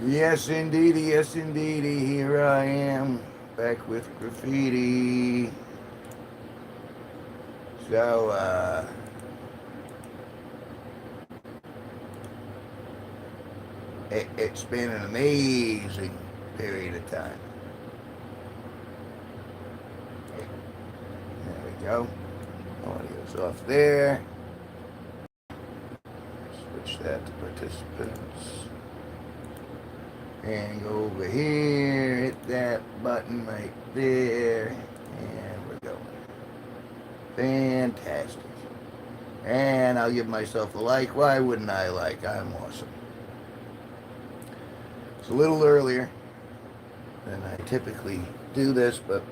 Yes indeedy, here I am, back with graffiti. So, it's been an amazing period of time. There we go. Audio's off there. Switch that to participants. And go over here, hit that button right there, and we're going. Fantastic. And I'll give myself a like. Why wouldn't I like? I'm awesome. It's a little earlier than I typically do this, but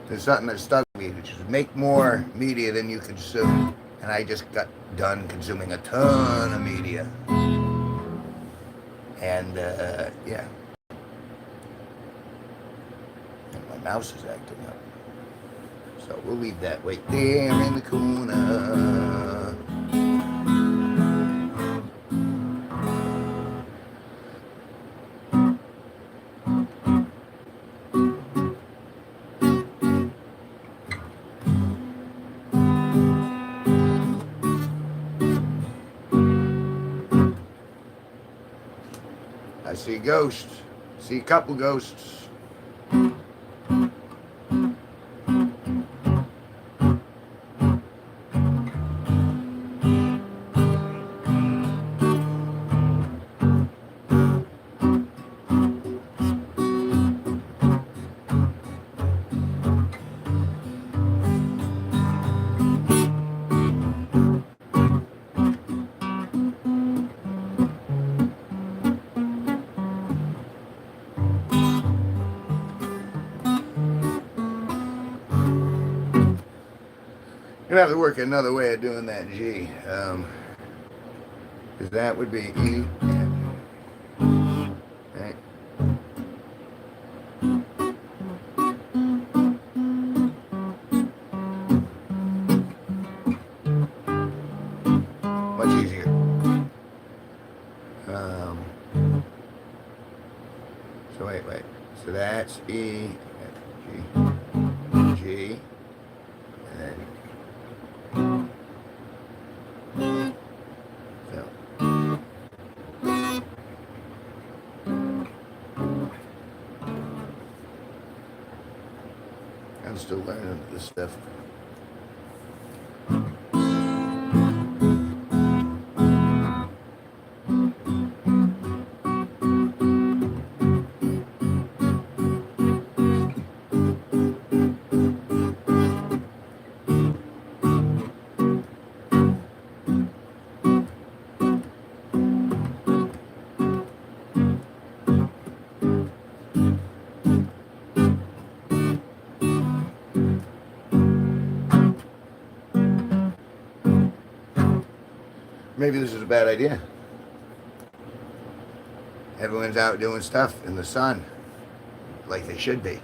there's something that stuck with me, which is make more media than you consume. And I just got done consuming a ton of media. And, yeah. And my mouse is acting up. So we'll leave that right there in the corner. I see ghosts. See a couple ghosts. You're gonna have to work another way of doing that G. Because that would be E. Right. Much easier. So wait. So that's E, G, G, and then I'm still learning this stuff. Maybe this is a bad idea. Everyone's out doing stuff in the sun, like they should be.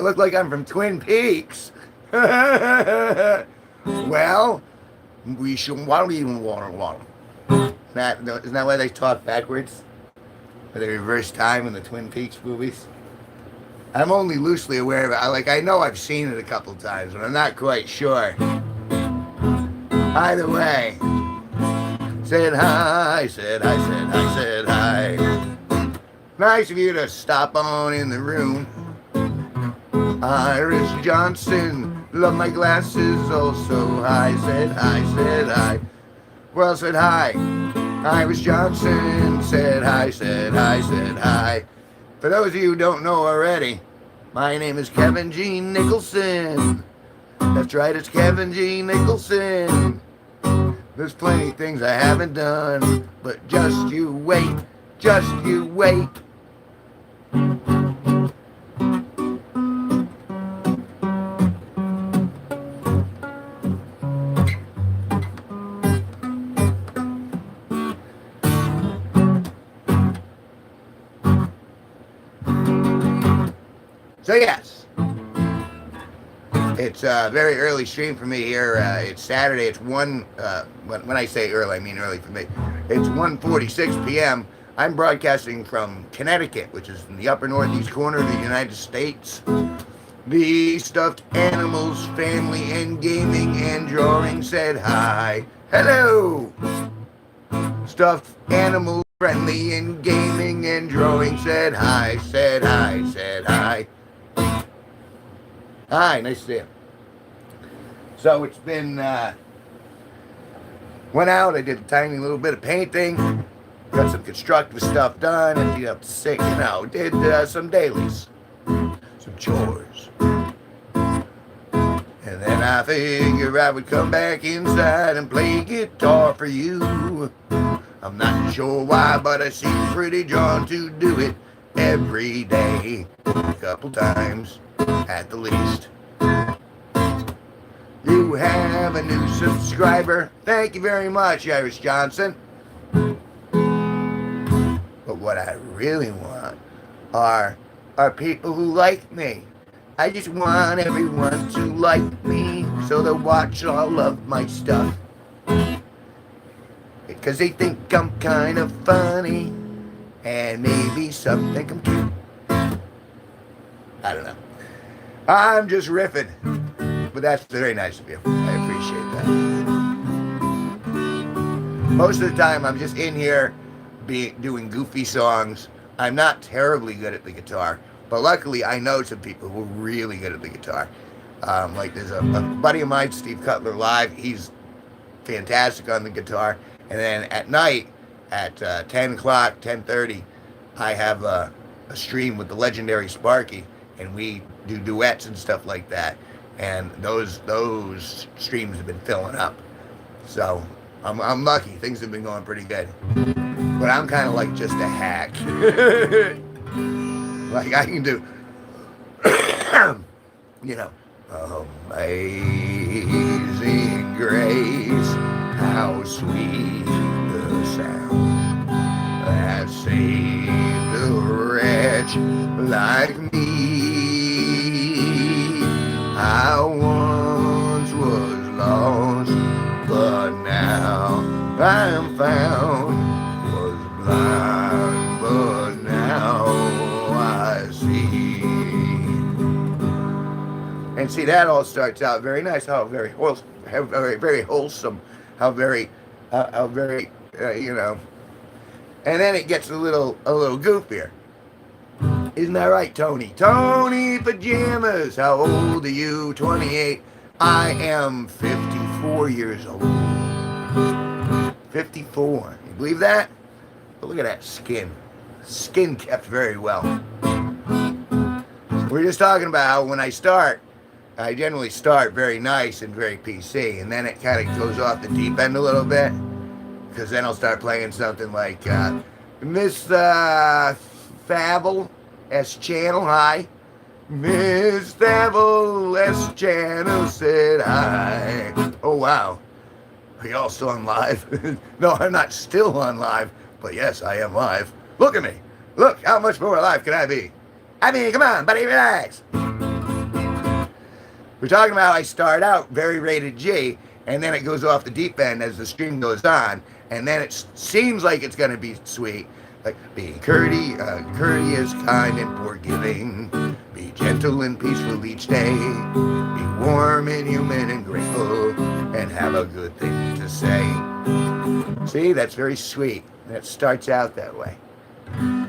look like I'm from Twin Peaks. Well, we should. Why don't we even water? Isn't that why they talk backwards? Or they reverse time in the Twin Peaks movies? I'm only loosely aware of it. I know I've seen it a couple times, but I'm not quite sure. Either way, said hi, said hi. Nice of you to stop on in the room. Iris Johnson, love my glasses also. Hi, said hi. Well, said hi. Iris Johnson said hi. For those of you who don't know already, my name is Kevin G Nicholson. That's right, it's Kevin G Nicholson. There's plenty of things I haven't done, but just you wait. So yes, it's a very early stream for me here. It's Saturday. It's when I say early, I mean early for me. It's 1:46 p.m. I'm broadcasting from Connecticut, which is in the upper northeast corner of the United States. The Stuffed Animals Family and Gaming and Drawing said hi. Hello! Stuffed Animals Friendly and Gaming and Drawing said hi. Hi, nice to see you. So it's been, went out, I did a tiny little bit of painting, got some constructive stuff done, emptied up the sink, did some dailies, some chores. And then I figured I would come back inside and play guitar for you. I'm not sure why, but I seem pretty drawn to do it every day, a couple times at the least. You have a new subscriber. Thank you very much, Iris Johnson. But what I really want are people who like me. I just want everyone to like me so they'll watch all of my stuff. Because they think I'm kind of funny and maybe some think I'm cute. I don't know. I'm just riffing. But that's very nice of you. I appreciate that. Most of the time, I'm just in here doing goofy songs. I'm not terribly good at the guitar, but luckily, I know some people who are really good at the guitar. Like there's a buddy of mine, Steve Cutler Live. He's fantastic on the guitar. And then at night, at 10 o'clock, 10:30, I have a stream with the legendary Sparky, and we do duets and stuff like that. And those streams have been filling up. So I'm lucky. Things have been going pretty good. But I'm kind of like just a hack. Like I can do, Amazing Grace, how sweet the sound that saved a wretch like me. I once was lost, but now I am found. Was blind, but now I see. And see, that all starts out very nice. How very wholesome. Very wholesome. How very, And then it gets a little goofier. Isn't that right, Tony? Tony Pajamas. How old are you? 28. I am 54 years old. 54. You believe that? But look at that skin. Skin kept very well. We're just talking about how when I start, I generally start very nice and very PC, and then it kind of goes off the deep end a little bit, because then I'll start playing something like Miss Fable S Channel, hi. Miss Fable S Channel said hi. Oh wow, are y'all still on live? No, I'm not still on live, but yes, I am live. Look at me. Look, how much more alive can I be? I mean, come on, buddy, relax. We're talking about I start out very rated G, and then it goes off the deep end as the stream goes on, and then it seems like it's going to be sweet. Like, be courteous, kind, and forgiving. Be gentle and peaceful each day. Be warm and human and grateful, and have a good thing to say. See, that's very sweet. That starts out that way.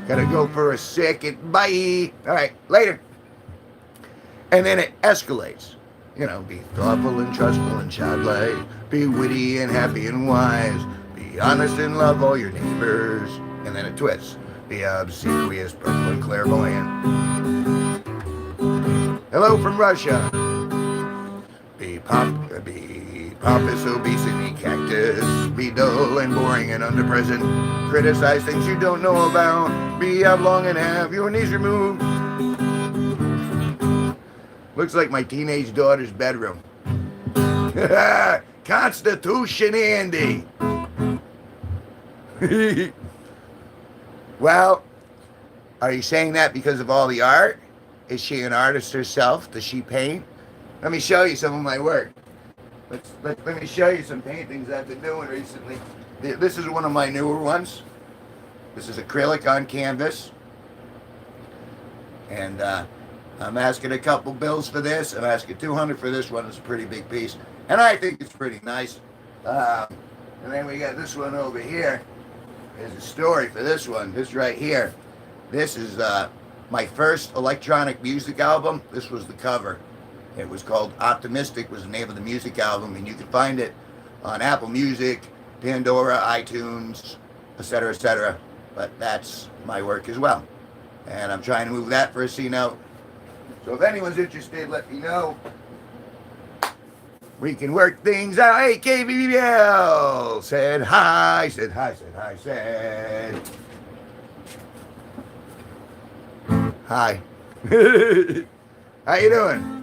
Gotta go for a second. Bye. All right, later. And then it escalates. You know, be thoughtful and trustful and childlike. Be witty and happy and wise. Be honest and love all your neighbors. And then it twists. Be obsequious, purple, and clairvoyant. Hello from Russia. Be pompous, obese, and eat cactus. Be dull and boring and underpresent. Criticize things you don't know about. Be oblong and have your knees removed. Looks like my teenage daughter's bedroom. Constitution Andy. Well, are you saying that because of all the art? Is she an artist herself? Does she paint? Let me show you some of my work. Let me show you some paintings I've been doing recently. This is one of my newer ones. This is acrylic on canvas. And I'm asking a couple bills for this. I'm asking $200 for this one. It's a pretty big piece. And I think it's pretty nice. And then we got this one over here. There's a story for this one. This right here. This is my first electronic music album. This was the cover. It was called Optimistic was the name of the music album. And you can find it on Apple Music, Pandora, iTunes, etc., etc. But that's my work as well. And I'm trying to move that for a C note. So if anyone's interested, let me know. We can work things out. Hey, KBBL said hi, said hi, said hi, said hi. How you doing?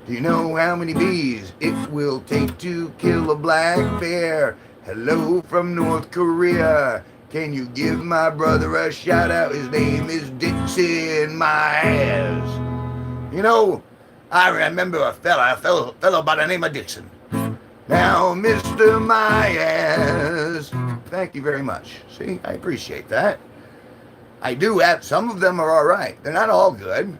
Do you know how many bees it will take to kill a black bear? Hello from North Korea. Can you give my brother a shout out? His name is Dixon Myers. You know, I remember a fellow by the name of Dixon. Now, Mr. Myers. Thank you very much. See, I appreciate that. I do have, some of them are all right. They're not all good.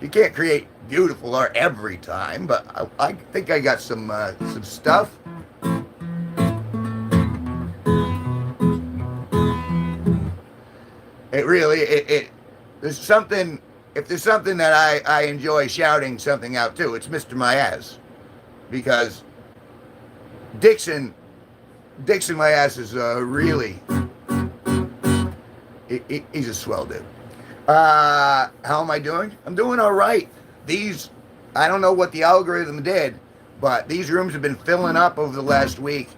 You can't create beautiful art every time, but I think I got some stuff. It really, there's something, if there's something that I enjoy shouting something out to, it's Mr. Myers. Because Dixon Myers is really, he's a swell dude. How am I doing? I'm doing all right. I don't know what the algorithm did, but these rooms have been filling up over the last week.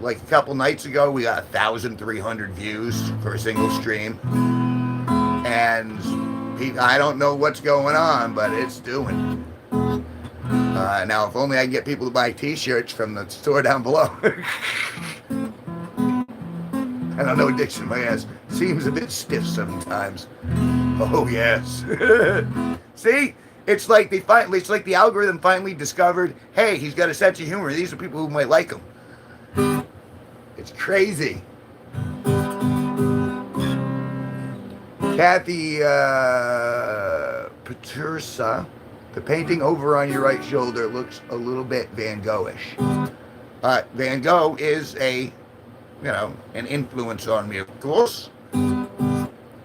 Like a couple nights ago, we got 1,300 views for a single stream. And I don't know what's going on, but it's doing. Now, if only I can get people to buy t-shirts from the store down below. I don't know, Dixon Myers seems a bit stiff sometimes. Oh, yes. See? It's like the algorithm finally discovered, hey, he's got a sense of humor. These are people who might like him. It's crazy. Kathy Patursa, the painting over on your right shoulder looks a little bit Van Gogh-ish. Van Gogh is an influence on me, of course.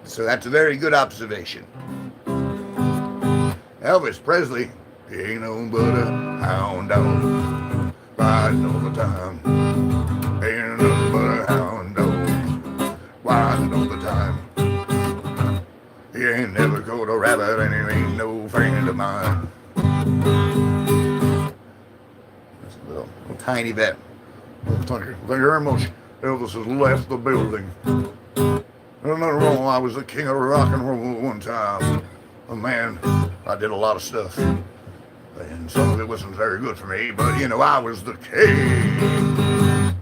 So that's a very good observation. Elvis Presley, he ain't no but a hound dog, riding all the time. Ain't no but a hound dog, riding all the time. He ain't never caught a rabbit and he ain't no friend of mine. That's a little tiny bit. Well, thank you very much. Elvis has left the building. There's nothing wrong. I was the king of rock and roll one time. Oh man, I did a lot of stuff. And some of it wasn't very good for me, but I was the king.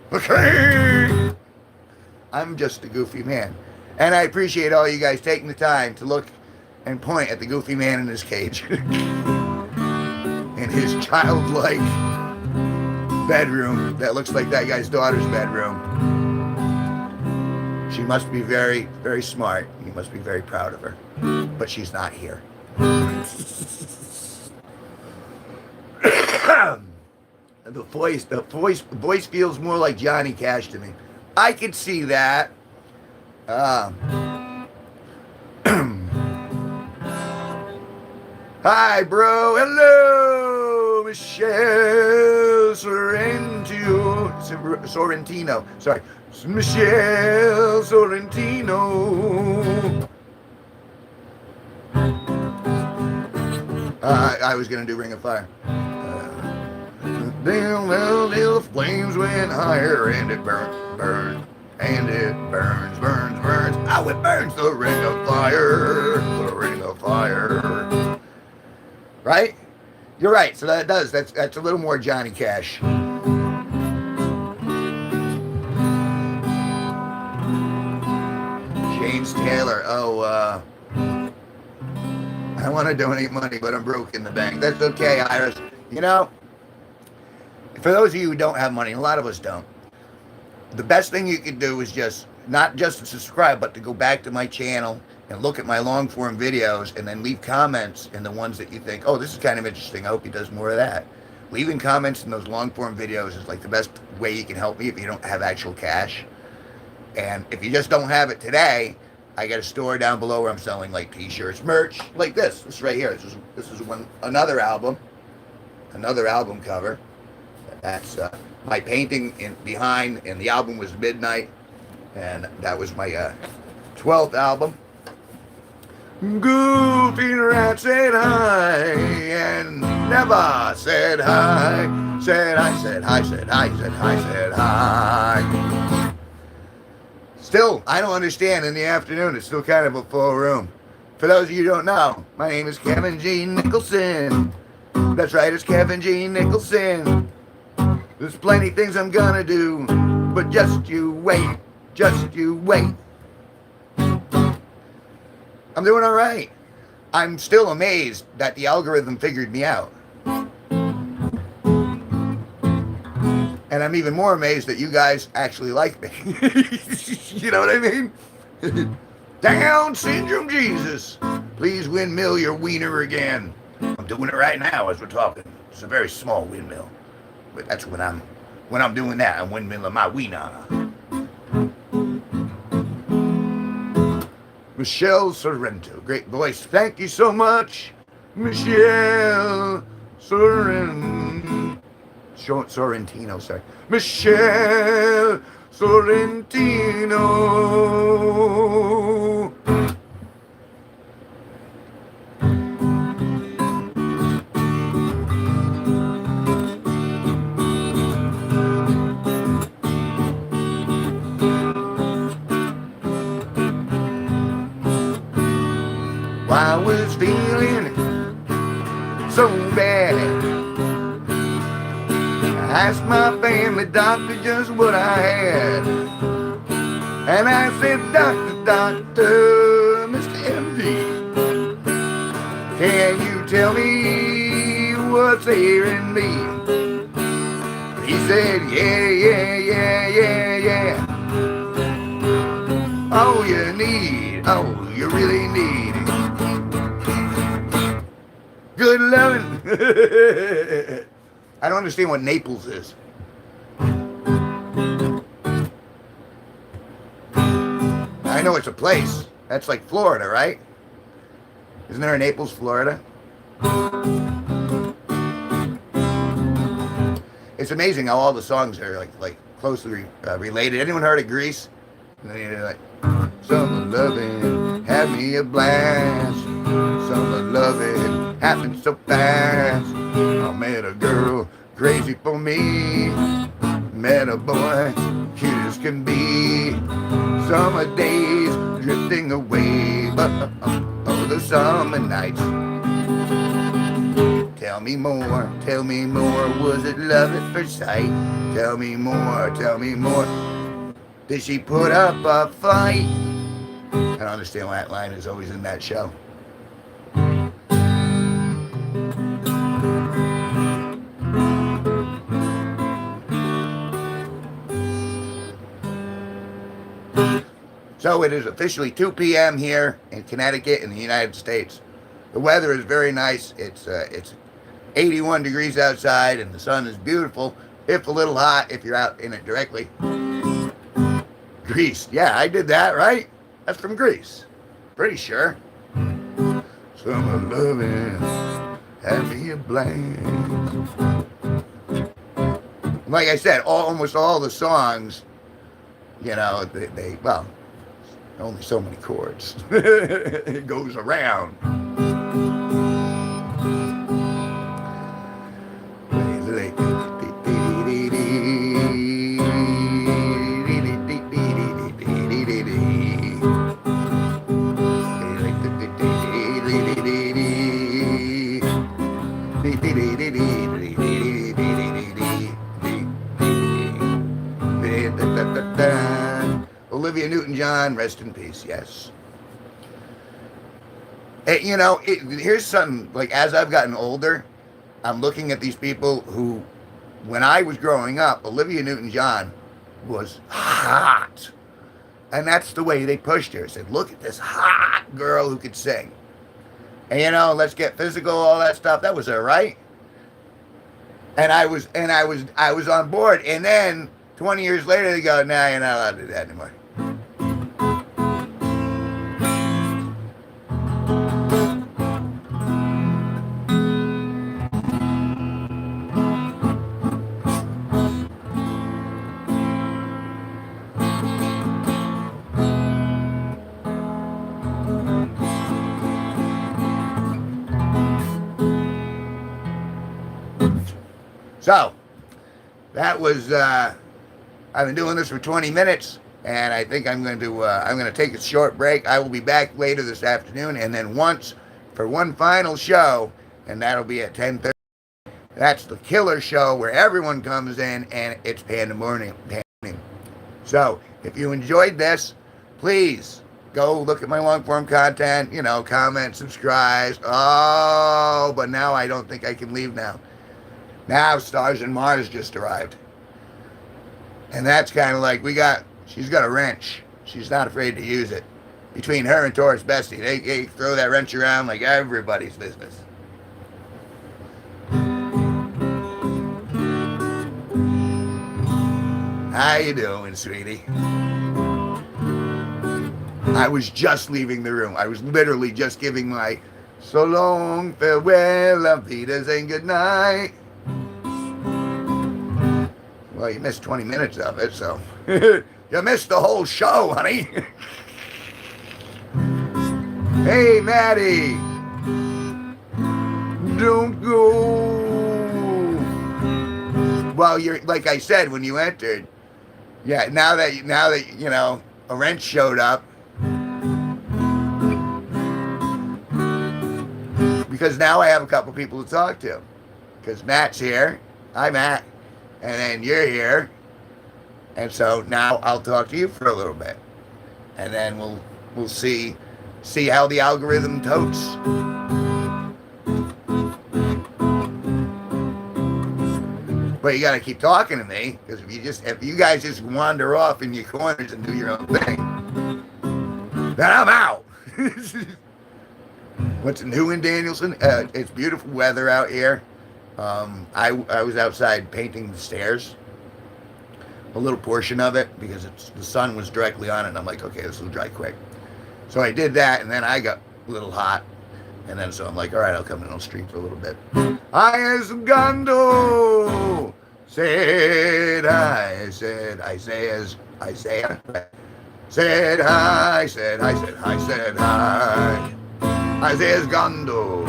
The king! I'm just a goofy man. And I appreciate all you guys taking the time to look and point at the goofy man in his cage. In his childlike bedroom that looks like that guy's daughter's bedroom. She must be very, very smart. He must be very proud of her. But she's not here. The voice feels more like Johnny Cash to me. I could see that. Hi, bro. Hello, Michelle Sorrentino. Sorry, Michelle Sorrentino. I was gonna do Ring of Fire. The flames went higher and it burned, and it burns. Oh, it burns, the ring of fire, the ring of fire. Right? You're right. So that does. That's a little more Johnny Cash. James Taylor. Oh, I want to donate money, but I'm broke in the bank. That's okay, Iris. You know, for those of you who don't have money, a lot of us don't, the best thing you can do is just, not just to subscribe, but to go back to my channel and look at my long form videos and then leave comments in the ones that you think, oh, this is kind of interesting. I hope he does more of that. Leaving comments in those long form videos is like the best way you can help me if you don't have actual cash. And if you just don't have it today, I got a store down below where I'm selling like t-shirts, merch, like this. This right here. This is another album cover. That's my painting behind, and the album was Midnight, and that was my 12th album. Goofy Rat said hi and never said hi. Said hi. Still, I don't understand in the afternoon. It's still kind of a full room. For those of you who don't know, my name is Kevin G Nicholson. That's right, it's Kevin G Nicholson. There's plenty of things I'm gonna do, but just you wait. I'm doing all right. I'm still amazed that the algorithm figured me out. And I'm even more amazed that you guys actually like me. You know what I mean? Down syndrome Jesus. Please windmill your wiener again. I'm doing it right now as we're talking. It's a very small windmill. But that's when I'm doing that, I'm windmilling my wiener. Michelle Sorrento, great voice. Thank you so much, Michelle Sorrentino, sorry. Michelle Sorrentino. I was feeling so bad. I asked my family doctor just what I had. And I said, Doctor, Mr. MD, can you tell me what's ailing me? He said, yeah. Oh, you really need good loving. I don't understand what Naples is. I know it's a place. That's like Florida, right? Isn't there a Naples, Florida? It's amazing how all the songs are like closely related. Anyone heard of Grease? And then you're like, summer loving had me a blast. Summer loving happened so fast. I met a girl crazy for me. Met a boy cute as can be. Summer days drifting away, but the summer nights. Tell me more, was it love at first sight? Tell me more. Did she put up a fight? I don't understand why that line is always in that show. So it is officially 2 p.m. here in Connecticut in the United States. The weather is very nice. It's 81 degrees outside and the sun is beautiful, if a little hot if you're out in it directly. Greece. Yeah, I did that, right? That's from Greece. Pretty sure. Summer loving, have me a blast. Like I said, almost all the songs, you know, they well, only so many chords. It goes around. Olivia Newton-John, rest in peace, yes. You know, here's something, like, as I've gotten older, I'm looking at these people who, when I was growing up, Olivia Newton-John was hot. And that's the way they pushed her. Said, look at this hot girl who could sing. And, you know, let's get physical, all that stuff. That was her, right? And I was on board. And then 20 years later, they go, nah, you're not allowed to do that anymore. So, that was, I've been doing this for 20 minutes, and I think I'm going to take a short break. I will be back later this afternoon, and then for one final show, and that'll be at 10:30. That's the killer show where everyone comes in, and it's pandemonium. So, if you enjoyed this, please go look at my long-form content, you know, comment, subscribe. Oh, but now I don't think I can leave now. Now Stars and Mars just arrived. And that's kind of like, she's got a wrench. She's not afraid to use it. Between her and Taurus Bestie, they throw that wrench around like everybody's business. How you doing, sweetie? I was just leaving the room. I was literally just giving my so long, farewell, auf Wiedersehen, good night. Well, you missed 20 minutes of it, so you missed the whole show, honey. Hey, Maddie, don't go. Well, you're like I said when you entered. Yeah, now that you know a wrench showed up, because now I have a couple people to talk to. Because Matt's here. Hi, Matt. And then you're here. And so now I'll talk to you for a little bit. And then we'll see how the algorithm totes. But you gotta keep talking to me, because if you guys just wander off in your corners and do your own thing, then I'm out. What's new in Danielson? It's beautiful weather out here. I was outside painting the stairs, a little portion of it, because the sun was directly on it, and I'm like, okay, this will dry quick. So I did that, and then I got a little hot, and then so I'm like, all right, I'll come in on the street for a little bit. I is Gando, said I, said Isaiah, said hi, said hi, said hi, said hi. Isaiah's Gondo.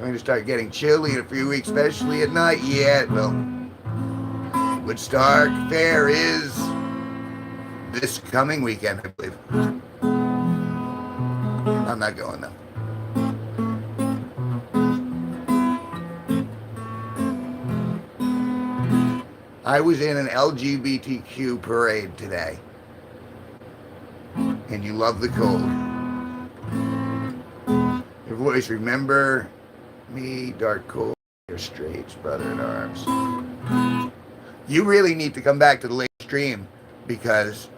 Going to start getting chilly in a few weeks, especially at night. Yeah, well, Woodstock Fair is this coming weekend, I believe. I'm not going though. I was in an LGBTQ parade today, and you love the cold. Your voice, remember me, dark cold, your straits, brother in arms. You really need to come back to the late stream, because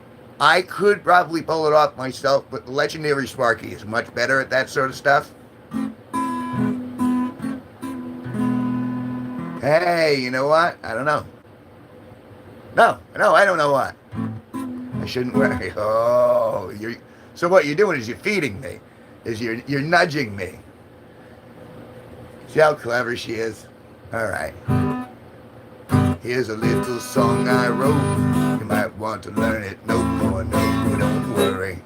I could probably pull it off myself, but the legendary Sparky is much better at that sort of stuff. Hey, you know what? I don't know. No, I don't know what. I shouldn't worry. Oh, so what you're doing is you're feeding me. You're nudging me. See how clever she is? All right. Here's a little song I wrote. You might want to learn it. No more, no, don't worry.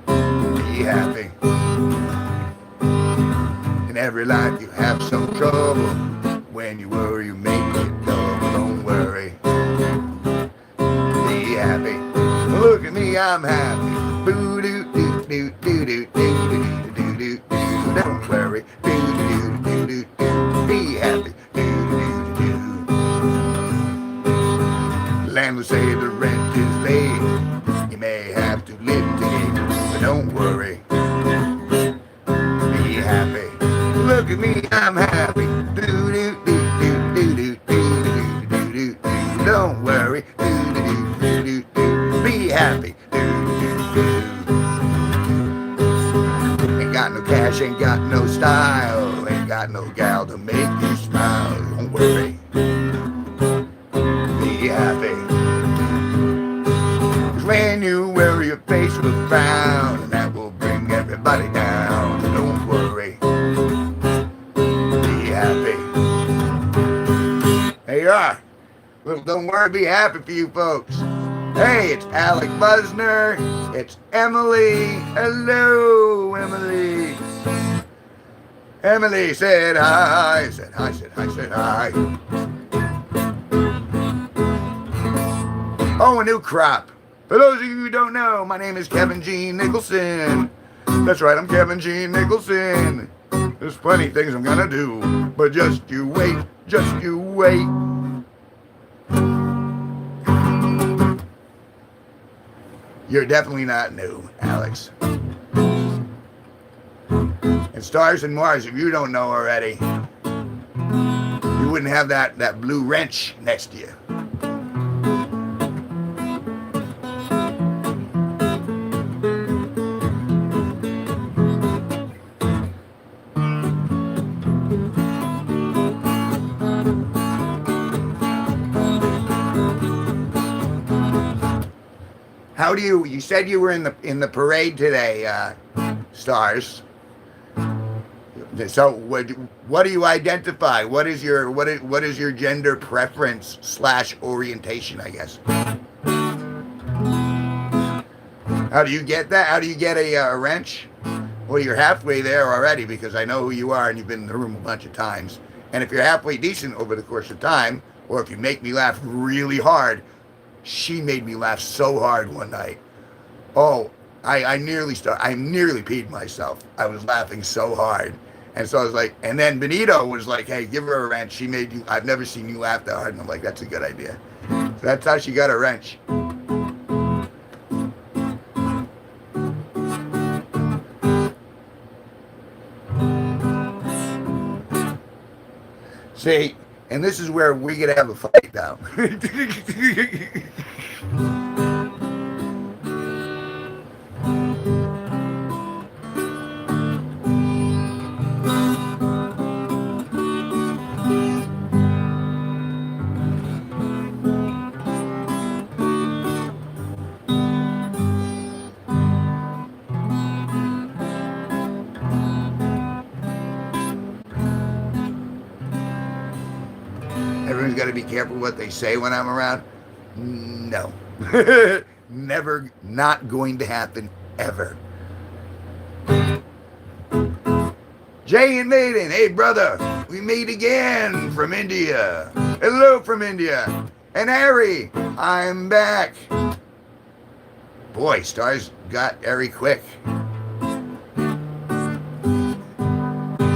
Be happy. In every life you have some trouble. When you worry, you make it double. Don't worry. Be happy. Look at me, I'm happy. Boo doo doo doo doo doo doo doo doo doo. Don't worry. Doo doo doo doo doo. Be happy. Landlord say the rent is late. You may have to live today, but don't worry. Be happy. Look at me, I'm happy. Do do do do do do do do do do. Don't worry. Do do do do do. Be happy. Do do do. Ain't got no cash, ain't got no style, ain't got no gal to make you smile. Don't worry. Be happy. When you wear your face with a frown, and that will bring everybody down. Don't worry. Be happy. There you are. Well, don't worry, be happy for you folks. Hey, it's Alec Busner. It's Emily. Hello, Emily. Emily said hi. Said hi, said hi, said hi. Oh, a new crop. For those of you who don't know, my name is Kevin G Nicholson. That's right, I'm Kevin G Nicholson. There's plenty of things I'm gonna do, but just you wait, just you wait. You're definitely not new, Alex. And Stars and Mars, if you don't know already, you wouldn't have that blue wrench next to you. How do you said you were in the parade today, Stars. So what do you identify? What is your gender preference / orientation, I guess? How do you get that? How do you get a wrench? Well, you're halfway there already because I know who you are and you've been in the room a bunch of times. And if you're halfway decent over the course of time, or if you make me laugh really hard, she made me laugh so hard one night. Oh, I nearly peed myself. I was laughing so hard. And so I was like, and then Benito was like, hey, give her a wrench. I've never seen you laugh that hard. And I'm like, that's a good idea. So that's how she got a wrench. See, and this is where we get to have a fight now. Everyone's got to be careful what they say when I'm around. No. Never, not going to happen, ever. Jay and Maiden, hey brother, we meet again from India. Hello from India. And Harry, I'm back. Boy, Stars got Harry quick.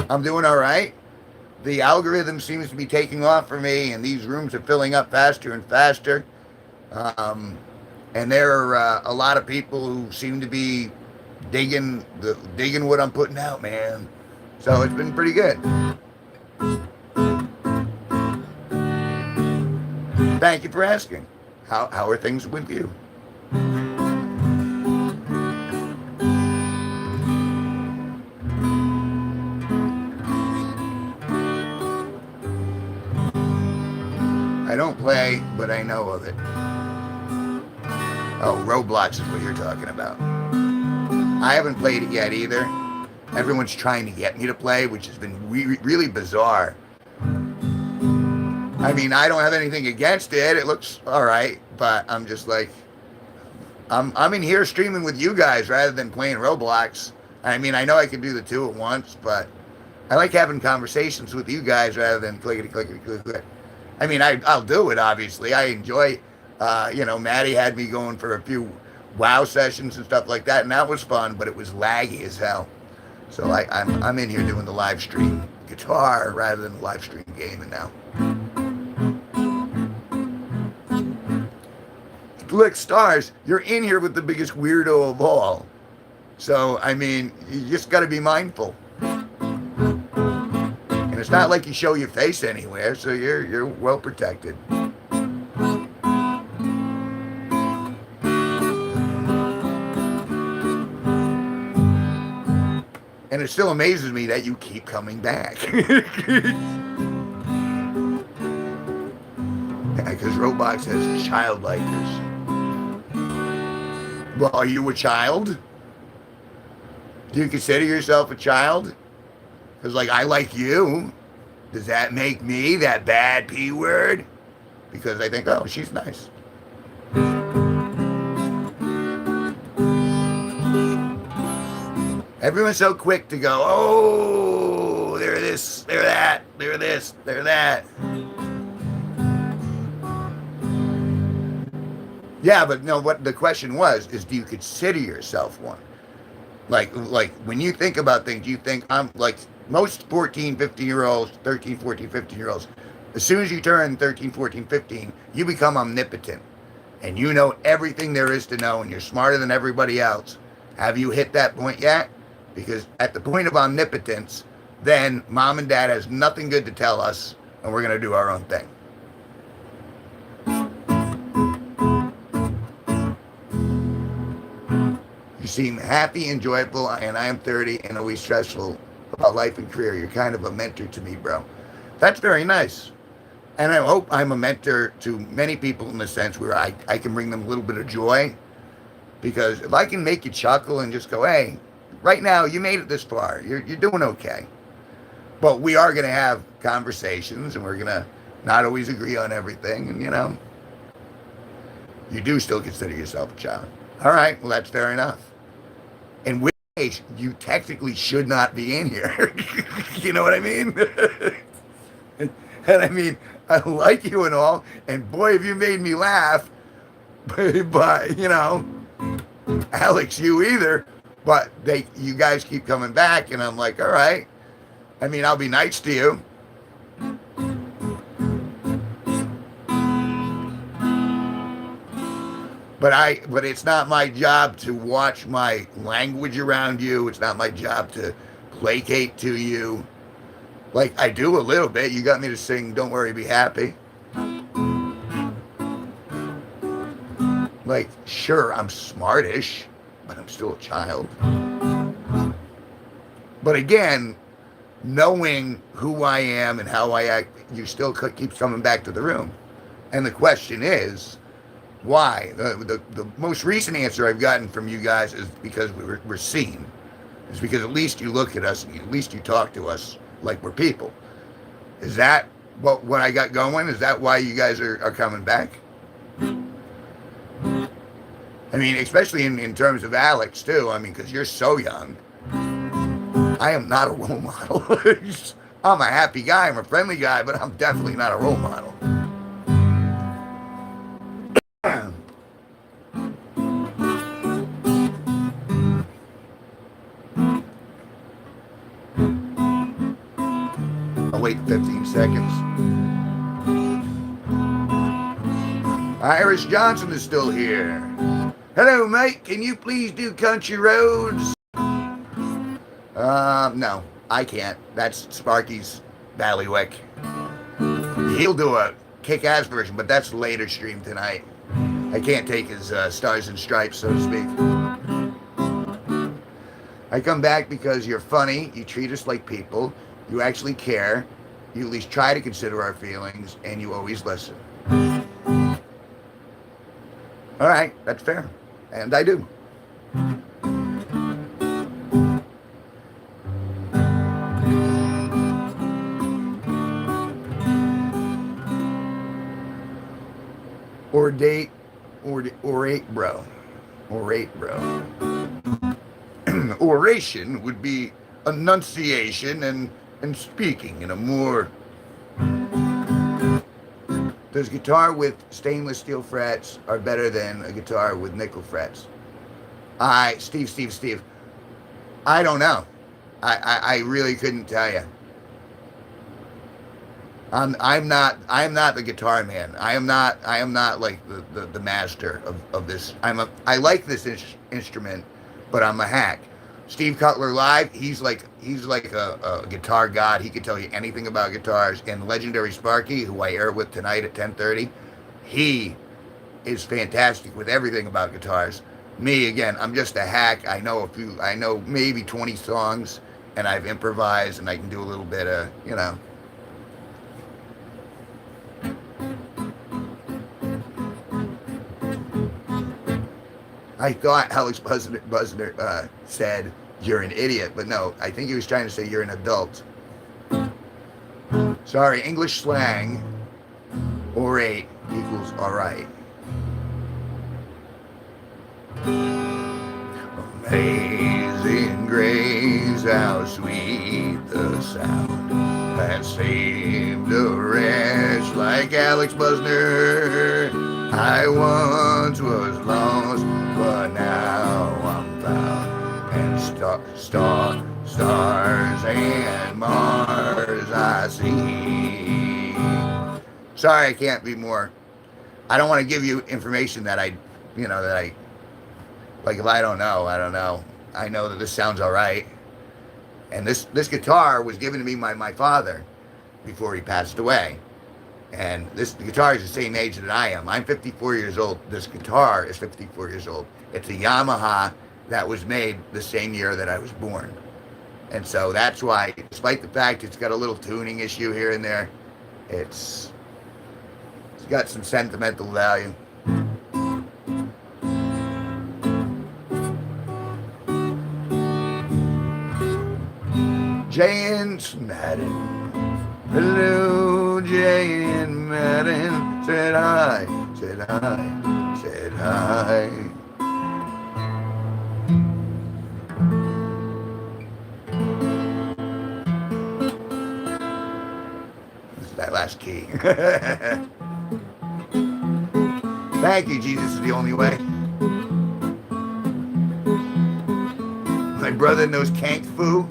I'm doing all right. The algorithm seems to be taking off for me, and these rooms are filling up faster and faster. And there are a lot of people who seem to be digging what I'm putting out, man. So it's been pretty good. Thank you for asking. How are things with you? I don't play, but I know of it. Oh, Roblox is what you're talking about. I haven't played it yet either. Everyone's trying to get me to play, which has been really bizarre. I mean, I don't have anything against it. It looks all right, but I'm just like, I'm in here streaming with you guys rather than playing Roblox. I mean, I know I can do the two at once, but I like having conversations with you guys rather than clickety clickety click. I mean, I'll do it, obviously. I enjoy, Maddie had me going for a few WoW sessions and stuff like that, and that was fun, but it was laggy as hell. So I'm in here doing the live stream guitar rather than the live stream gaming now. Look, Stars, you're in here with the biggest weirdo of all. So, I mean, you just got to be mindful. And it's not like you show your face anywhere, so you're well protected. And it still amazes me that you keep coming back. Because Roblox has child likers. Well, are you a child? Do you consider yourself a child? Because, like, I like you. Does that make me that bad P word? Because I think, oh, she's nice. Everyone's so quick to go, oh, they're this, they're that, they're this, they're that. Yeah, but no, what the question was is, do you consider yourself one? Like when you think about things, you think, I'm like most 14, 15-year-olds, 13, 14, 15-year-olds, as soon as you turn 13, 14, 15, you become omnipotent. And you know everything there is to know, and you're smarter than everybody else. Have you hit that point yet? Because at the point of omnipotence, then mom and dad has nothing good to tell us, and we're going to do our own thing. You seem happy and joyful, and I am 30 and always stressful about life and career. You're kind of a mentor to me, bro. That's very nice. And I hope I'm a mentor to many people in the sense where I can bring them a little bit of joy. Because if I can make you chuckle and just go, hey, right now you made it this far. You're doing okay. But we are going to have conversations, and we're going to not always agree on everything. And, you do still consider yourself a child. All right, well, that's fair enough. In which case, you technically should not be in here. You know what I mean? And I mean, I like you and all, and boy, have you made me laugh. But Alex, you either. But you guys keep coming back, and I'm like, all right. I mean, I'll be nice to you. But it's not my job to watch my language around you. It's not my job to placate to you. Like, I do a little bit. You got me to sing Don't Worry, Be Happy. Like, sure, I'm smartish, but I'm still a child. But again, knowing who I am and how I act, you still keep coming back to the room. And the question is, why? The most recent answer I've gotten from you guys is because we're seen. It's because at least you look at us and at least you talk to us like we're people. Is that what I got going? Is that why you guys are coming back? I mean, especially in terms of Alex, too. I mean, because you're so young. I am not a role model. I'm a happy guy. I'm a friendly guy, but I'm definitely not a role model. I'll wait 15 seconds. Iris Johnson is still here. Hello, mate. Can you please do Country Roads? No, I can't. That's Sparky's Ballywick. He'll do a kick-ass version, but that's later stream tonight. I can't take his Stars and Stripes, so to speak. I come back because you're funny, you treat us like people, you actually care, you at least try to consider our feelings, and you always listen. All right, that's fair. And I do. Orate, bro. Orate, bro. Oration would be enunciation and speaking in a more. Does guitar with stainless steel frets are better than a guitar with nickel frets? Steve. I don't know. I really couldn't tell you. I'm not the guitar man. I am not like the master of this. I like this instrument, but I'm a hack. Steve Cutler live, he's like a guitar god. He could tell you anything about guitars. And legendary Sparky, who I air with tonight at 10:30, he is fantastic with everything about guitars. Me again, I'm just a hack. I know maybe 20 songs, and I've improvised, and I can do a little bit of, you know. I thought Alex Busner said you're an idiot, but no, I think he was trying to say you're an adult. Sorry, English slang, orate equals all right. Amazing grace, how sweet the sound that saved a wretch like Alex Busner. I once was lost, but now I'm found, and stars and Mars I see. Sorry, I can't be more. I don't want to give you information that like if I don't know, I don't know. I know that this sounds all right. And this guitar was given to me by my father before he passed away. And the guitar is the same age that I am. I'm 54 years old. This guitar is 54 years old. It's a Yamaha that was made the same year that I was born. And so that's why, despite the fact it's got a little tuning issue here and there, it's got some sentimental value. Jay and Madden. Hello, Jay and Madden. Said hi. This is that last key. Thank you, Jesus is the only way. My brother knows Kank Fu.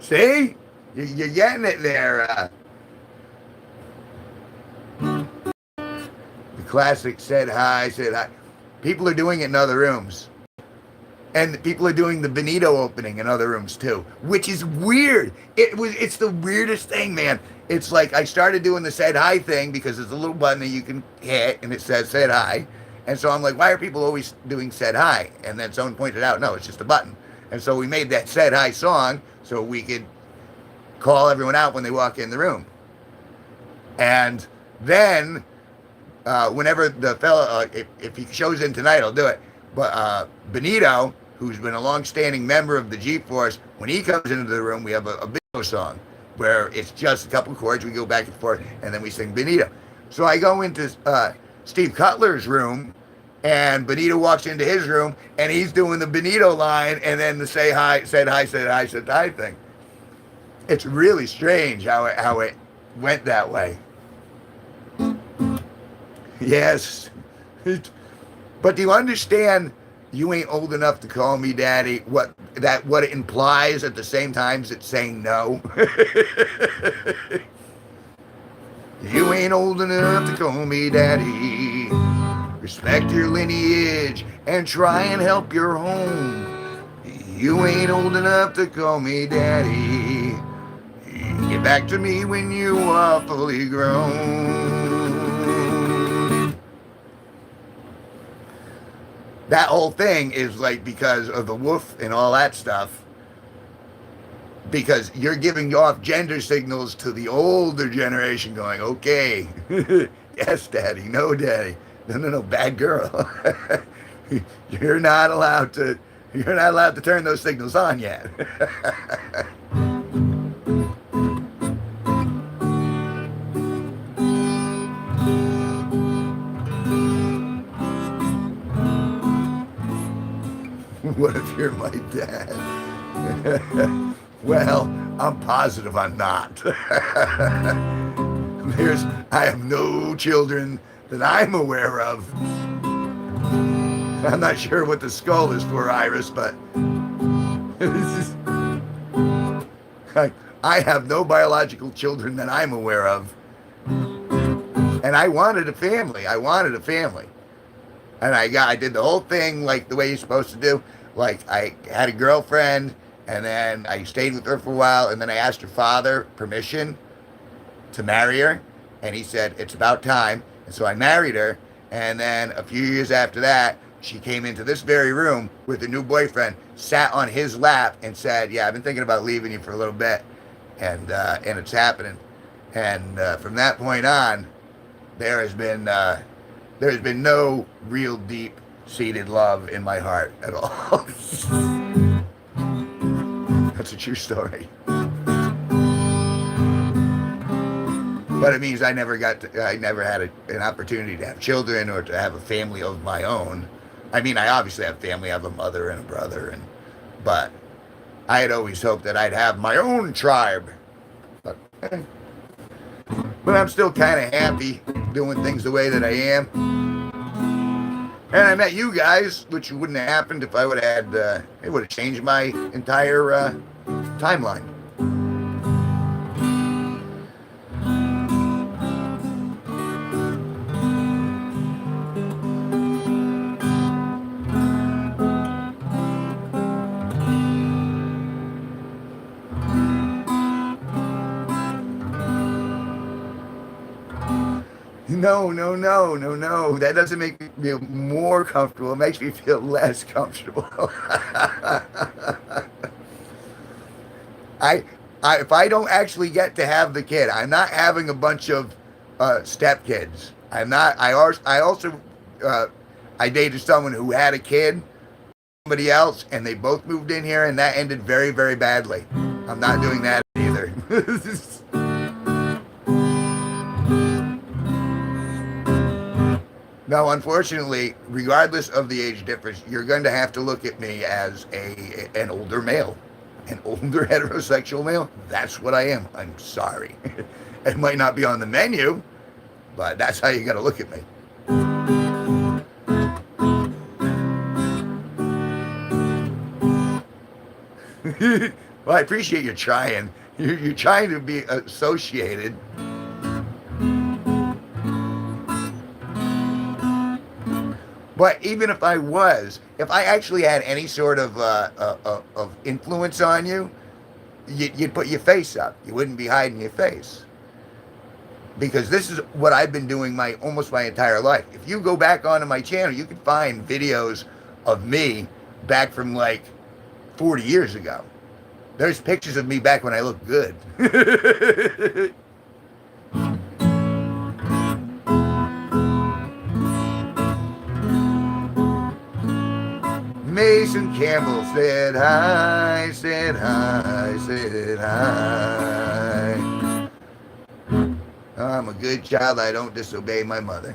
See? You're getting it there. The classic said hi. People are doing it in other rooms. And people are doing the Benito opening in other rooms too, which is weird. It's the weirdest thing, man. It's like I started doing the said hi thing because there's a little button that you can hit and it says said hi. And so I'm like, why are people always doing said hi? And then someone pointed out, no, it's just a button. And so we made that said hi song so we could call everyone out when they walk in the room. And then whenever the fella, if he shows in tonight, I'll do it. But Benito, who's been a long-standing member of the G-Force, when he comes into the room, we have a Benito song where it's just a couple chords. We go back and forth, and then we sing Benito. So I go into Steve Cutler's room, and Benito walks into his room, and he's doing the Benito line, and then the said hi thing. It's really strange how it went that way. Yes. But do you understand you ain't old enough to call me daddy, what it implies at the same time as it's saying no? You ain't old enough to call me daddy. Respect your lineage and try and help your home. You ain't old enough to call me daddy. Get back to me when you are fully grown. That whole thing is like because of the woof and all that stuff. because you're giving off gender signals to the older generation going, okay, yes, daddy, no, daddy. No, no, no, bad girl. You're not allowed to, you're not allowed to turn those signals on yet. What if you're my dad? Well, I'm positive I'm not. I have no children that I'm aware of. I'm not sure what the skull is for, Iris, but I have no biological children that I'm aware of. And I wanted a family. I wanted a family. And I did the whole thing like the way you're supposed to do. Like, I had a girlfriend, and then I stayed with her for a while, and then I asked her father permission to marry her, and he said, it's about time. And so I married her, and then a few years after that, she came into this very room with a new boyfriend, sat on his lap, and said, yeah, I've been thinking about leaving you for a little bit, and it's happening. And from that point on, there has been no real deep-seated love in my heart at all. That's a true story. But it means I never had an opportunity to have children or to have a family of my own. I mean, I obviously have family. I have a mother and a brother, but I had always hoped that I'd have my own tribe. But I'm still kind of happy doing things the way that I am. And I met you guys, which wouldn't have happened if I would have had, it would have changed my entire timeline. No. That doesn't make me feel more comfortable. It makes me feel less comfortable. If I don't actually get to have the kid, I'm not having a bunch of stepkids. I'm not. I also dated someone who had a kid, somebody else, and they both moved in here, and that ended very, very badly. I'm not doing that either. No, unfortunately, regardless of the age difference, you're going to have to look at me as an older male, an older heterosexual male. That's what I am. I'm sorry. It might not be on the menu, but that's how you got to look at me. Well, I appreciate you trying. You're trying to be associated. But even if I actually had any sort of influence on you, you'd put your face up. You wouldn't be hiding your face. Because this is what I've been doing almost my entire life. If you go back onto my channel, you can find videos of me back from like 40 years ago. There's pictures of me back when I looked good. Mason Campbell said hi, said hi, said hi. I'm a good child, I don't disobey my mother.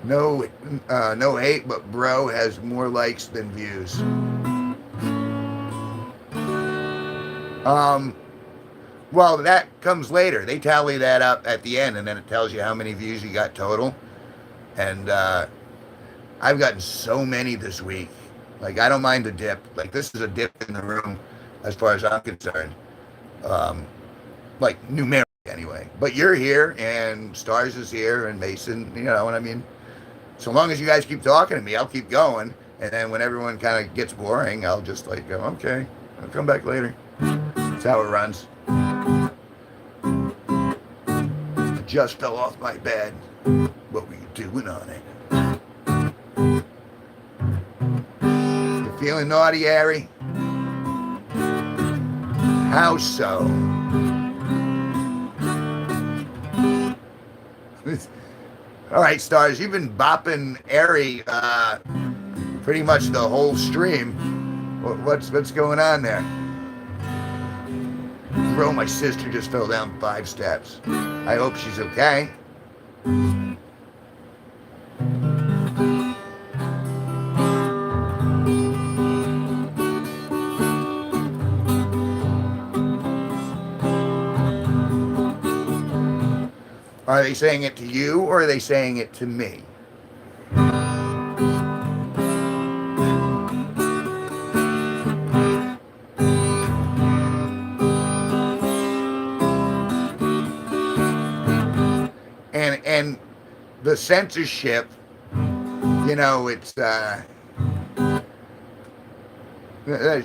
No hate, but bro has more likes than views. Well, that comes later. They tally that up at the end, and then it tells you how many views you got total. And I've gotten so many this week. Like, I don't mind a dip. Like, this is a dip in the room as far as I'm concerned. Like, numerically anyway. But you're here, and Stars is here, and Mason, you know what I mean? So long as you guys keep talking to me, I'll keep going. And then when everyone kind of gets boring, I'll just like go, okay, I'll come back later. That's how it runs. I just fell off my bed. What were you doing on it? If Feeling naughty, Ari? How so? All right, Stars, you've been bopping Ari pretty much the whole stream. What's going on there? Bro, my sister just fell down 5 steps. I hope she's okay. Are they saying it to you, or are they saying it to me? And the censorship, you know, it's the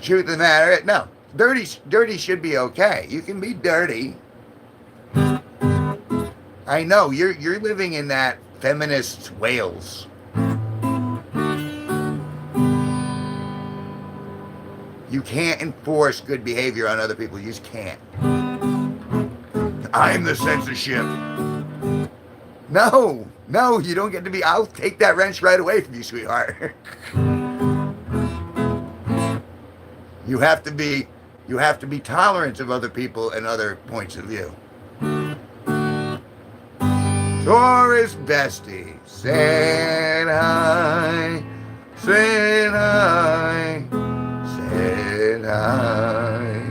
truth of the matter. No, dirty should be okay. You can be dirty. I know you're living in that feminist Wales. You can't enforce good behavior on other people. You just can't. I'm the censorship. No, you don't get to be. I'll take that wrench right away from you, sweetheart. You have to be tolerant of other people and other points of view. Taurus bestie, said hi, said hi, said hi.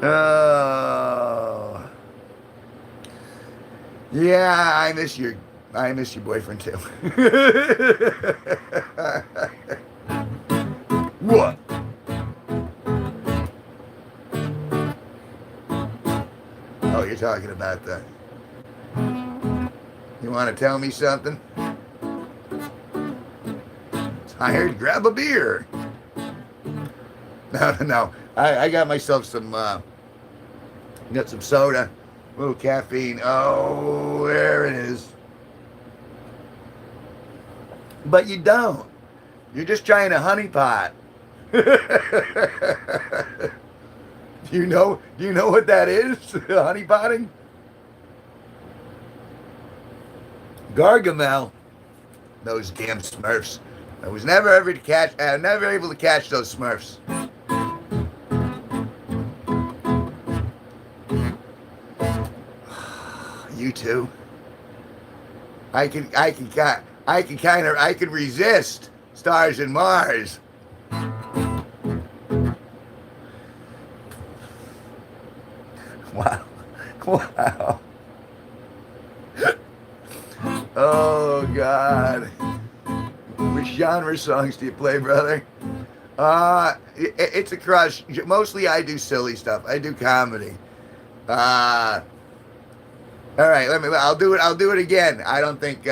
Oh. Yeah, I miss your boyfriend too. What? Oh, you're talking about that. You want to tell me something? Tired? Grab a beer. No. I got myself some, got some soda, a little caffeine. Oh, there it is. But you don't. You're just trying to honeypot. Do you know what that is? Honeypotting? Gargamel. Those damn Smurfs. I was never able to catch those Smurfs. You too. I could resist Stars and Mars. Wow. Oh God. Which genre songs do you play, brother? It's a crush. Mostly I do silly stuff. I do comedy. All right, I'll do it again. I don't think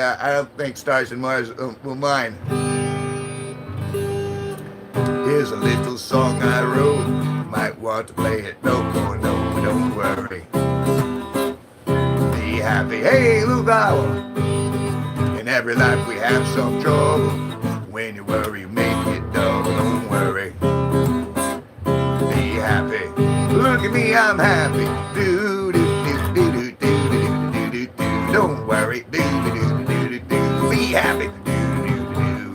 Stars and Mars will mind. Here's a little song I wrote. Might want to play it. No, don't worry. Be happy. Hey, Luke Owl. In every life we have some trouble. When you worry, you make it double. Don't worry. Be happy. Look at me, I'm happy. Do. Don't worry. Do. Be happy. Do.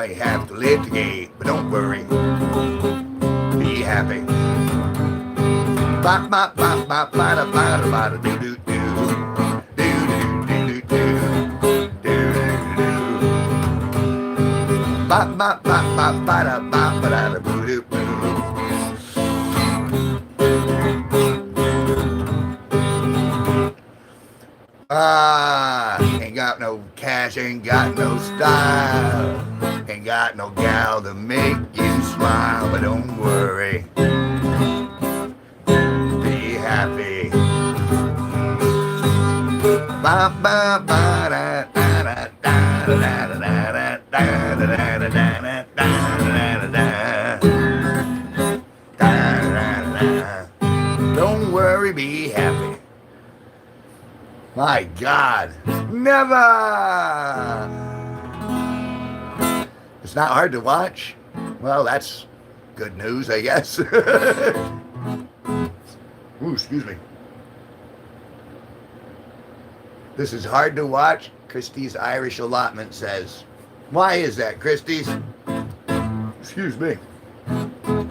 might have to litigate, but don't worry, be happy. Ba ba ba ba ba da ba da ba da do do do do do do do do. Ba ba ba ba ba da ba ba da da boo doo boo. Ain't got no cash, ain't got no style, ain't got no gal to make you smile, but don't worry, be happy. Ba ba ba da da da da da da da da da da da. Don't worry, be happy. My God, never! It's not hard to watch? Well, that's good news, I guess. Ooh, excuse me. This is hard to watch, Christie's Irish allotment says. Why is that, Christie's? Excuse me.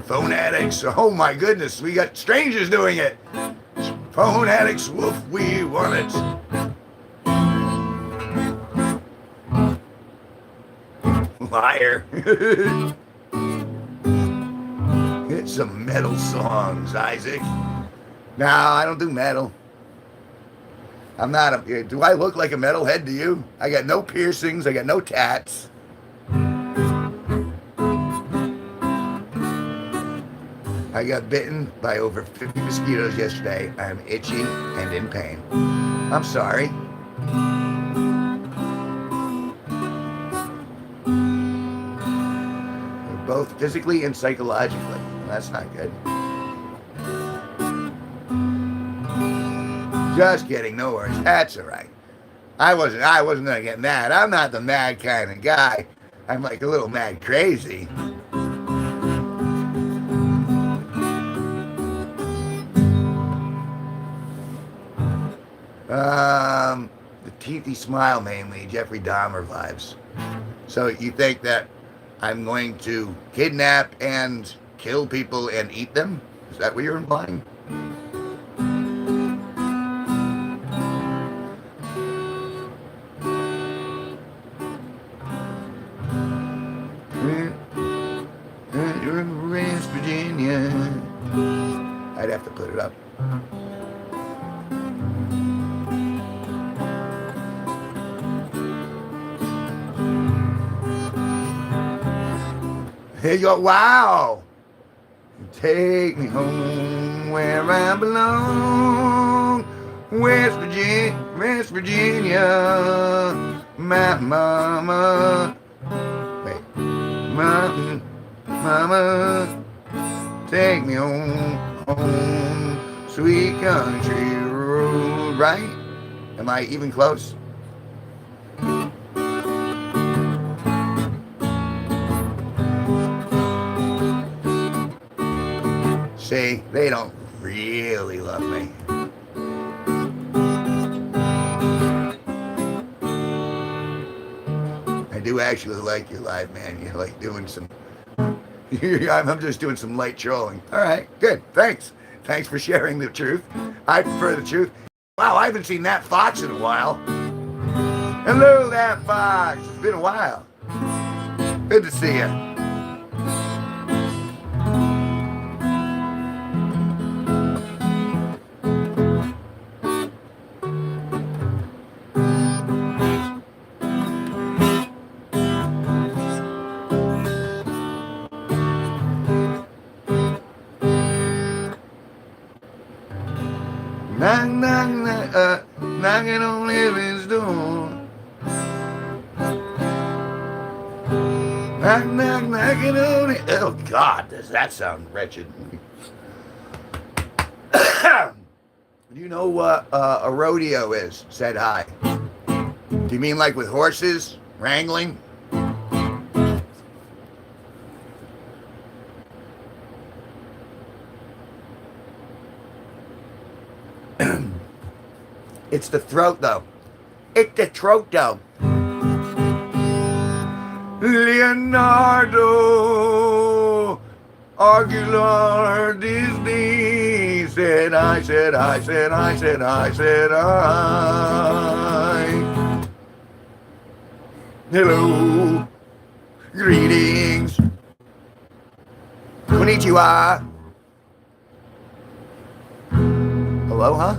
Phone addicts, oh my goodness, we got strangers doing it. Phone addicts, woof, we want it. Liar. It's some metal songs, Isaac. No, I don't do metal. I'm not a... Do I look like a metalhead to you? I got no piercings. I got no tats. I got bitten by over 50 mosquitoes yesterday. I'm itchy and in pain. I'm sorry. Both physically and psychologically. That's not good. Just kidding, no worries. That's all right. I wasn't gonna get mad. I'm not the mad kind of guy. I'm like a little mad crazy. The teethy smile mainly, Jeffrey Dahmer vibes. So you think that I'm going to kidnap and kill people and eat them? Is that what you're implying? You're in West Virginia. I'd have to put it up. Here you go, wow! Take me home where I belong, West Virginia, my mama. Wait, mama, take me home, sweet country road, right? Am I even close? See, they don't really love me. I do actually like your live, man. You're like doing some... I'm just doing some light trolling. All right, good. Thanks. Thanks for sharing the truth. I prefer the truth. Wow, I haven't seen that fox in a while. Hello, that fox. It's been a while. Good to see you. Knock, knock, knock, knocking on heaven's door. Knock, knock, knocking on it. Oh, God, does that sound wretched? Do you know what a rodeo is? Said hi. Do you mean like with horses? Wrangling? It's the throat, though. It's the throat, though. Leonardo Aguilar Disney said I. Hello. Greetings. Konnichiwa. Hello, huh?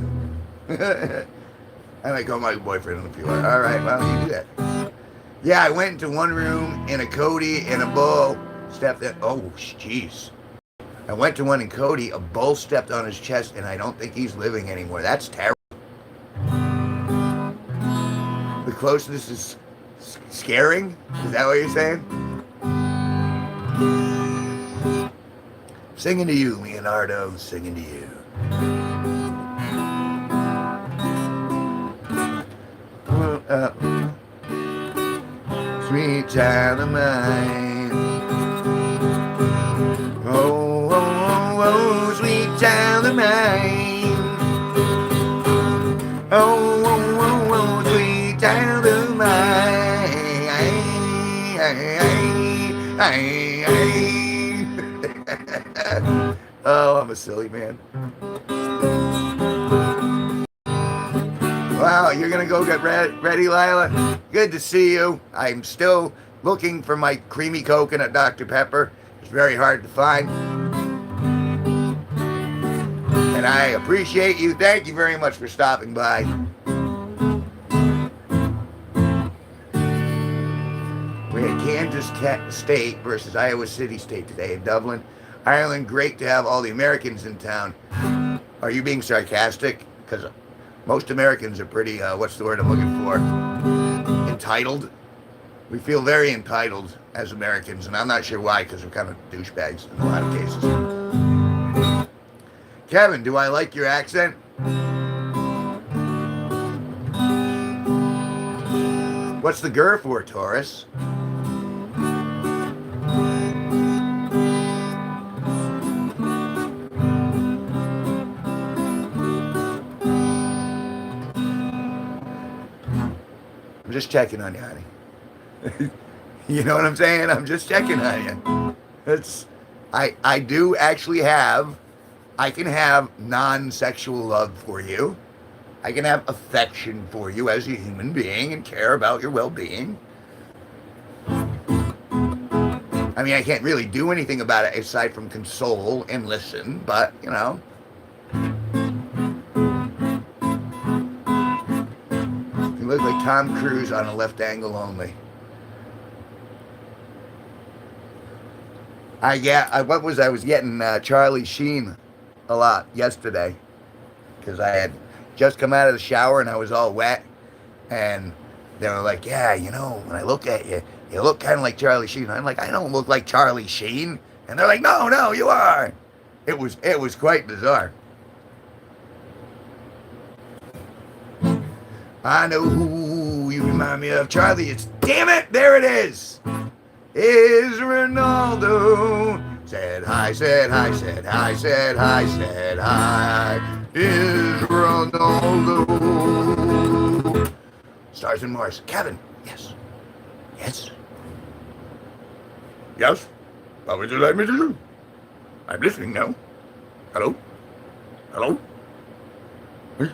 I might call my boyfriend in a few hours. All right, why don't you do that? Yeah, I went into one room in a Cody and a bull stepped in. Oh, jeez. I went to one in Cody. A bull stepped on his chest, and I don't think he's living anymore. That's terrible. The closeness is scaring? Is that what you're saying? Singing to you, Leonardo. Singing to you. Sweet child of mine. Oh, oh, oh, oh, sweet child of mine. Oh, oh, oh, oh, sweet child of mine. Oh, I'm a silly man. Wow, you're going to go get ready, Lila? Good to see you. I'm still looking for my creamy coconut Dr. Pepper. It's very hard to find. And I appreciate you. Thank you very much for stopping by. We had Kansas State versus Iowa City State today in Dublin, Ireland. Great to have all the Americans in town. Are you being sarcastic? Because most Americans are pretty, what's the word I'm looking for? Entitled. We feel very entitled as Americans, and I'm not sure why, because we're kind of douchebags in a lot of cases. Kevin, do I like your accent? What's the GER for, Taurus? I'm just checking on you, honey. You know what I'm saying? I'm just checking on you. I do actually have, I can have non-sexual love for you. I can have affection for you as a human being and care about your well-being. I mean, I can't really do anything about it aside from console and listen, but, you know. You look like Tom Cruise on a left angle only. I was getting Charlie Sheen a lot yesterday because I had just come out of the shower and I was all wet, and they were like, yeah, you know, when I look at you, you look kind of like Charlie Sheen. I'm like, I don't look like Charlie Sheen. And they're like, no, you are. It was quite bizarre. I know who you remind me of, Charlie. Damn it, there it is. Is Ronaldo. Said hi. Is Ronaldo. Stars and Mars. Kevin. Yes. What would you like me to do? I'm listening now. Hello? Hey.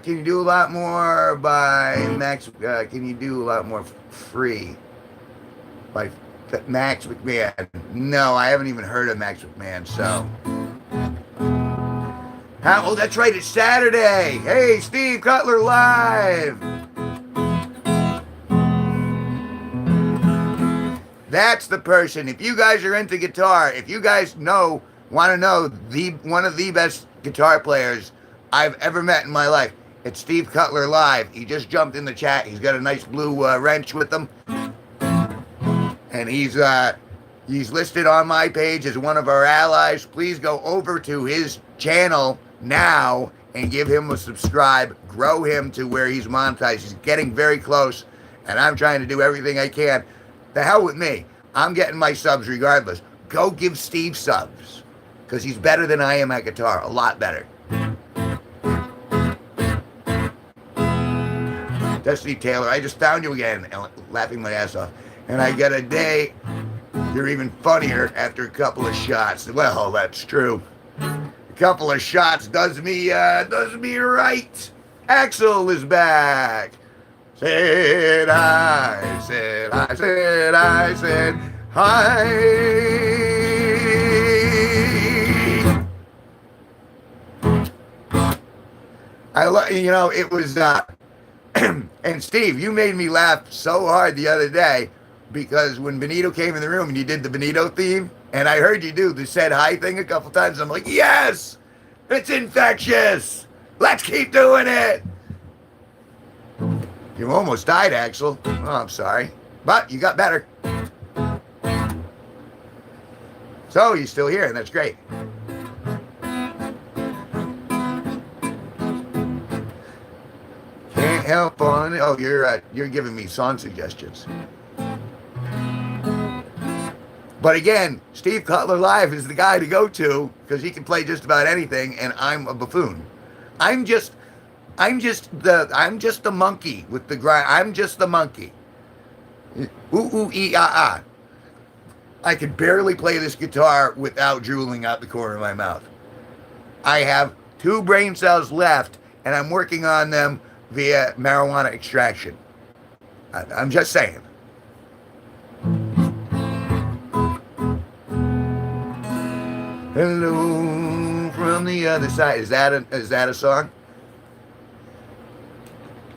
Can you do a lot more by Max? Can you do a lot more free by Max McMahon? No, I haven't even heard of Max McMahon. So, oh, that's right, it's Saturday. Hey, Steve Cutler live. That's the person. If you guys are into guitar, if you guys want to know one of the best guitar players I've ever met in my life, it's Steve Cutler live. He just jumped in the chat. He's got a nice blue wrench with him, and he's listed on my page as one of our allies. Please go over to his channel now and give him a subscribe, grow him to where he's monetized. He's getting very close, and I'm trying to do everything I can. The hell with me. I'm getting my subs regardless. Go give Steve subs, because he's better than I am at guitar, a lot better. Destiny Taylor, I just found you again, laughing my ass off. And I get a day, you're even funnier after a couple of shots. Well, that's true. A couple of shots does me right. Axel is back. Said I, said I, said I, said hi. It was, and Steve, you made me laugh so hard the other day because when Benito came in the room and you did the Benito theme, and I heard you do the said hi thing a couple times, I'm like, yes, it's infectious. Let's keep doing it. You almost died, Axel. Oh, I'm sorry. But you got better. So you're still here, and that's great. Can't help on. Oh, you're giving me song suggestions. But again, Steve Cutler Live is the guy to go to because he can play just about anything, and I'm a buffoon. I'm just the monkey with the grind. I'm just the monkey. Ooh, I can barely play this guitar without drooling out the corner of my mouth. I have 2 brain cells left, and I'm working on them via marijuana extraction. I'm just saying. Hello from the other side. Is that a song?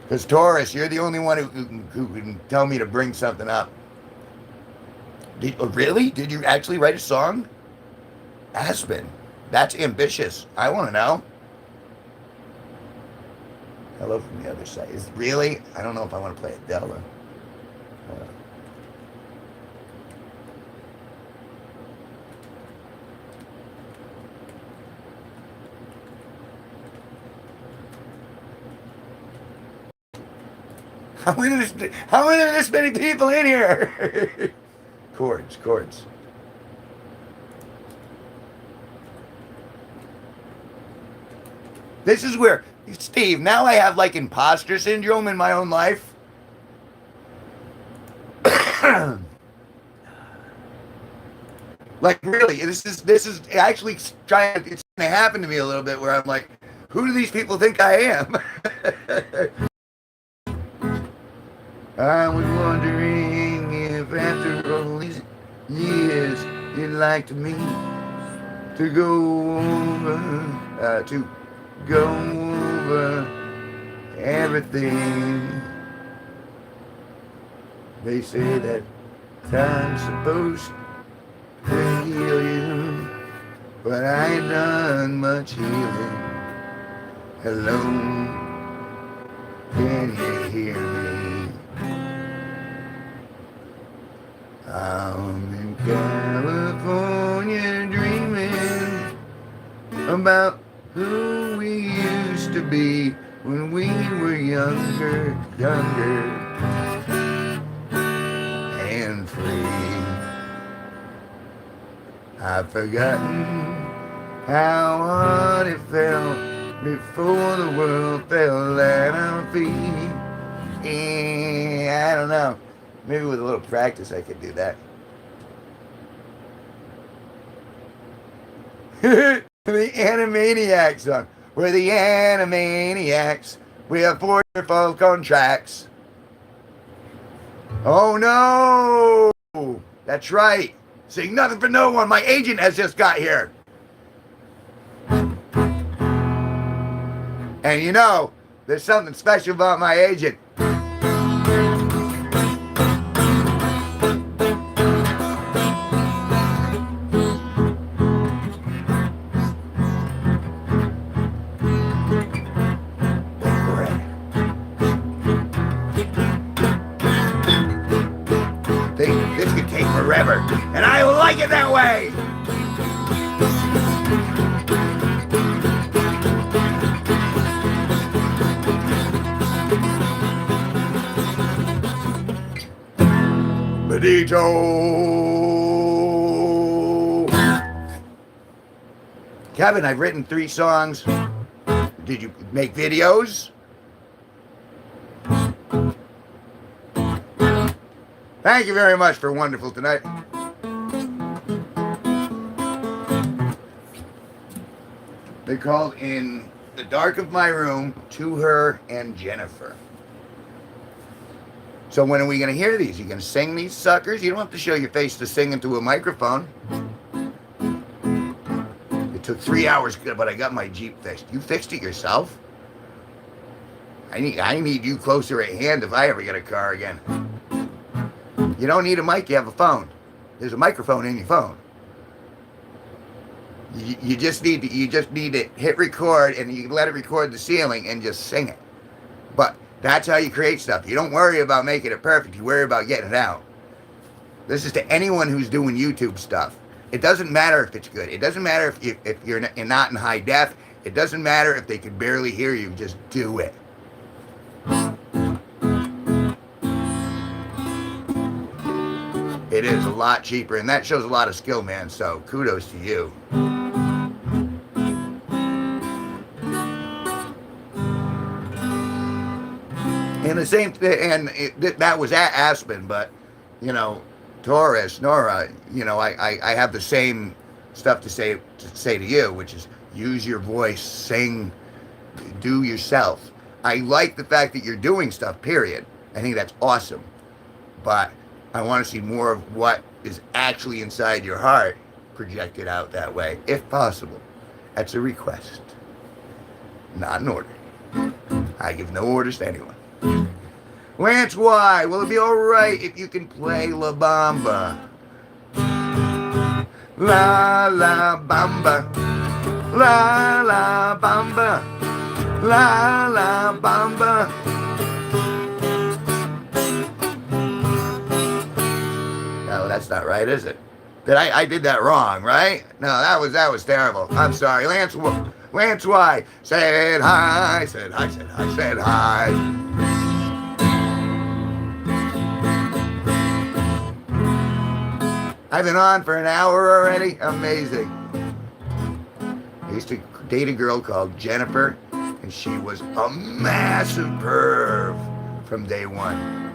Because Taurus, you're the only one who can tell me to bring something up. Really? Did you actually write a song? Aspen. That's ambitious. I want to know. Hello from the other side. Really? I don't know if I want to play Adele. How are there this many people in here? Chords. This is where, Steve, now I have like imposter syndrome in my own life. Like really, this is actually it's going to happen to me a little bit where I'm like, who do these people think I am? I was wondering if after all these years you'd like to me to go over everything. They say that time's supposed to heal you, but I ain't done much healing. Hello, can you hear me? I'm in California dreaming about who we used to be when we were younger and free. I've forgotten how hard it felt before the world fell at our feet. I don't know. Maybe with a little practice I could do that. The Animaniacs song. We're the Animaniacs. We have 4 folk on tracks. Oh no! That's right. Sing nothing for no one. My agent has just got here. And you know, there's something special about my agent. This could take forever, and I like it that way. Benito. Kevin, I've written 3 songs. Did you make videos? Thank you very much for Wonderful Tonight. They called In the Dark of My Room, To Her and Jennifer. So when are we going to hear these? You going to sing these suckers? You don't have to show your face to sing into a microphone. It took 3 hours, but I got my Jeep fixed. You fixed it yourself? I need you closer at hand if I ever get a car again. You don't need a mic, you have a phone. There's a microphone in your phone. You just need to hit record, and you can let it record the ceiling and just sing it. But that's how you create stuff. You don't worry about making it perfect. You worry about getting it out. This is to anyone who's doing YouTube stuff. It doesn't matter if it's good. It doesn't matter if you're not in high def. It doesn't matter if they can barely hear you. Just do it. It is a lot cheaper, and that shows a lot of skill, man. So kudos to you. And the same thing, and that was at Aspen, but, you know, Taurus, Nora, you know, I have the same stuff to say to you, which is use your voice, sing, do yourself. I like the fact that you're doing stuff, period. I think that's awesome. But I want to see more of what is actually inside your heart projected out that way, if possible. That's a request, not an order. I give no orders to anyone. Lance Y, will it be alright if you can play La Bamba? La La Bamba, La La Bamba, La La Bamba. No, that's not right, is it? I did that wrong, right? No, that was terrible. I'm sorry. Lance Y, said hi, said hi, said hi, said hi. I've been on for an hour already. Amazing. I used to date a girl called Jennifer, and she was a massive perv from day one.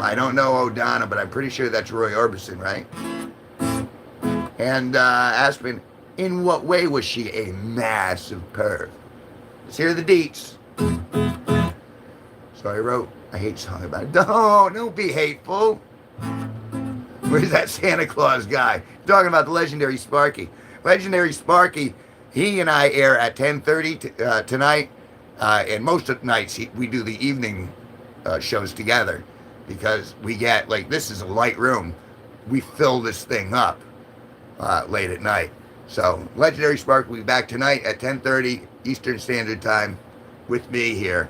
I don't know O'Donna, but I'm pretty sure that's Roy Orbison, right? And Aspen, in what way was she a massive perv? Let's hear the deets. So I wrote a hate song about it. Don't be hateful. Where's that Santa Claus guy? Talking about the legendary Sparky. Legendary Sparky, he and I air at 10:30 tonight, and most of the nights we do the evening shows together, because we get, like, this is a light room. We fill this thing up late at night. So Legendary Sparky will be back tonight at 10:30 Eastern Standard Time with me here.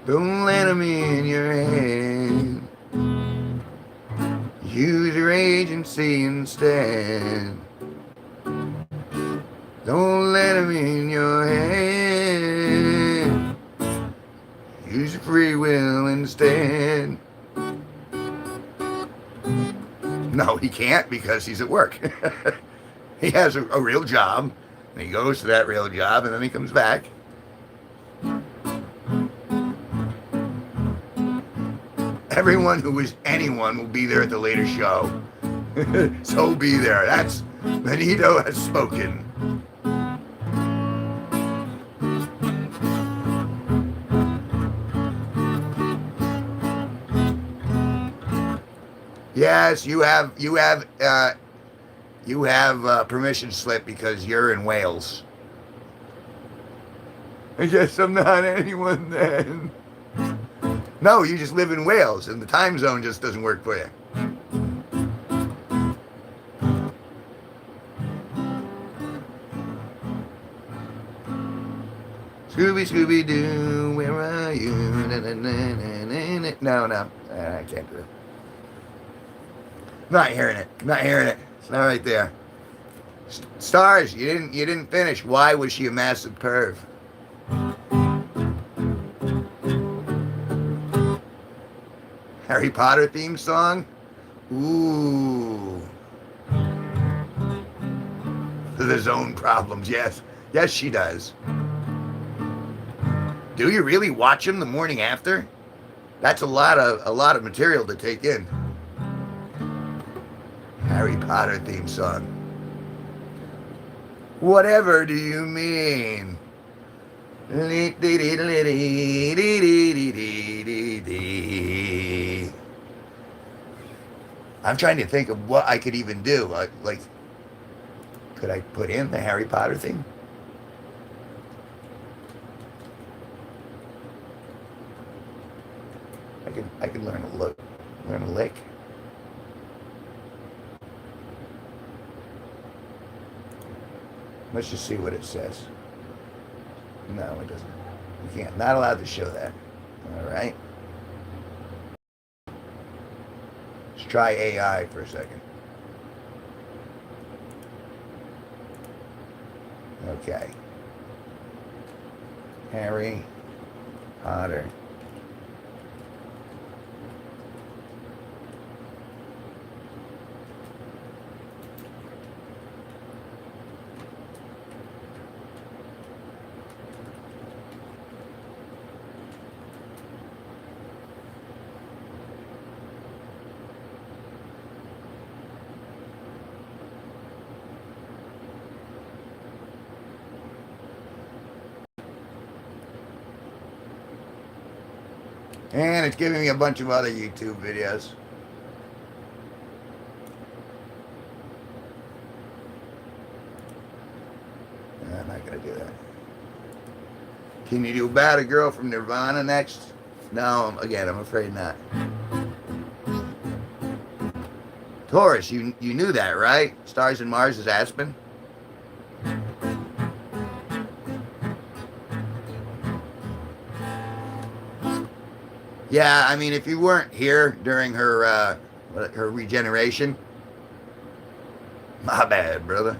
Don't let them in your head. Use your agency instead. Don't let them in your head. Use your free will instead. No, he can't, because he's at work. He has a real job, and he goes to that real job, and then he comes back. Everyone who is anyone will be there at the later show. So be there. That's Benito has spoken. Yes, you have permission slip because you're in Wales. I guess I'm not anyone then. No, you just live in Wales, and the time zone just doesn't work for you. Scooby, Scooby-Doo, where are you? Na, na, na, na, na, na. No, no. I can't do it. Not hearing it. Not hearing it. It's not right there. Stars, you didn't finish. Why was she a massive perv? Harry Potter theme song? Ooh. The zone problems, yes. Yes, she does. Do you really watch him the morning after? That's a lot of material to take in. Harry Potter theme song. Whatever do you mean? I'm trying to think of what I could even do. Like, could I put in the Harry Potter thing? I can learn a lick. Let's just see what it says. No, it doesn't. You can't. Not allowed to show that. All right. Let's try AI for a second. Okay. Harry Potter. And it's giving me a bunch of other YouTube videos. I'm not going to do that. Can you do Bad a Girl from Nirvana next? No, again, I'm afraid not. Taurus, you knew that, right? Stars and Mars is Aspen? Yeah, I mean, if you weren't here during her regeneration, my bad, brother.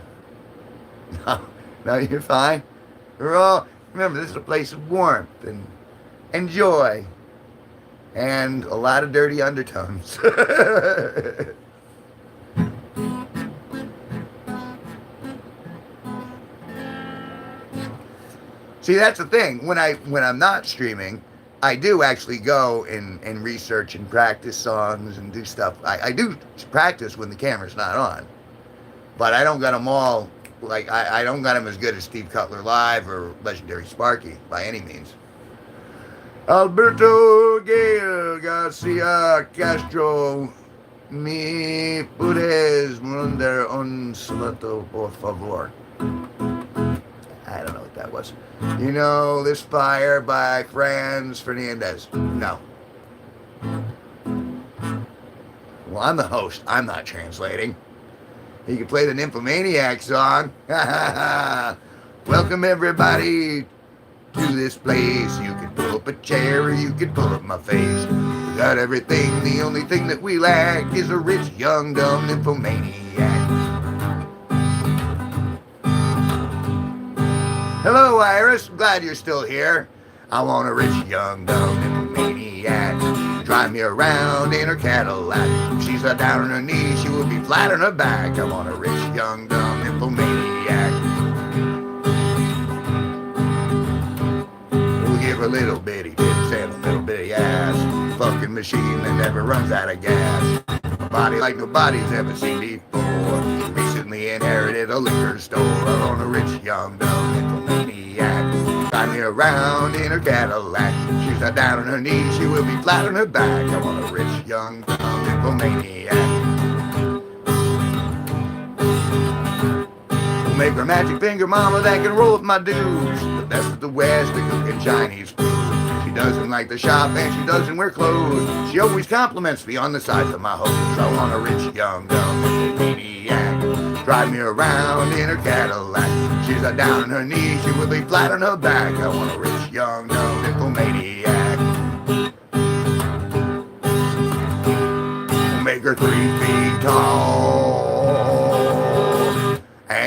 No, you're fine. We're all, remember, this is a place of warmth and joy and a lot of dirty undertones. See, that's the thing. When I'm not streaming, I do actually go and research and practice songs and do stuff. I do practice when the camera's not on. But I don't got them all, like, I don't got them as good as Steve Cutler Live or Legendary Sparky, by any means. Alberto Gael Garcia Castro, mi puedes mandar un saludo, por favor. I don't know what that was. You know, This Fire by Franz Fernandez. No. Well, I'm the host. I'm not translating. You can play the Nymphomaniac song. Welcome, everybody, to this place. You can pull up a chair or you can pull up my face. We got everything. The only thing that we lack is a rich, young, dumb nymphomaniac. Hello, Iris. Glad you're still here. I want a rich, young, dumb maniac. Drive me around in her Cadillac. If she's down on her knees, she will be flat on her back. I want a rich, young, dumb nymphomaniac. We'll give her little bitty tits and a little bitty ass. Fucking machine that never runs out of gas. A body like nobody's ever seen before. Recently inherited a liquor store. I want a rich, young, dumb nymphomaniac. Drive me around in her Cadillac. She's not down on her knees, she will be flat on her back. I want a rich, young, dumb nymphomaniac. We'll make her magic finger mama that can roll up my dudes. The best of the West, the cooking Chinese food. She doesn't like to shop and she doesn't wear clothes. She always compliments me on the size of my hose. I want a rich, young, dumb nymphomaniac. Drive me around in her Cadillac. She's not down on her knees, she will be flat on her back. I want a rich, young, dumb nymphomaniac.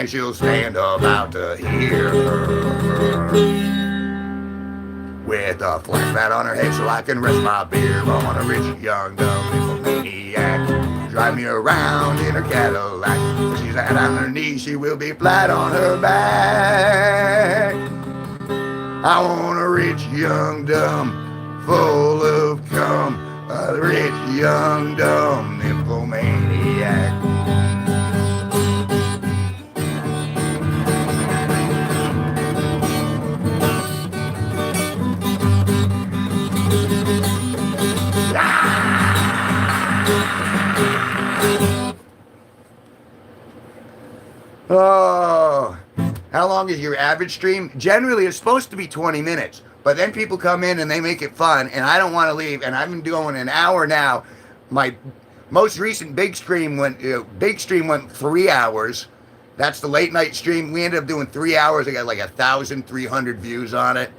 and she'll stand about to hear her. With a flat mat on her head so I can rest my beer on a rich, young, dumb maniac. Drive me around in her Cadillac. If she's out on her knees, she will be flat on her back. I want a rich, young, dumb, full of cum. A rich, young, dumb nymphomaniac. Oh, how long is your average stream? Generally, it's supposed to be 20 minutes, but then people come in and they make it fun, and I don't want to leave, and I've been doing an hour now. My most recent big stream went 3 hours. That's the late night stream. We ended up doing 3 hours. I got like 1,300 views on it.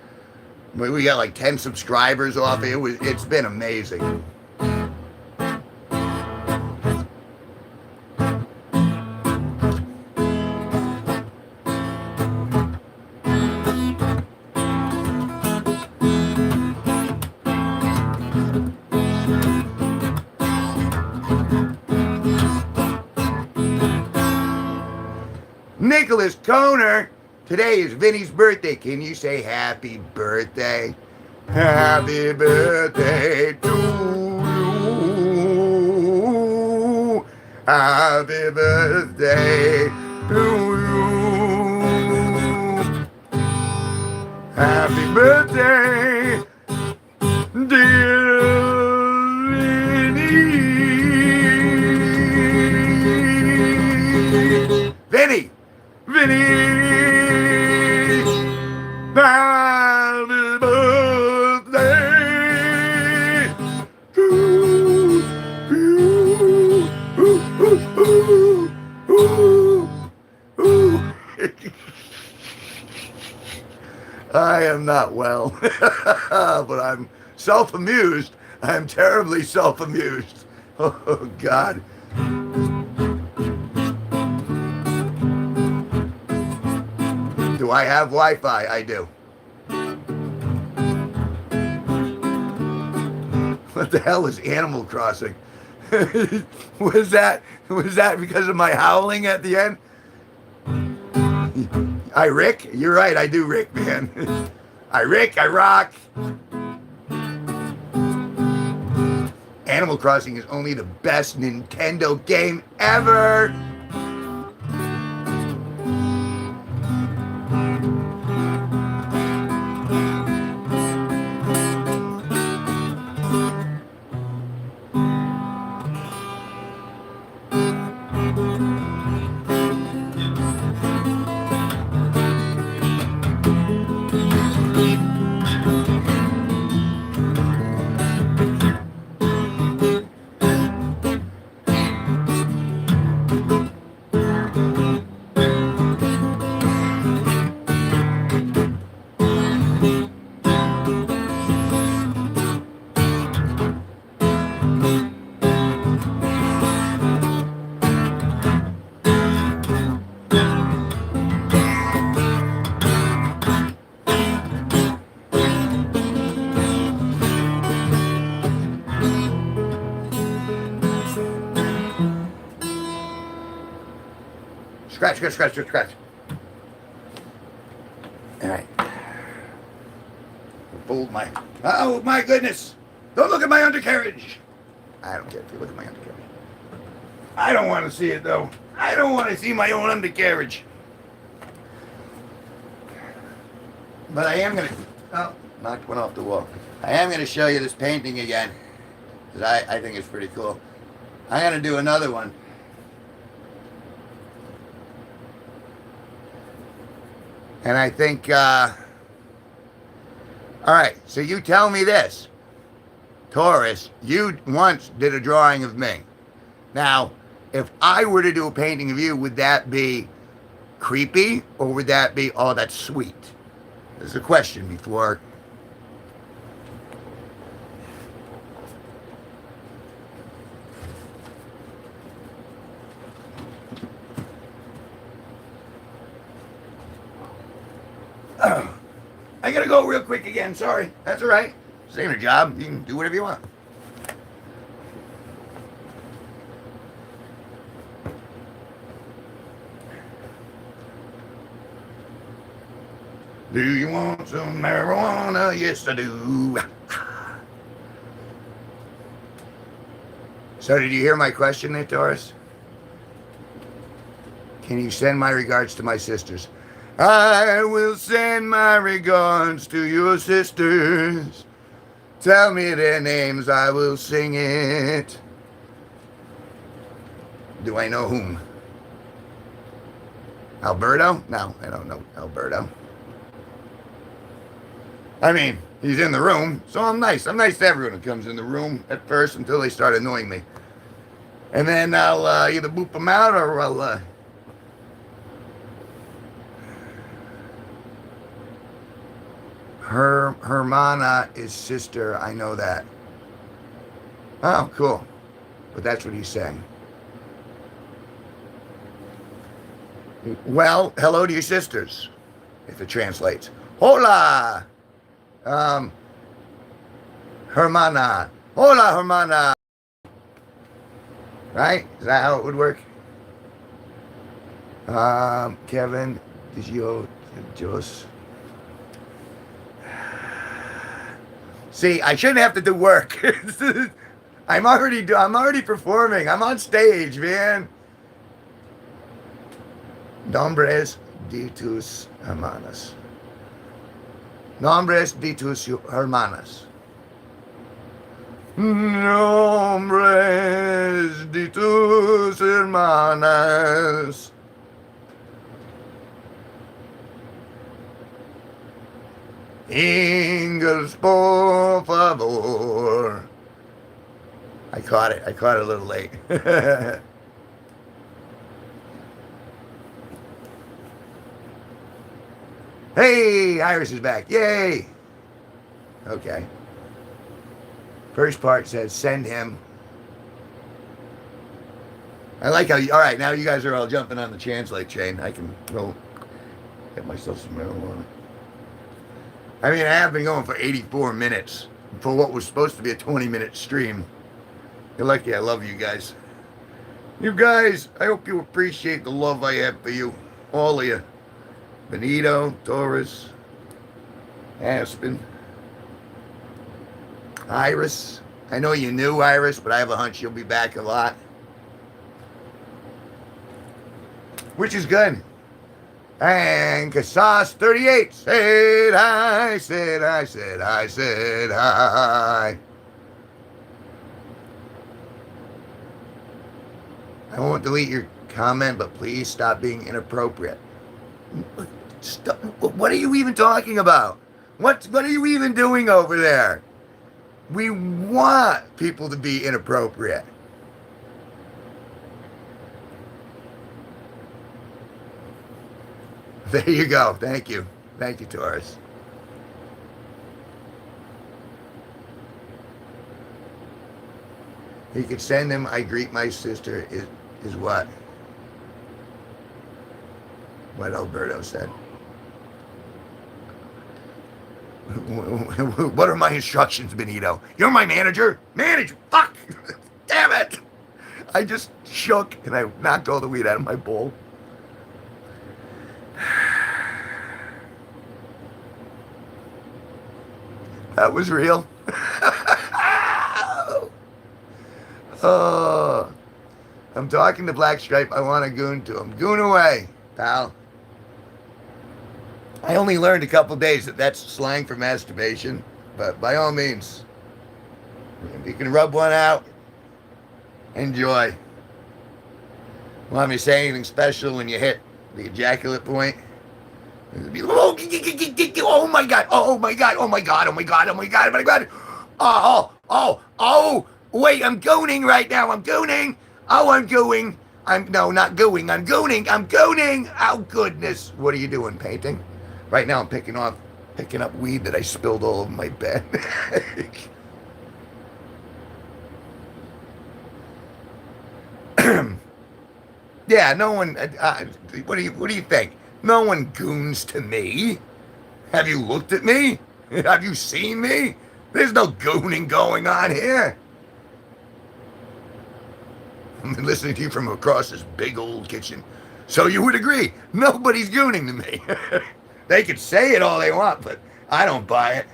We got like 10 subscribers off it. It's been amazing. Nicholas Coner, today is Vinny's birthday. Can you say happy birthday? Happy birthday to you. Happy birthday to you. Happy birthday, dear Vinny. Vinny, happy birthday to you. I am not well, but I'm self-amused. I'm terribly self-amused. Oh, God. Do I have Wi-Fi? I do. What the hell is Animal Crossing? Was that because of my howling at the end? I Rick? You're right, I do Rick, man. I Rick, I rock. Animal Crossing is only the best Nintendo game ever. Scratch, scratch, scratch, scratch, scratch. All right. Fold my... Oh, my goodness. Don't look at my undercarriage. I don't care if you look at my undercarriage. I don't want to see it, though. I don't want to see my own undercarriage. But I am going to... Oh, knocked one off the wall. I am going to show you this painting again. Because I think it's pretty cool. I'm going to do another one. And I think, all right, so you tell me this. Taurus, you once did a drawing of me. Now, if I were to do a painting of you, would that be creepy? Or would that be, oh, that's sweet? There's a question before. I gotta go real quick again. Sorry. That's all right. This ain't a job. You can do whatever you want. Do you want some marijuana? Yes, I do. So, did you hear my question there, Doris? Can you send my regards to my sisters? I will send my regards to your sisters. Tell me their names, I will sing it. Do I know whom? Alberto? No, I don't know Alberto. I mean, he's in the room, so I'm nice. I'm nice to everyone who comes in the room at first until they start annoying me. And then I'll either boop them out or I'll... Hermana is sister, I know that. Oh, cool. But that's what he's saying. Well, hello to your sisters, if it translates. Hola! Hermana. Hola, hermana. Right? Is that how it would work? Kevin, Jos. See, I shouldn't have to do work. I'm already performing. I'm on stage, man. Nombres de tus hermanas. Nombres de tus hermanas. Nombres de tus hermanas. Ingalls, por favor. I caught it a little late. Hey, Iris is back. Yay. Okay. First part says send him. I like how all right, now you guys are all jumping on the translate chain. I can go get myself some marijuana. I mean, I have been going for 84 minutes for what was supposed to be a 20-minute stream. You're lucky I love you guys. You guys, I hope you appreciate the love I have for you. All of you. Benito, Doris, Aspen, Iris. I know you knew Iris, but I have a hunch you'll be back a lot. Which is good. And Casas 38 said hi, said hi, said hi, said hi. I won't delete your comment, but please stop being inappropriate. Stop. What are you even talking about? What are you even doing over there? We want people to be inappropriate. There you go. Thank you. Thank you, Taurus. He could send him, I greet my sister, is what? What Alberto said. What are my instructions, Benito? You're my manager? Manager? Fuck! Damn it! I just shook and I knocked all the weed out of my bowl. That was real. Oh, I'm talking to Black Stripe. I want to goon to him. Goon away, pal. I only learned a couple days that that's slang for masturbation, but by all means, if you can rub one out, enjoy. Want me to say anything special when you hit the ejaculate point? It'd be, oh my god, oh my god, oh my god, oh my god, oh my god, oh my god. Oh, wait, I'm gooning right now, I'm gooning. Oh, I'm gooing. No, not gooing, I'm gooning. Oh, goodness. What are you doing, painting? Right now I'm picking up weed that I spilled all over my bed. Yeah, no one, what do you think? No one goons to me. Have you looked at me? Have you seen me? There's no gooning going on here. I'm listening to you from across this big old kitchen. So you would agree, nobody's gooning to me. They could say it all they want, but I don't buy it.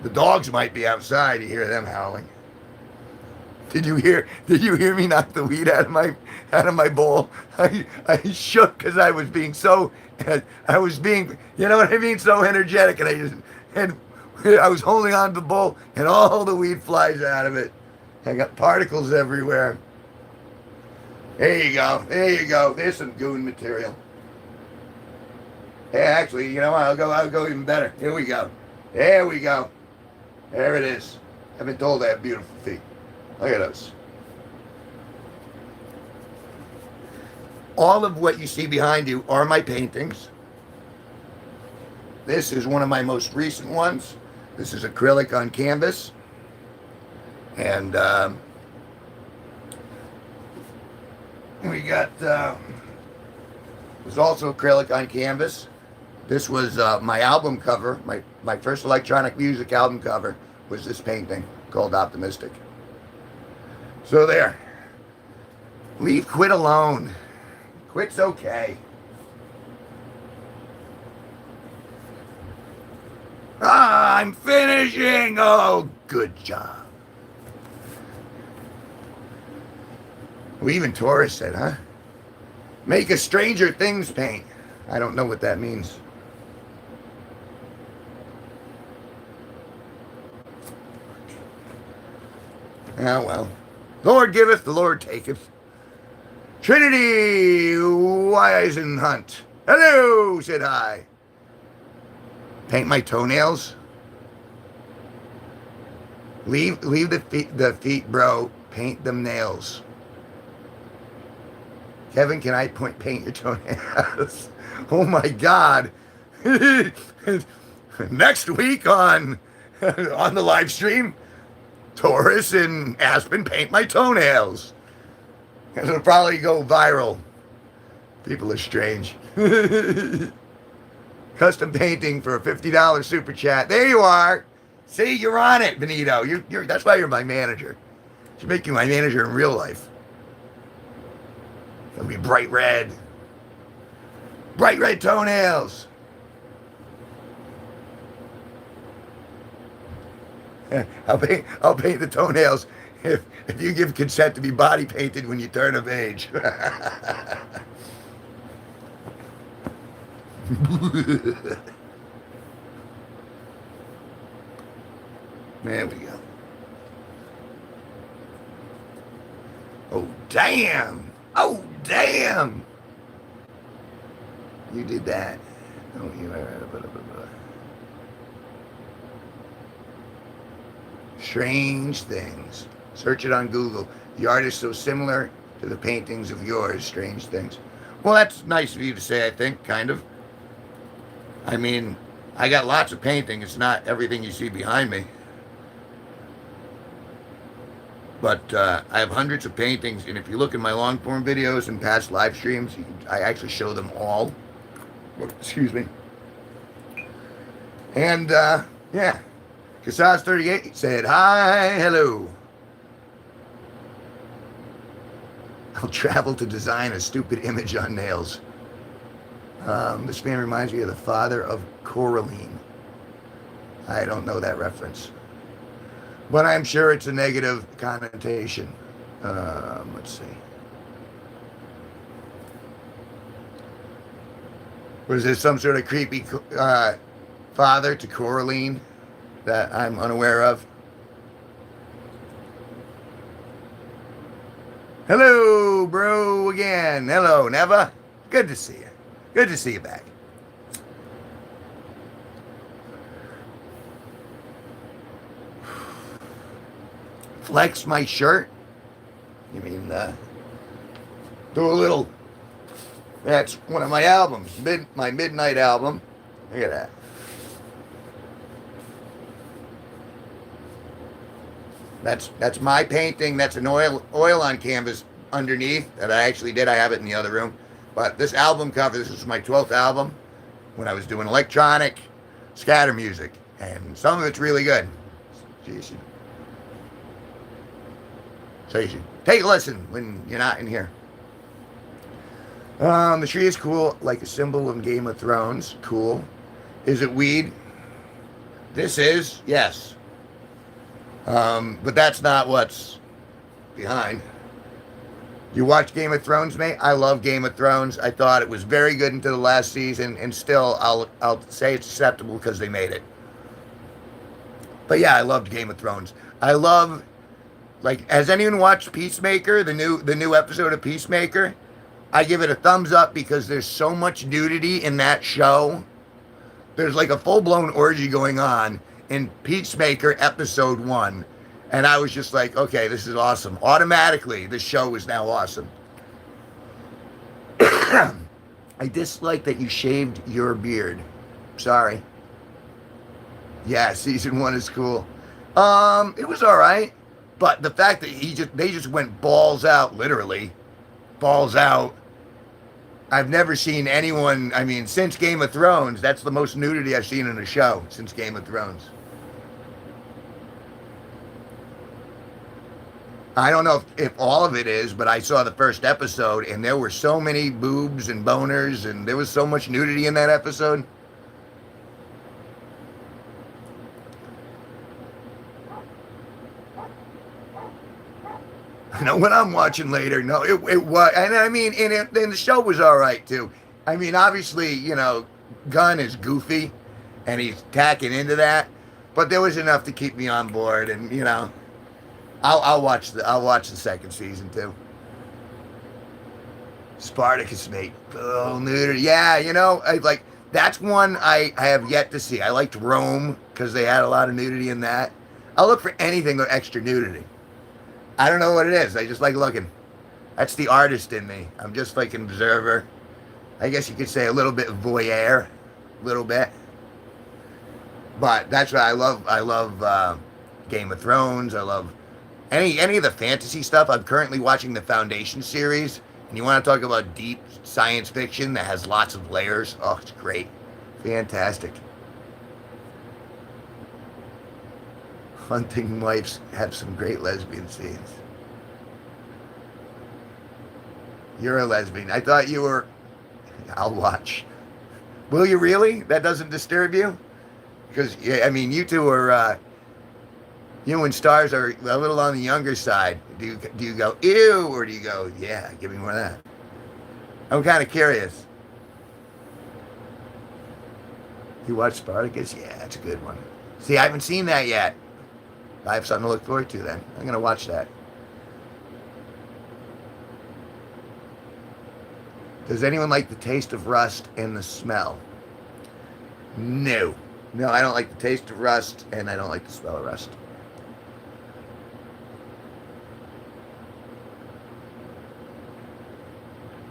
The dogs might be outside. You hear them howling. Did you hear me knock the weed out of my bowl? I shook because I was being so, you know what I mean, so energetic, and I was holding on to the bowl, and all the weed flies out of it. I got particles everywhere. There you go. There's some goon material. Hey, actually, you know what? I'll go even better. Here we go. There we go. There it is. I've been told I have beautiful feet. Look at those. All of what you see behind you are my paintings. This is one of my most recent ones. This is acrylic on canvas. And we got, there's also acrylic on canvas. This was my album cover. My first electronic music album cover was this painting called Optimistic. So there. Leave quit alone. Quit's okay. I'm finishing. Oh, good job. Well, even Taurus said, huh? Make a Stranger Things paint. I don't know what that means. Oh, well. Lord giveth, the Lord taketh. Trinity Wisenhunt. Hello, said I. Paint my toenails. Leave the feet, bro. Paint them nails. Kevin, can I paint your toenails? Oh my God. Next week on the live stream, Taurus and Aspen paint my toenails. It'll probably go viral. People are strange. Custom painting for a $50 super chat. There you are. See, you're on it, Benito. That's why you're my manager. I should make you my manager in real life. It'll be bright red. Bright red toenails. I'll paint the toenails if you give consent to be body painted when you turn of age. There we go. Oh, damn. Oh, damn. You did that. Oh, Strange Things. Search it on Google. The art is so similar to the paintings of yours. Strange Things. Well, that's nice of you to say, I think, kind of. I mean, I got lots of painting. It's not everything you see behind me. But I have hundreds of paintings, and if you look at my long-form videos and past live streams, I actually show them all. Excuse me. And, yeah. Casas38 said, hi, hello. I'll travel to design a stupid image on nails. This man reminds me of the father of Coraline. I don't know that reference. But I'm sure it's a negative connotation. Let's see. Was there some sort of creepy father to Coraline that I'm unaware of? Hello, bro, again. Hello, Neva. Good to see you. Good to see you back. Flex my shirt? You mean, do a little... That's one of my albums, my Midnight album. Look at that. That's my painting. That's an oil on canvas underneath that I actually did. I have it in the other room. But this album cover, this is my 12th album when I was doing electronic scatter music. And some of it's really good. So you should take a listen when you're not in here. The tree is cool, like a symbol of Game of Thrones. Cool. Is it weed? This is, yes. But that's not what's behind. You watch Game of Thrones, mate? I love Game of Thrones. I thought it was very good until the last season, and still I'll say it's acceptable because they made it. But yeah, I loved Game of Thrones. I love, like, has anyone watched Peacemaker, the new episode of Peacemaker? I give it a thumbs up because there's so much nudity in that show. There's like a full-blown orgy going on in Peacemaker episode 1. And I was just like, okay, this is awesome. Automatically, the show is now awesome. I dislike that you shaved your beard. Sorry. Yeah, season 1 is cool. It was all right. But the fact that they just went balls out, literally. Balls out. I've never seen anyone, I mean, since Game of Thrones, that's the most nudity I've seen in a show since Game of Thrones. I don't know if all of it is, but I saw the first episode, and there were so many boobs and boners, and there was so much nudity in that episode. No, what I'm watching later, no, it was, and I mean, and the show was all right, too. I mean, obviously, you know, Gunn is goofy, and he's tacking into that, but there was enough to keep me on board, and, you know, I'll watch the second season too. Spartacus, mate. Oh, nudity. Yeah, you know, that's one I have yet to see. I liked Rome because they had a lot of nudity in that. I'll look for anything with extra nudity. I don't know what it is. I just like looking. That's the artist in me. I'm just like an observer. I guess you could say a little bit voyeur, a little bit. But that's what I love. I love Game of Thrones. I love any of the fantasy stuff. I'm currently watching the Foundation series, and you want to talk about deep science fiction that has lots of layers. Oh, it's great. Fantastic. Hunting wives have some great lesbian scenes. You're a lesbian. I thought you were... I'll watch. Will you really? That doesn't disturb you? Because, I mean, you two are... you and Stars are a little on the younger side. Do you go, ew, or do you go, yeah, give me more of that? I'm kind of curious. You watch Spartacus? Yeah, that's a good one. See, I haven't seen that yet. I have something to look forward to then. I'm going to watch that. Does anyone like the taste of rust and the smell? No. No, I don't like the taste of rust, and I don't like the smell of rust.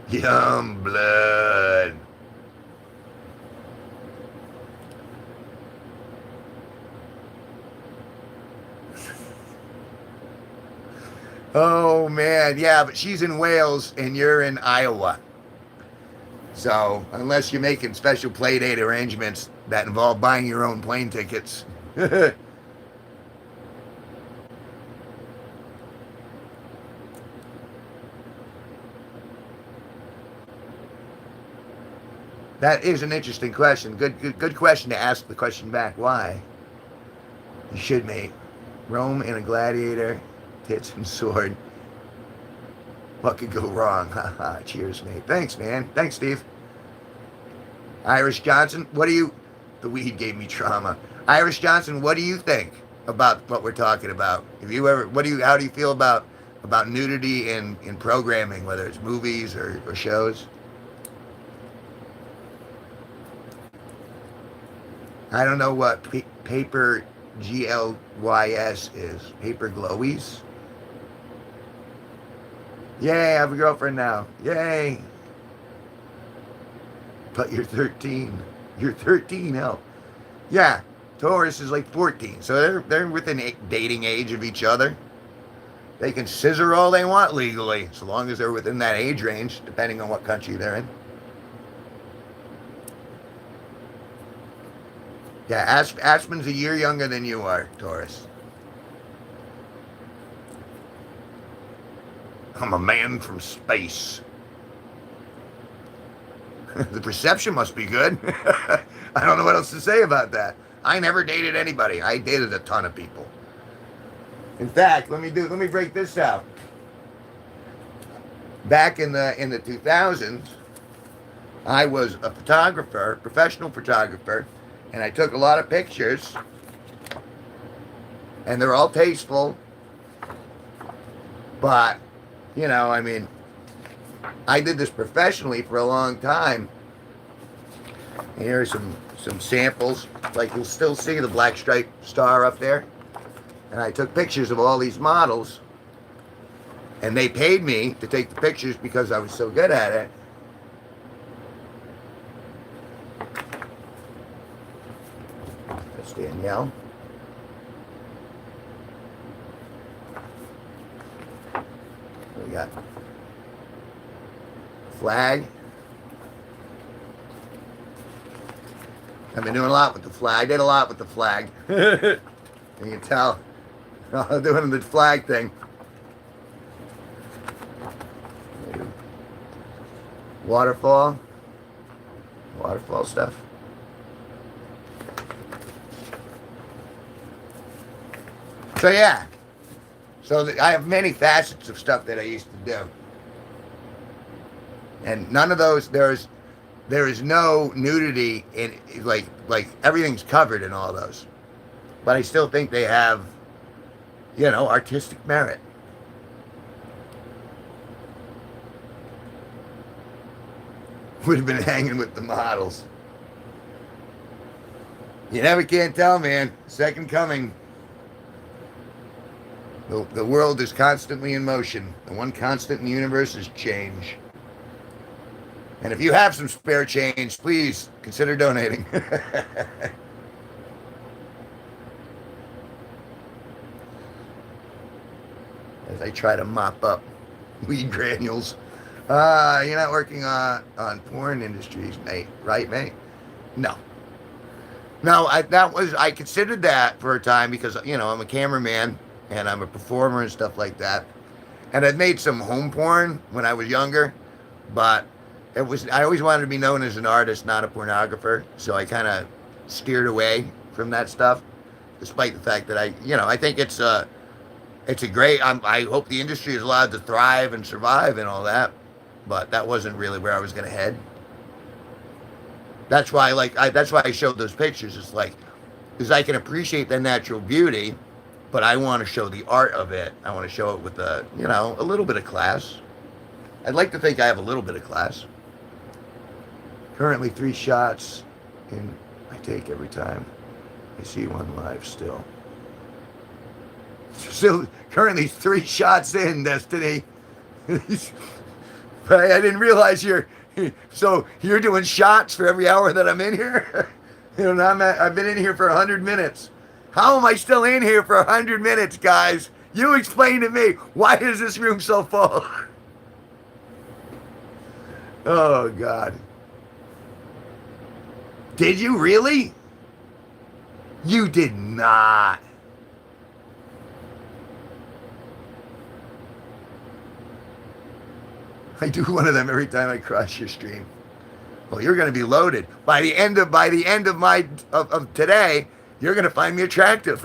Yum blood. Oh man, yeah, but she's in Wales and you're in Iowa. So unless you're making special play date arrangements that involve buying your own plane tickets. That is an interesting question. Good question to ask the question back. Why? You should, mate. Rome and a gladiator, tits and sword. What could go wrong? Haha. Cheers, mate. Thanks, man. Thanks, Steve. Irish Johnson, what do you... The weed gave me trauma. Irish Johnson, what do you think about what we're talking about? Have you ever... How do you feel about nudity in programming, whether it's movies or shows? I don't know what paper GLYS is. Paper glowies? Yay, I have a girlfriend now. Yay. But you're 13. You're 13, hell. Yeah, Taurus is like 14. So they're within dating age of each other. They can scissor all they want legally, so long as they're within that age range, depending on what country they're in. Yeah, Aspen's a year younger than you are, Taurus. I'm a man from space. The perception must be good. I don't know what else to say about that. I never dated anybody. I dated a ton of people. In fact, let me break this out. Back in the 2000s, I was a photographer, professional photographer, and I took a lot of pictures, and they're all tasteful, but, you know, I mean, I did this professionally for a long time. And here are some samples. Like, you'll still see the black striped star up there. And I took pictures of all these models, and they paid me to take the pictures because I was so good at it. That's Danielle. We got flag. I've been doing a lot with the flag. I did a lot with the flag. You can tell. I'm doing the flag thing. Waterfall stuff. So yeah, I have many facets of stuff that I used to do, and none of those there is no nudity in, like everything's covered in all those, but I still think they have, you know, artistic merit. Would have been hanging with the models. You never can tell, man. Second coming. The world is constantly in motion. The one constant in the universe is change. And if you have some spare change, please consider donating. As I try to mop up weed granules. You're not working on porn industries, mate, right, mate? No. I considered that for a time because, you know, I'm a cameraman and I'm a performer and stuff like that. And I've made some home porn when I was younger, but I always wanted to be known as an artist, not a pornographer. So I kind of steered away from that stuff, despite the fact that I think it's a great, I hope the industry is allowed to thrive and survive and all that. But that wasn't really where I was going to head. That's why I showed those pictures. It's like, because I can appreciate the natural beauty, but I want to show the art of it. I want to show it with a little bit of class. I'd like to think I have a little bit of class. Currently 3 shots I take every time I see one live still. Still, currently 3 shots in, Destiny. I didn't realize you're doing shots for every hour that I'm in here. You know, I've been in here for 100 minutes. How am I still in here for 100 minutes, guys? You explain to me, why is this room so full? Oh, God. Did you really? You did not. I do one of them every time I cross your stream. Well, you're going to be loaded. By the end of today, you're going to find me attractive.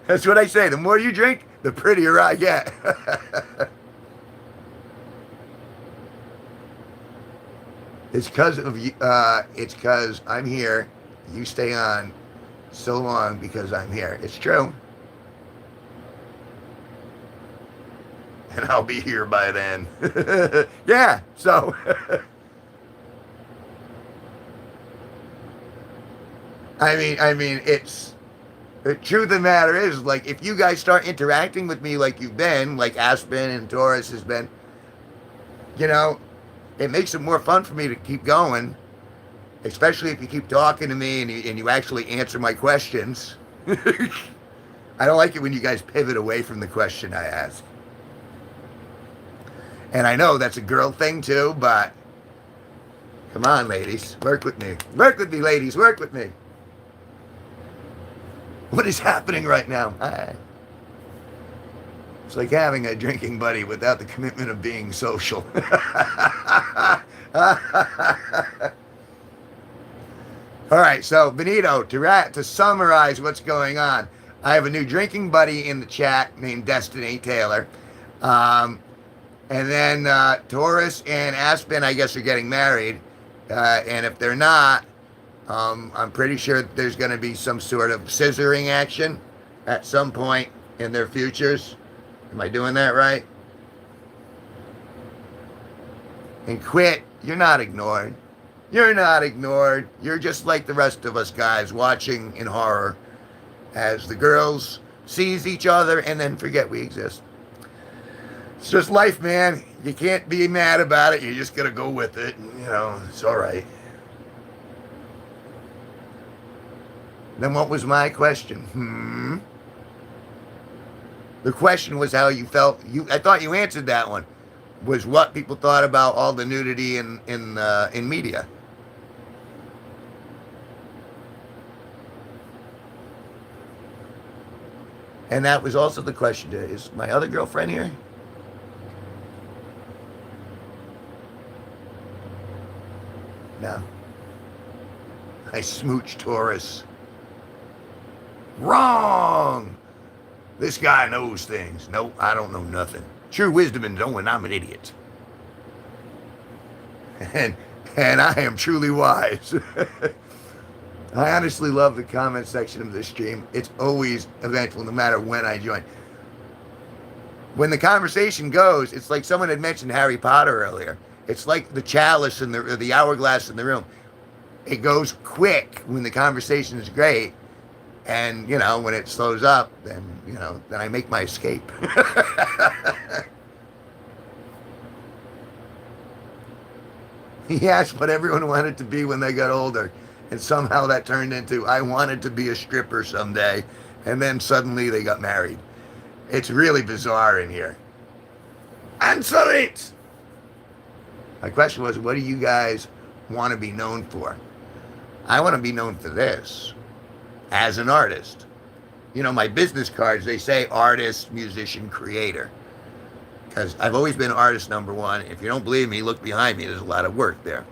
That's what I say. The more you drink, the prettier I get. It's because I'm here. You stay on so long because I'm here. It's true. And I'll be here by then. Yeah, so. I mean, it's the truth of the matter is, like, if you guys start interacting with me like you've been, like Aspen and Taurus has been, you know, it makes it more fun for me to keep going, especially if you keep talking to me and you actually answer my questions. I don't like it when you guys pivot away from the question I ask. And I know that's a girl thing too, but come on, ladies. Work with me. Work with me, ladies. Work with me. What is happening right now? Hi. It's like having a drinking buddy without the commitment of being social. All right, so Benito, to summarize what's going on, I have a new drinking buddy in the chat named Destiny Taylor. And then Taurus and Aspen, I guess, are getting married. And if they're not, I'm pretty sure there's going to be some sort of scissoring action at some point in their futures. Am I doing that right? And Quit, you're not ignored. You're not ignored. You're just like the rest of us guys watching in horror as the girls seize each other and then forget we exist. It's just life, man. You can't be mad about it. You just got to go with it. And, it's all right. Then what was my question? The question was how you felt. I thought you answered that one. Was what people thought about all the nudity in media. And that was also the question. Is my other girlfriend here? No. I smooch Taurus. Wrong! This guy knows things. No, I don't know nothing. True wisdom in knowing I'm an idiot. And I am truly wise. I honestly love the comment section of this stream. It's always eventful no matter when I join. When the conversation goes, it's like someone had mentioned Harry Potter earlier. It's like the chalice and the hourglass in the room. It goes quick when the conversation is great. And, when it slows up, then I make my escape. He asked what everyone wanted to be when they got older. And somehow that turned into, I wanted to be a stripper someday. And then suddenly they got married. It's really bizarre in here. Answer it! My question was, what do you guys want to be known for? I want to be known for this. As an artist. My business cards, they say artist, musician, creator. Because I've always been artist number one. If you don't believe me, look behind me. There's a lot of work there.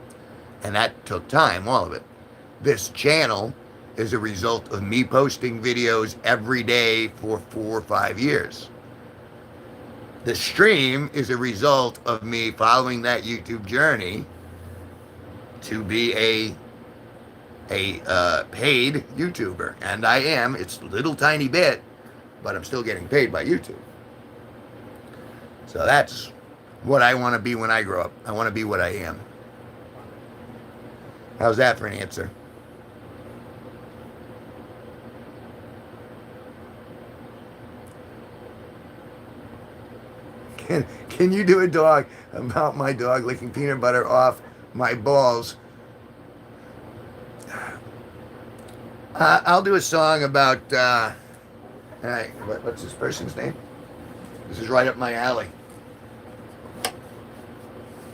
And that took time, all of it. This channel is a result of me posting videos every day for 4 or 5 years. The stream is a result of me following that YouTube journey to be a paid YouTuber. And I am. It's a little tiny bit, but I'm still getting paid by YouTube. So that's what I want to be when I grow up. I want to be what I am. How's that for an answer? Can you do a dog about my dog licking peanut butter off my balls? I'll do a song about, what's this person's name? This is right up my alley.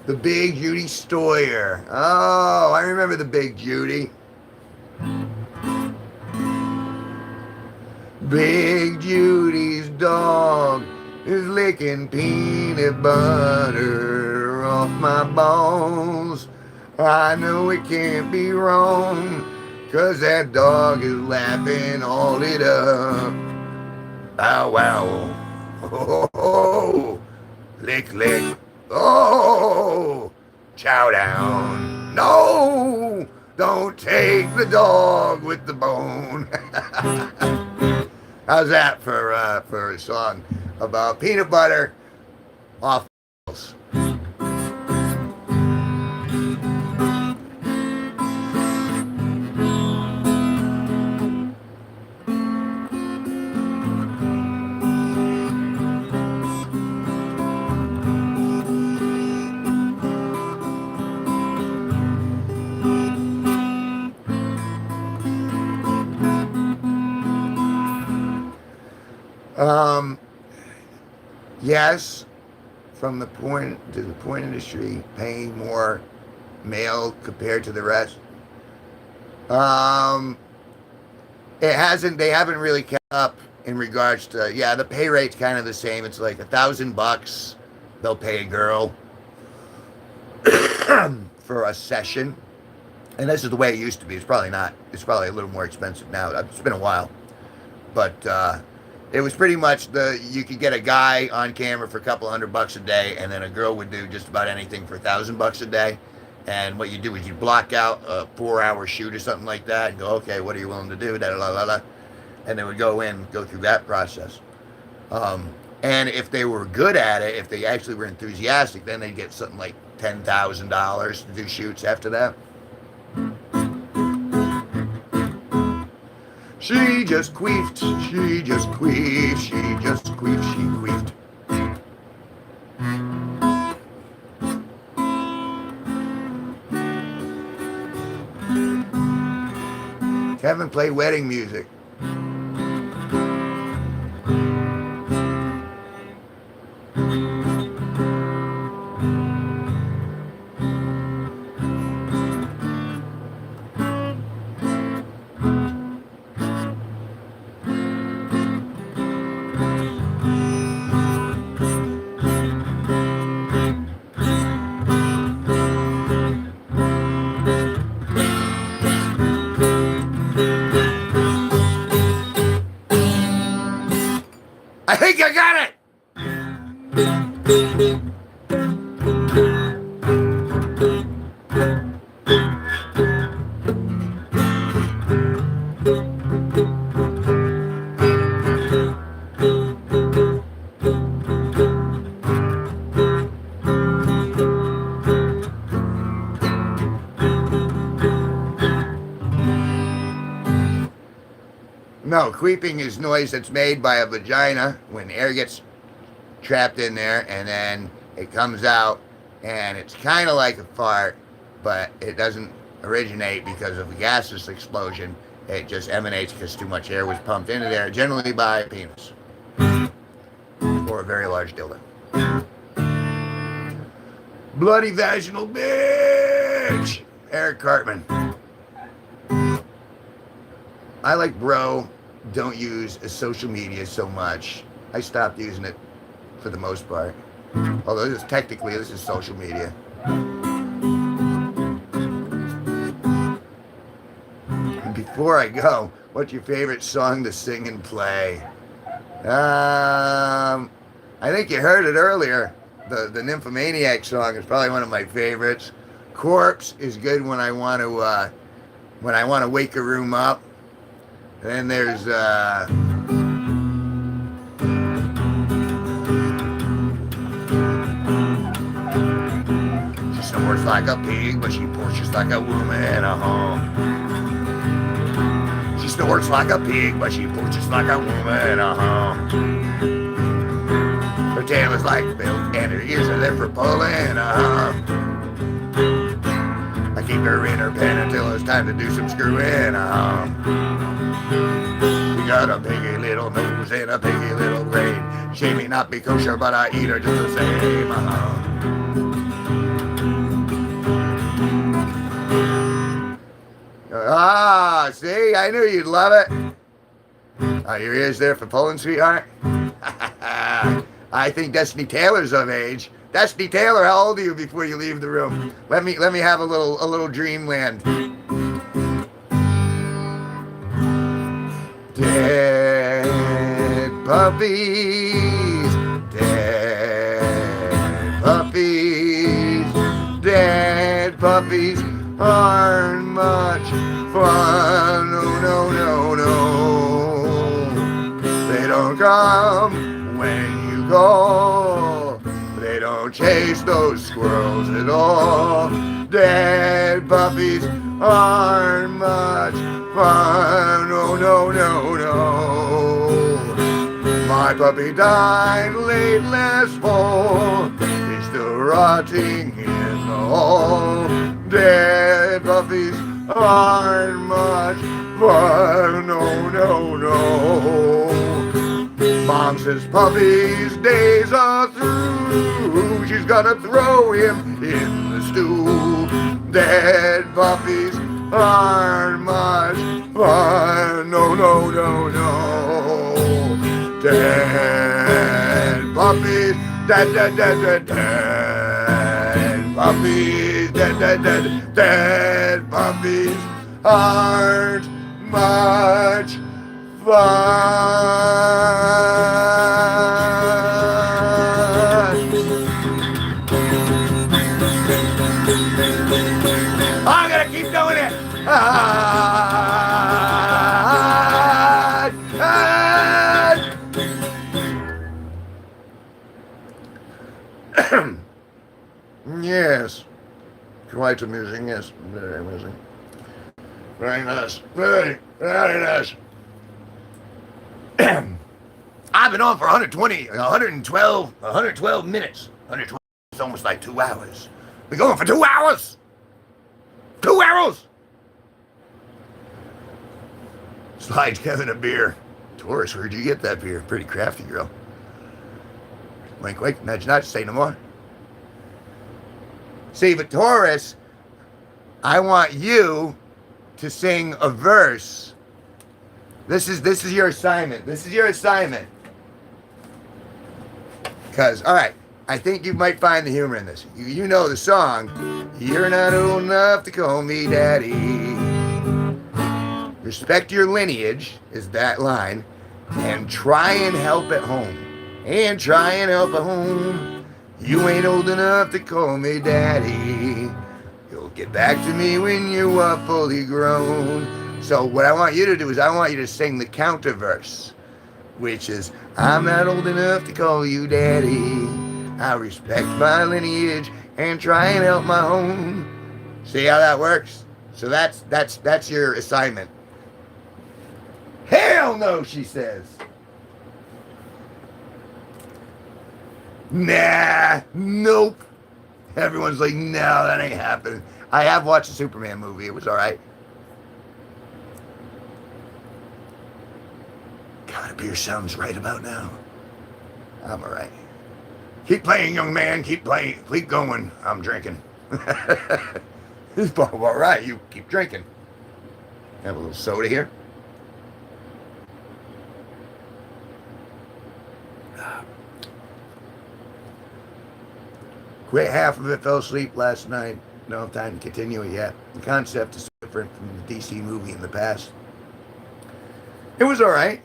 The Big Judy Stoyer. Oh, I remember the Big Judy. Big Judy's dog is licking peanut butter off my balls. I know it can't be wrong, 'cause that dog is laughing all it up. Bow wow. Oh, oh, oh. Lick, lick. Oh, chow down. No, don't take the dog with the bone. How's that for a song about peanut butter off balls? Um, yes, from the porn to the porn industry, paying more male compared to the rest. Um, it hasn't. They haven't really kept up in regards to. Yeah, the pay rate's kind of the same. It's like $1,000. They'll pay a girl for a session, and this is the way it used to be. It's probably not. It's probably a little more expensive now. It's been a while, but it was pretty much you could get a guy on camera for a couple $100 a day, and then a girl would do just about anything for $1,000 a day. And what you do is you block out a 4-hour shoot or something like that, and go, okay, what are you willing to do? Da, da, da, da. And they would go through that process. And if they were good at it, if they actually were enthusiastic, then they'd get something like $10,000 to do shoots after that. She just queefed, she just queefed, she just queefed, she queefed. Kevin, play wedding music. I think I got it! No, queeping is noise that's made by a vagina when air gets trapped in there, and then it comes out, and it's kind of like a fart, but it doesn't originate because of a gaseous explosion. It just emanates because too much air was pumped into there, generally by a penis or a very large dildo. Bloody vaginal bitch! Eric Cartman. I like bro. Don't use social media so much. I stopped using it for the most part. Although this is social media. And before I go, what's your favorite song to sing and play? I think you heard it earlier. The Nymphomaniac song is probably one of my favorites. Corpse is good when I want to wake a room up. Then there's she snorts like a pig, but she porches like a woman in a home. She snorts like a pig, but she porches like a woman in a home. Her tail is like milk, and her ears are there for pulling a hum. I keep her in her pen until it's time to do some screwing a hum. She got a piggy little nose and a piggy little brain. She may not be kosher, but I eat her just the same. See, I knew you'd love it. Your ears there for pulling, sweetheart? I think Destiny Taylor's of age. Destiny Taylor, how old are you before you leave the room? Let me have a little dreamland. Dead puppies, dead puppies, dead puppies aren't much fun. No, no, no, no. They don't come when you go. They don't chase those squirrels at all. Dead puppies aren't much fun. No, no, no, no. My puppy died late last fall. He's still rotting in the hall. Dead puppies aren't much fun. No, no, no. Mom says Puppy's days are through. She's gonna throw him in the stew. Dead puppies aren't much fun. No, no, no, no. Dead puppies, dead, dead, dead, dead, dead puppies, dead, dead, dead, dead puppies aren't much I'm gonna keep doing it. Yes, quite amusing. Yes, very amusing. Very nice. Very, very nice. I've been on for 112 minutes. 112, it's almost like 2 hours. We're going for 2 hours. 2 hours. Slide Kevin a beer. Taurus, where'd you get that beer? Pretty crafty, girl. Wink, wink, nudge, nudge, say no more. See, but Taurus, I want you to sing a verse. This is your assignment. This is your assignment. Because, all right, I think you might find the humor in this. You know the song. You're not old enough to call me daddy. Respect your lineage is that line. And try and help at home. And try and help at home. You ain't old enough to call me daddy. You'll get back to me when you are fully grown. So what I want you to do is I want you to sing the counter verse, which is, I'm not old enough to call you daddy. I respect my lineage and try and help my home. See how that works? So that's your assignment. Hell no, she says. Nah, nope. Everyone's like, no, that ain't happening. I have watched the Superman movie. It was all right. God, a beer sounds right about now. I'm all right. Keep playing, young man. Keep playing. Keep going. I'm drinking. All right, you keep drinking. Have a little soda here. Quit half of it, fell asleep last night. Don't have time to continue it yet. The concept is different from the DC movie in the past. It was all right.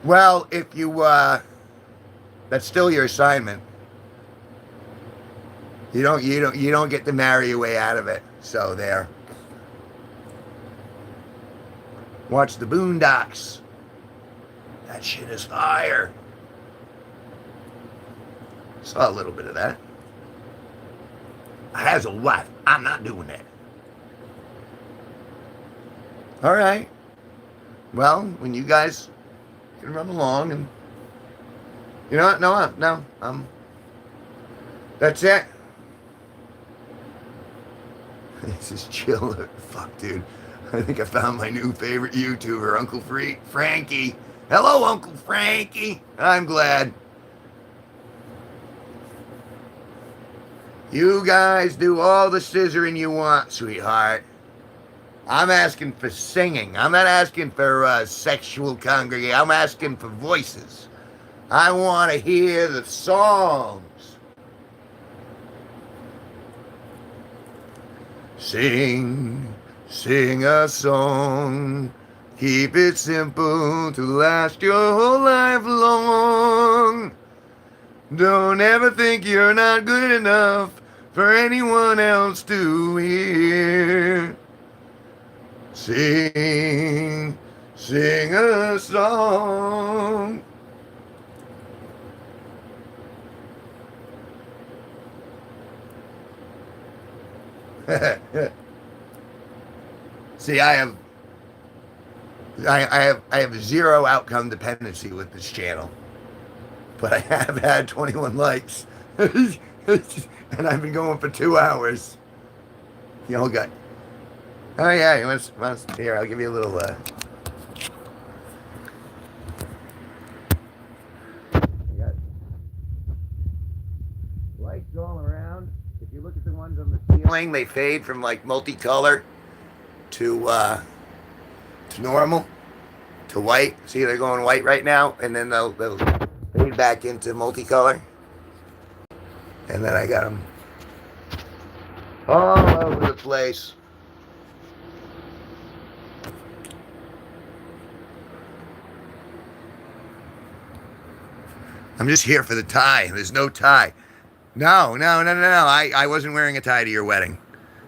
Well, if you, that's still your assignment. You don't get to marry your way out of it. So there. Watch the Boondocks. That shit is fire. Saw a little bit of that. As a wife, I'm not doing that. All right. Well, when you guys can run along and you know what? No, that's it. This is chill. Fuck, dude. I think I found my new favorite YouTuber, Uncle Frankie. Hello, Uncle Frankie. I'm glad. You guys do all the scissoring you want, sweetheart. I'm asking for singing. I'm not asking for sexual congregation. I'm asking for voices. I want to hear the songs. Sing a song. Keep it simple to last your whole life long. Don't ever think you're not good enough for anyone else to hear. Sing a song. See, I have zero outcome dependency with this channel, but I have had 21 likes, and I've been going for 2 hours. Y'all got Oh yeah, you want here? I'll give you a little. You got lights all around. If you look at the ones on the ceiling, they fade from like multicolor to normal to white. See, they're going white right now, and then they'll fade back into multicolor. And then I got them all over the place. I'm just here for the tie. There's no tie. No. I wasn't wearing a tie to your wedding.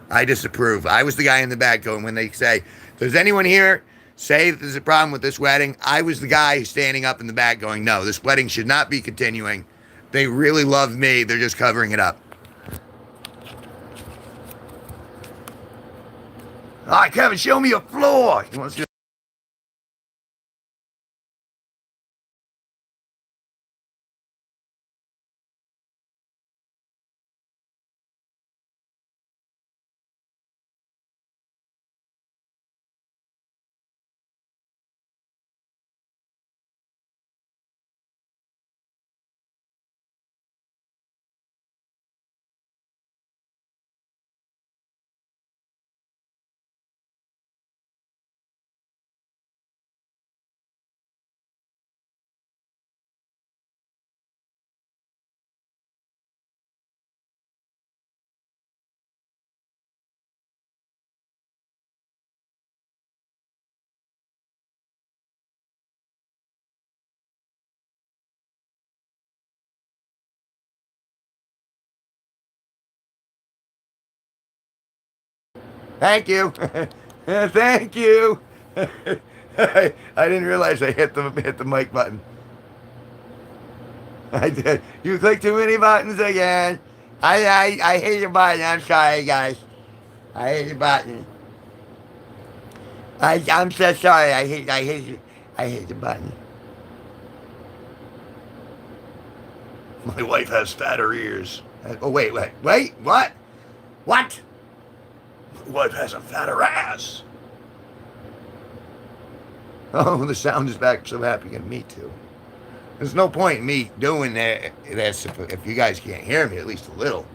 I disapprove. I was the guy in the back going, when they say, does anyone here say that there's a problem with this wedding? I was the guy standing up in the back going, no, this wedding should not be continuing. They really love me. They're just covering it up. All right, Kevin, show me your floor. You want to see? Thank you. Thank you. I didn't realize I hit the mic button. I did. You clicked too many buttons again. I hit your button. I'm sorry, guys. I hit your button. I'm so sorry. I hit the button. My wife has fatter ears. Oh wait. What? What? My wife has a fatter ass. Oh, the sound is back. So happy, and me too. There's no point in me doing this if you guys can't hear me at least a little.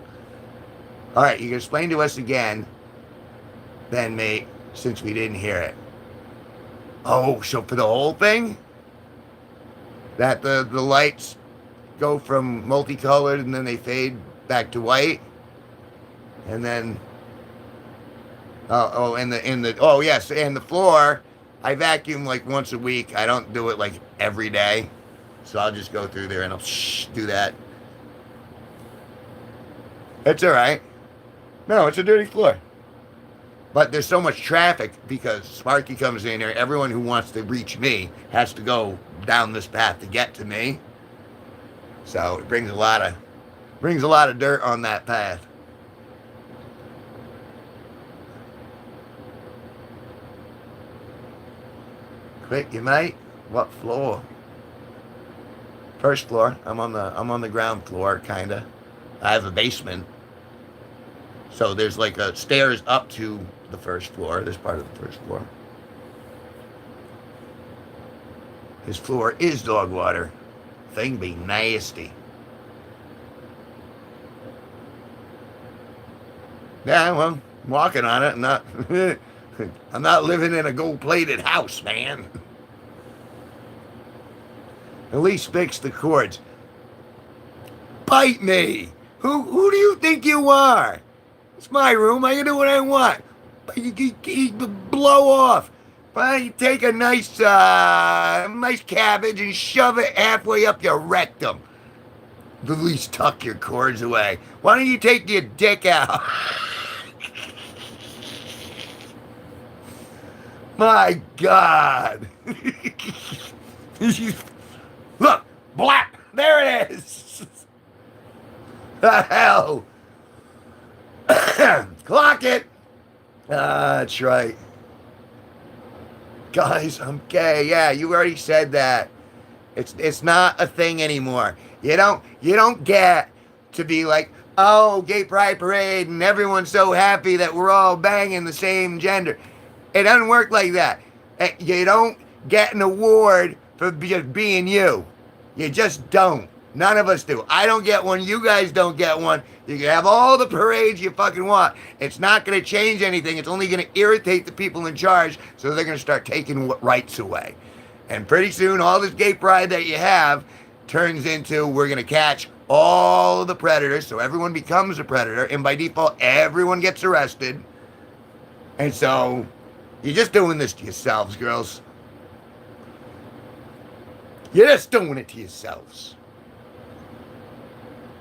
All right, you can explain to us again, then, mate, since we didn't hear it. Oh, so for the whole thing, that the lights go from multicolored and then they fade back to white, and then yes, and the floor, I vacuum like once a week. I don't do it like every day. So I'll just go through there and I'll do that. It's all right. No, it's a dirty floor. But there's so much traffic because Sparky comes in here. Everyone who wants to reach me has to go down this path to get to me. So it brings a lot of dirt on that path. Quick, you mate. What floor? First floor. I'm on the ground floor, kinda. I have a basement, so there's like a stairs up to the first floor. This part of the first floor. His floor is dog water. Thing be nasty. Yeah, well, I'm walking on it. I'm not living in a gold-plated house, man. At least fix the cords. Bite me! Who do you think you are? It's my room. I can do what I want. But you blow off. But you take a nice cabbage and shove it halfway up your rectum. At least tuck your cords away. Why don't you take your dick out? My God. Look, black. There it is. The hell. Clock it. That's right. Guys, I'm gay. Yeah, you already said that. It's not a thing anymore. You don't get to be like, oh, gay pride parade and everyone's so happy that we're all banging the same gender. It doesn't work like that. You don't get an award for just being you. You just don't. None of us do. I don't get one. You guys don't get one. You can have all the parades you fucking want. It's not going to change anything. It's only going to irritate the people in charge, so they're going to start taking rights away. And pretty soon, all this gay pride that you have turns into we're going to catch all of the predators, so everyone becomes a predator, and by default, everyone gets arrested. And so, you're just doing this to yourselves, girls. You're just doing it to yourselves.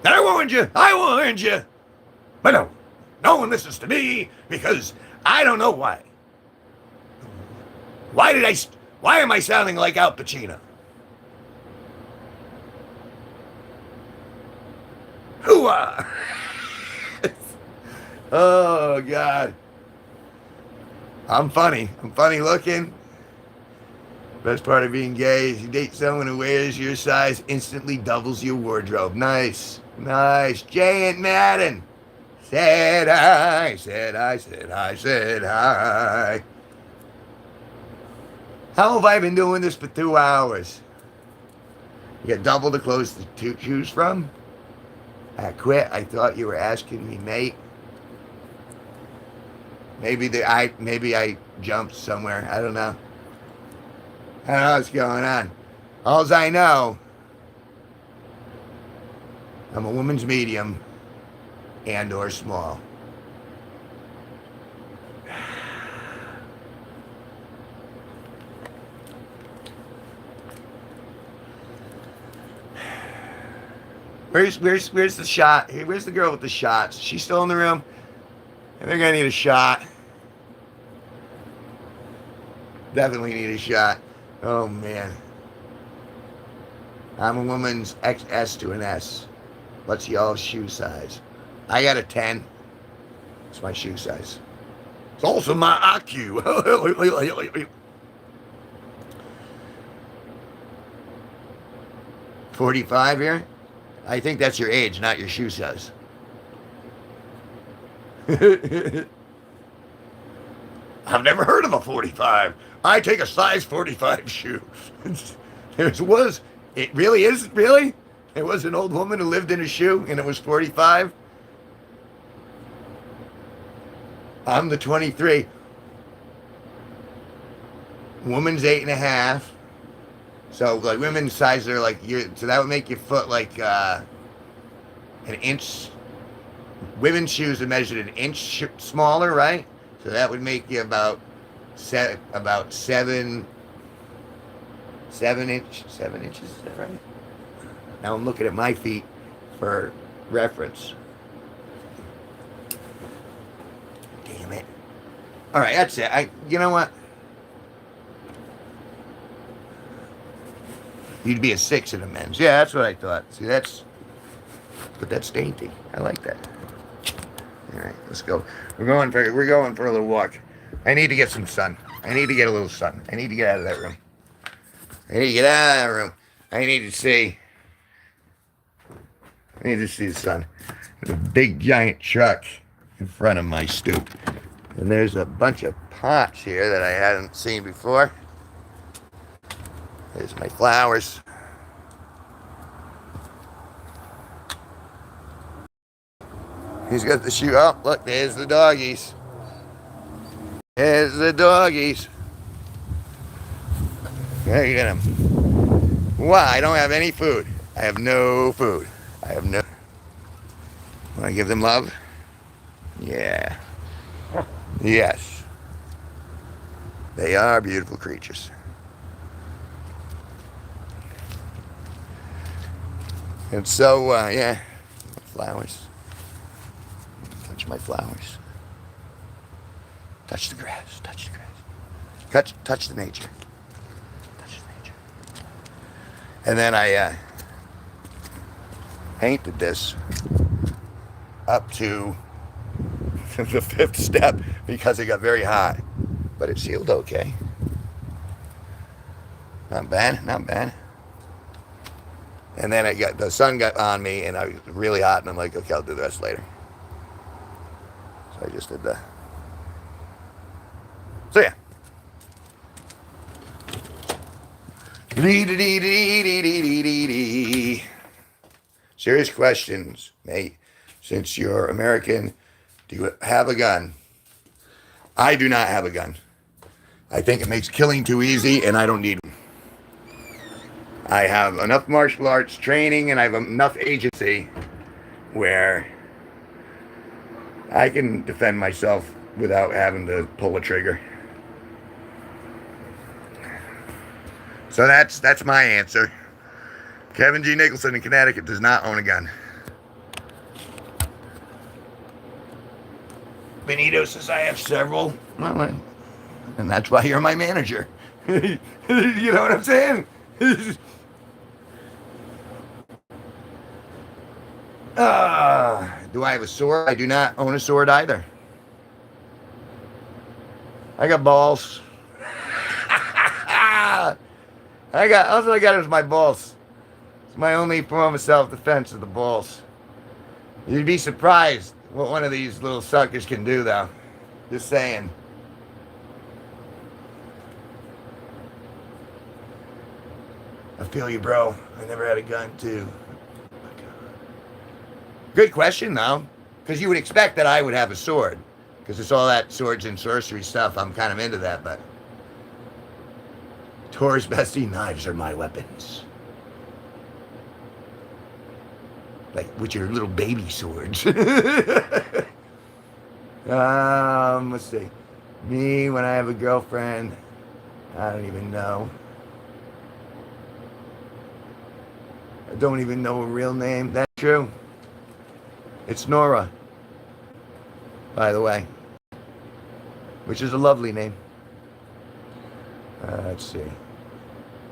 I warned you. I warned you. But no. No one listens to me because I don't know why. Why am I sounding like Al Pacino? Hooah! Oh, God. I'm funny. I'm funny looking. Best part of being gay is you date someone who wears your size, instantly doubles your wardrobe. Nice. Nice. Jay and Madden. Said hi. How have I been doing this for 2 hours? You got double the clothes to choose from? I quit. I thought you were asking me, mate. Maybe I jumped somewhere. I don't know. I don't know what's going on. Alls I know, I'm a woman's medium and or small. Where's the shot? Hey, where's the girl with the shots? She's still in the room? I think I need a shot. Definitely need a shot. Oh, man. I'm a woman's XS to an S. What's y'all's shoe size? I got a 10. It's my shoe size. It's also my IQ. 45 here? I think that's your age, not your shoe size. I've never heard of a 45. I take a size 45 shoe. It really is, really? It was an old woman who lived in a shoe and it was 45. I'm the 23. Woman's 8.5. So like women's size are like so that would make your foot like an inch. Women's shoes are measured an inch smaller, right? So that would make you about 7 inches. Is that right? Now I'm looking at my feet for reference. Damn it! All right, that's it. You know what? You'd be a 6 in the men's. Yeah, that's what I thought. See, but that's dainty. I like that. All right, let's go. We're going for a little walk. I need to get some sun. I need to get a little sun. I need to get out of that room. I need to get out of that room. I need to see the sun. There's a big giant truck in front of my stoop. And there's a bunch of pots here that I hadn't seen before. There's my flowers. He's got the shoe. Oh, look, there's the doggies. There's the doggies. There you get them. Wow, I don't have any food. I have no food. Want to give them love? Yeah. Yes. They are beautiful creatures. And so, yeah, flowers. Touch my flowers. Touch the grass. Touch the grass. Touch the nature. Touch the nature. And then I painted this up to the 5th step because it got very hot. But it sealed okay. Not bad, not bad. And then the sun got on me, and I was really hot, and I'm like, okay, I'll do the rest later. So I just did that. So yeah. Serious questions, mate. Since you're American, do you have a gun? I do not have a gun. I think it makes killing too easy, and I don't need one. I have enough martial arts training, and I have enough agency where I can defend myself without having to pull a trigger. So that's my answer. Kevin G Nicholson in Connecticut does not own a gun. Benito says I have several. Well, and that's why you're my manager. You know what I'm saying? Do I have a sword? I do not own a sword either. I got balls. All I got is my balls. It's my only form of self-defense of the balls. You'd be surprised what one of these little suckers can do, though. Just saying. I feel you, bro. I never had a gun, too. Good question, though. Because you would expect that I would have a sword. Because it's all that swords and sorcery stuff. I'm kind of into that, but... Tor's bestie, knives are my weapons. Like, with your little baby swords. Let's see. Me, when I have a girlfriend, I don't even know. I don't even know her real name. That's true. It's Nora, by the way, which is a lovely name. Let's see.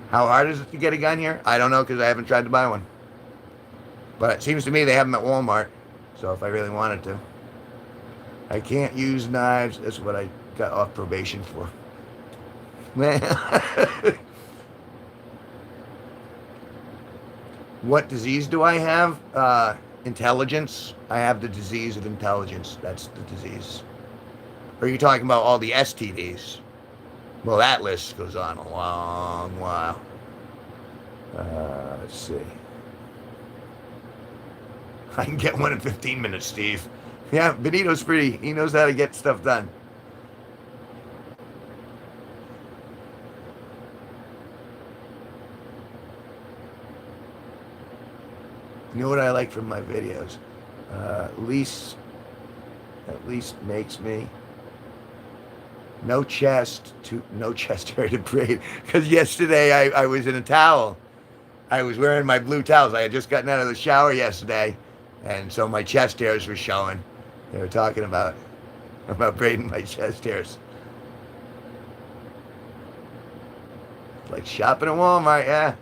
How hard is it to get a gun here? I don't know because I haven't tried to buy one. But it seems to me they have them at Walmart. So if I really wanted to. I can't use knives. That's what I got off probation for. Man. What disease do I have? Intelligence. I have the disease of intelligence. That's the disease. Or are you talking about all the STDs? Well, that list goes on a long while. Let's see. I can get one in 15 minutes, Steve. Yeah, Benito's pretty. He knows how to get stuff done. You know what I like from my videos? At least makes me no chest hair to braid. Because yesterday I was in a towel. I was wearing my blue towels. I had just gotten out of the shower yesterday, and so my chest hairs were showing. They were talking about braiding my chest hairs. Like shopping at Walmart, yeah.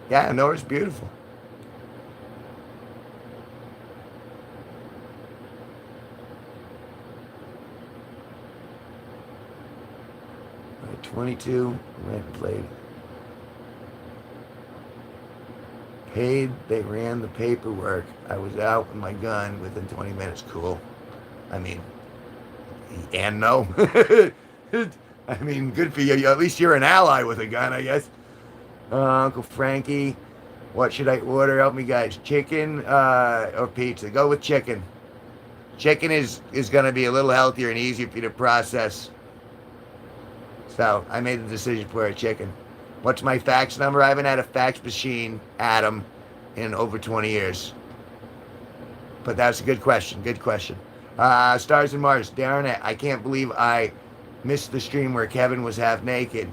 Yeah, Nora's beautiful. At 22, went and played. Paid, they ran the paperwork. I was out with my gun within 20 minutes. Cool. I mean, and no. I mean, good for you. At least you're an ally with a gun, I guess. Uncle Frankie, what should I order? Help me, guys. Chicken or pizza? Go with chicken. Chicken is going to be a little healthier and easier for you to process. So I made the decision for a chicken. What's my fax number? I haven't had a fax machine, Adam, in over 20 years. But that's a good question. Good question. Stars and Mars. Darren, I can't believe I missed the stream where Kevin was half naked.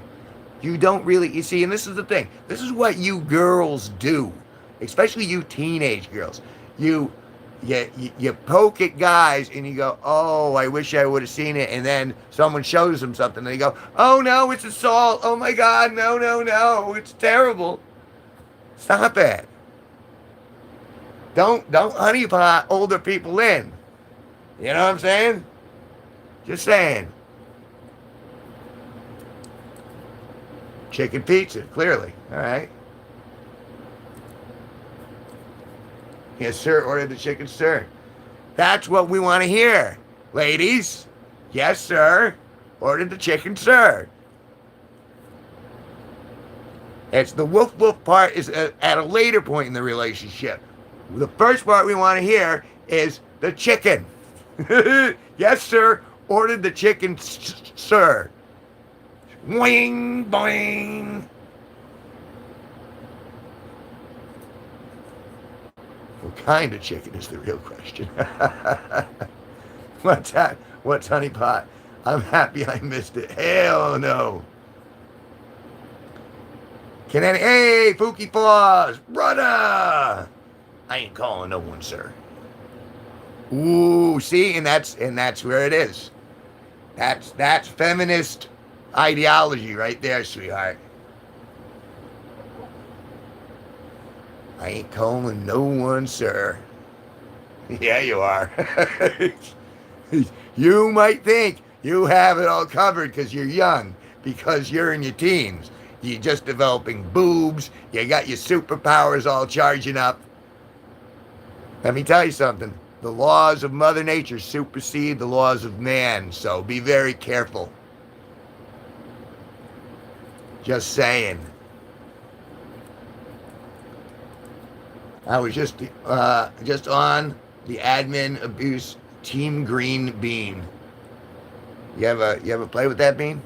You don't really, you see, and this is the thing. This is what you girls do, especially you teenage girls. You poke at guys and you go, oh, I wish I would have seen it. And then someone shows them something and they go, oh no, it's assault. Oh my God, no, it's terrible. Stop it. Don't honeypot older people in. You know what I'm saying? Just saying. Chicken pizza, clearly. All right. Yes, sir. Ordered the chicken, sir. That's what we want to hear. Ladies, yes, sir. Ordered the chicken, sir. It's the woof woof part is at a later point in the relationship. The first part we want to hear is the chicken. Yes, sir. Ordered the chicken, sir. Wing, boing. What kind of chicken is the real question? What's that? What's honey pot? I'm happy I missed it. Hell no. Hey, Pookie Paws, brother! I ain't calling no one, sir. Ooh, see, and that's where it is. That's feminist ideology right there, sweetheart. I ain't calling no one, sir. Yeah, you are. You might think you have it all covered because you're young, because you're in your teens. You're just developing boobs. You got your superpowers all charging up. Let me tell you something. The laws of Mother Nature supersede the laws of man, so be very careful. Just saying. I was just on the admin abuse Team Green Bean. You ever play with that bean?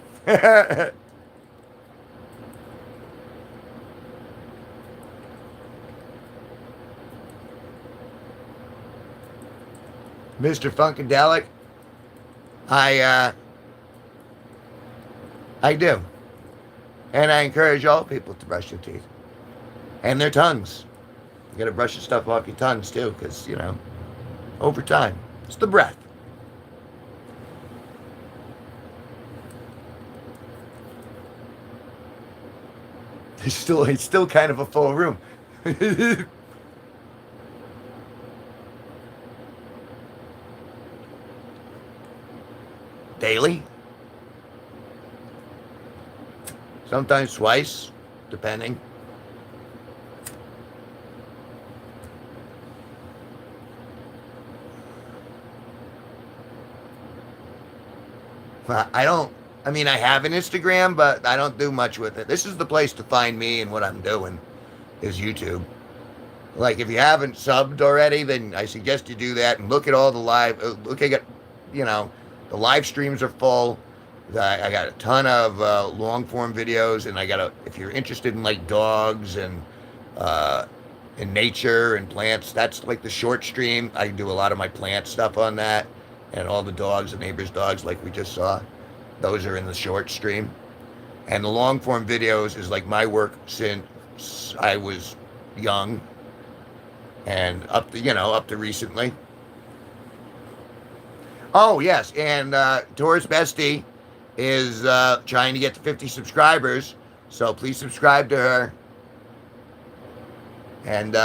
Mr. Funkadelic, I do. And I encourage all people to brush their teeth. And their tongues. You gotta brush the stuff off your tongues too, because, over time. It's the breath. It's still kind of a full room. Daily. Sometimes twice, depending. I have an Instagram, but I don't do much with it. This is the place to find me and what I'm doing, is YouTube. Like, if you haven't subbed already, then I suggest you do that and look at all the live, the live streams are full. I got a ton of long form videos, and if you're interested in like dogs and in nature and plants, that's like the short stream. I do a lot of my plant stuff on that, and all the dogs, the neighbors' dogs, like we just saw, those are in the short stream. And the long form videos is like my work since I was young and up to recently. Oh yes, and Taurus Bestie is trying to get to 50 subscribers, so please subscribe to her. And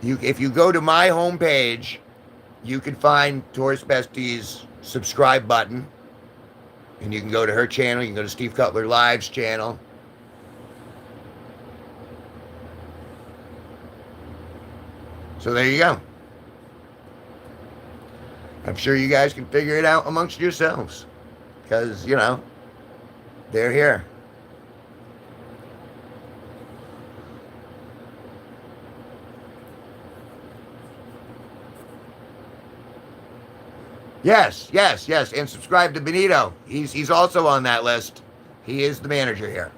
if you go to my homepage, you can find Taurus Bestie's subscribe button, and you can go to her channel. You can go to Steve Cutler Live's channel. So there you go. I'm sure you guys can figure it out amongst yourselves, because, they're here. Yes, and subscribe to Benito. He's also on that list. He is the manager here.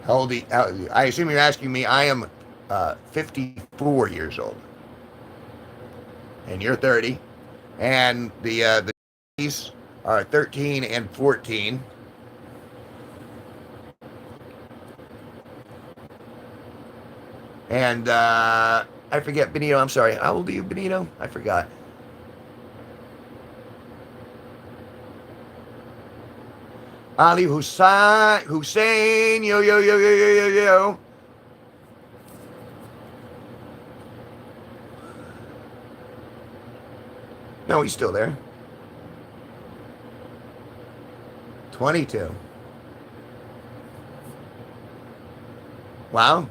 How old? I assume you're asking me. I am 54 years old, and you're 30, and the are 13 and 14. And I forget, Benito. I'm sorry. How old are you, Benito? I forgot. Ali Hussein, yo, yo, yo, yo, yo, yo, yo. No, he's still there. 22. Wow.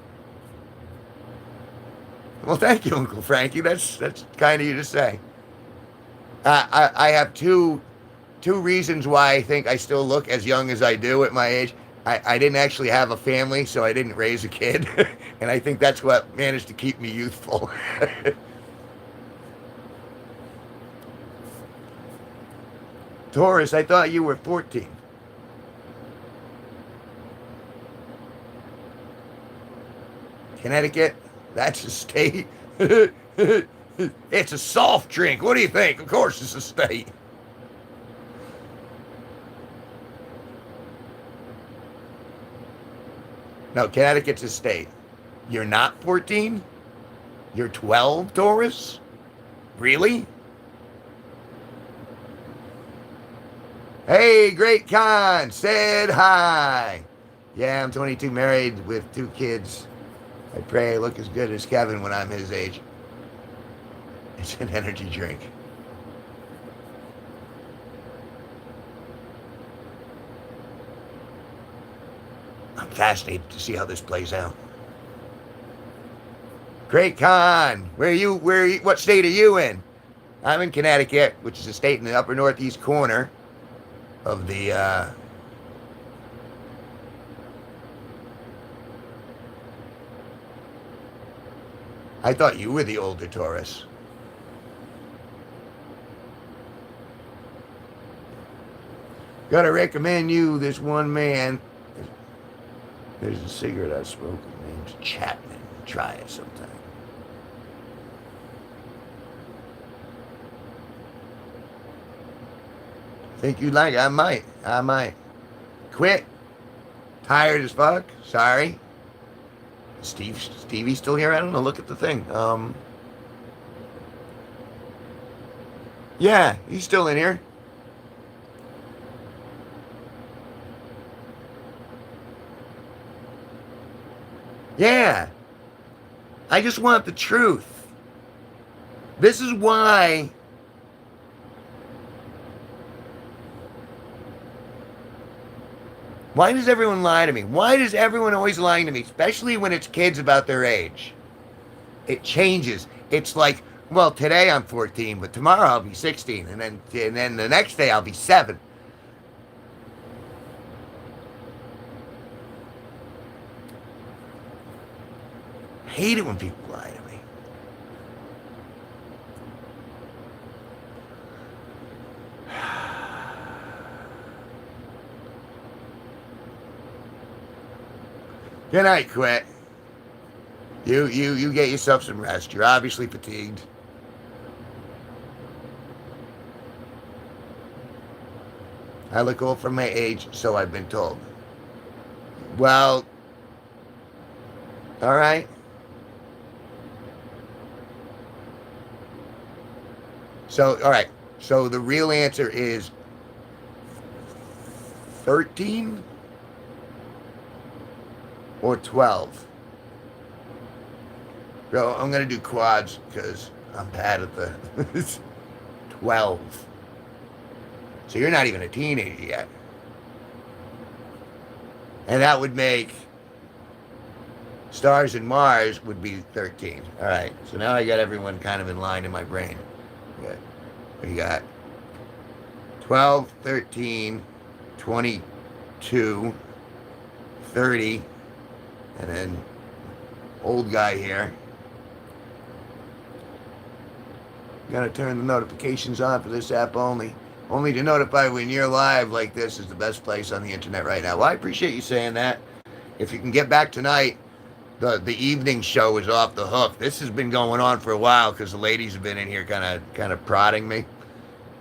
Well, thank you, Uncle Frankie. That's kind of you to say. I have two reasons why I think I still look as young as I do at my age. I didn't actually have a family, so I didn't raise a kid. And I think that's what managed to keep me youthful. Taurus, I thought you were 14. Connecticut, that's a state. It's a soft drink. What do you think? Of course it's a state. No, Connecticut's a state. You're not 14? You're 12, Taurus? Really? Hey, Great Con, said hi. Yeah, I'm 22, married with 2 kids. I pray I look as good as Kevin when I'm his age. It's an energy drink. I'm fascinated to see how this plays out. Great Con, what state are you in? I'm in Connecticut, which is a state in the upper northeast corner of the I thought you were the older Taurus. Gotta recommend you this one man. There's a cigarette I smoke. His name's Chapman. Try it sometime. Think you'd like it? I might. Quit. Tired as fuck. Sorry. Stevie's still here? I don't know. Look at the thing. Yeah, he's still in here. Yeah. I just want the truth. This is why does everyone lie to me? Why does everyone always lying to me, especially when it's kids about their age? It changes. It's like, well, today I'm 14, but tomorrow I'll be 16, and then the next day I'll be 7. I hate it when people lie to me. Good night, Quit. You get yourself some rest. You're obviously fatigued. I look old for my age, so I've been told. Well, all right. So, all right. So the real answer is 13 or 12. Bro, I'm going to do quads because I'm bad at the 12. So you're not even a teenager yet. And that would make Stars and Mars would be 13. All right. So now I got everyone kind of in line in my brain. Good. We got 12, 13, 22, 30, and then old guy here. Gotta turn the notifications on for this app only. Only to notify when you're live like this is the best place on the internet right now. Well, I appreciate you saying that. If you can get back tonight, the evening show is off the hook. This has been going on for a while because the ladies have been in here kind of prodding me.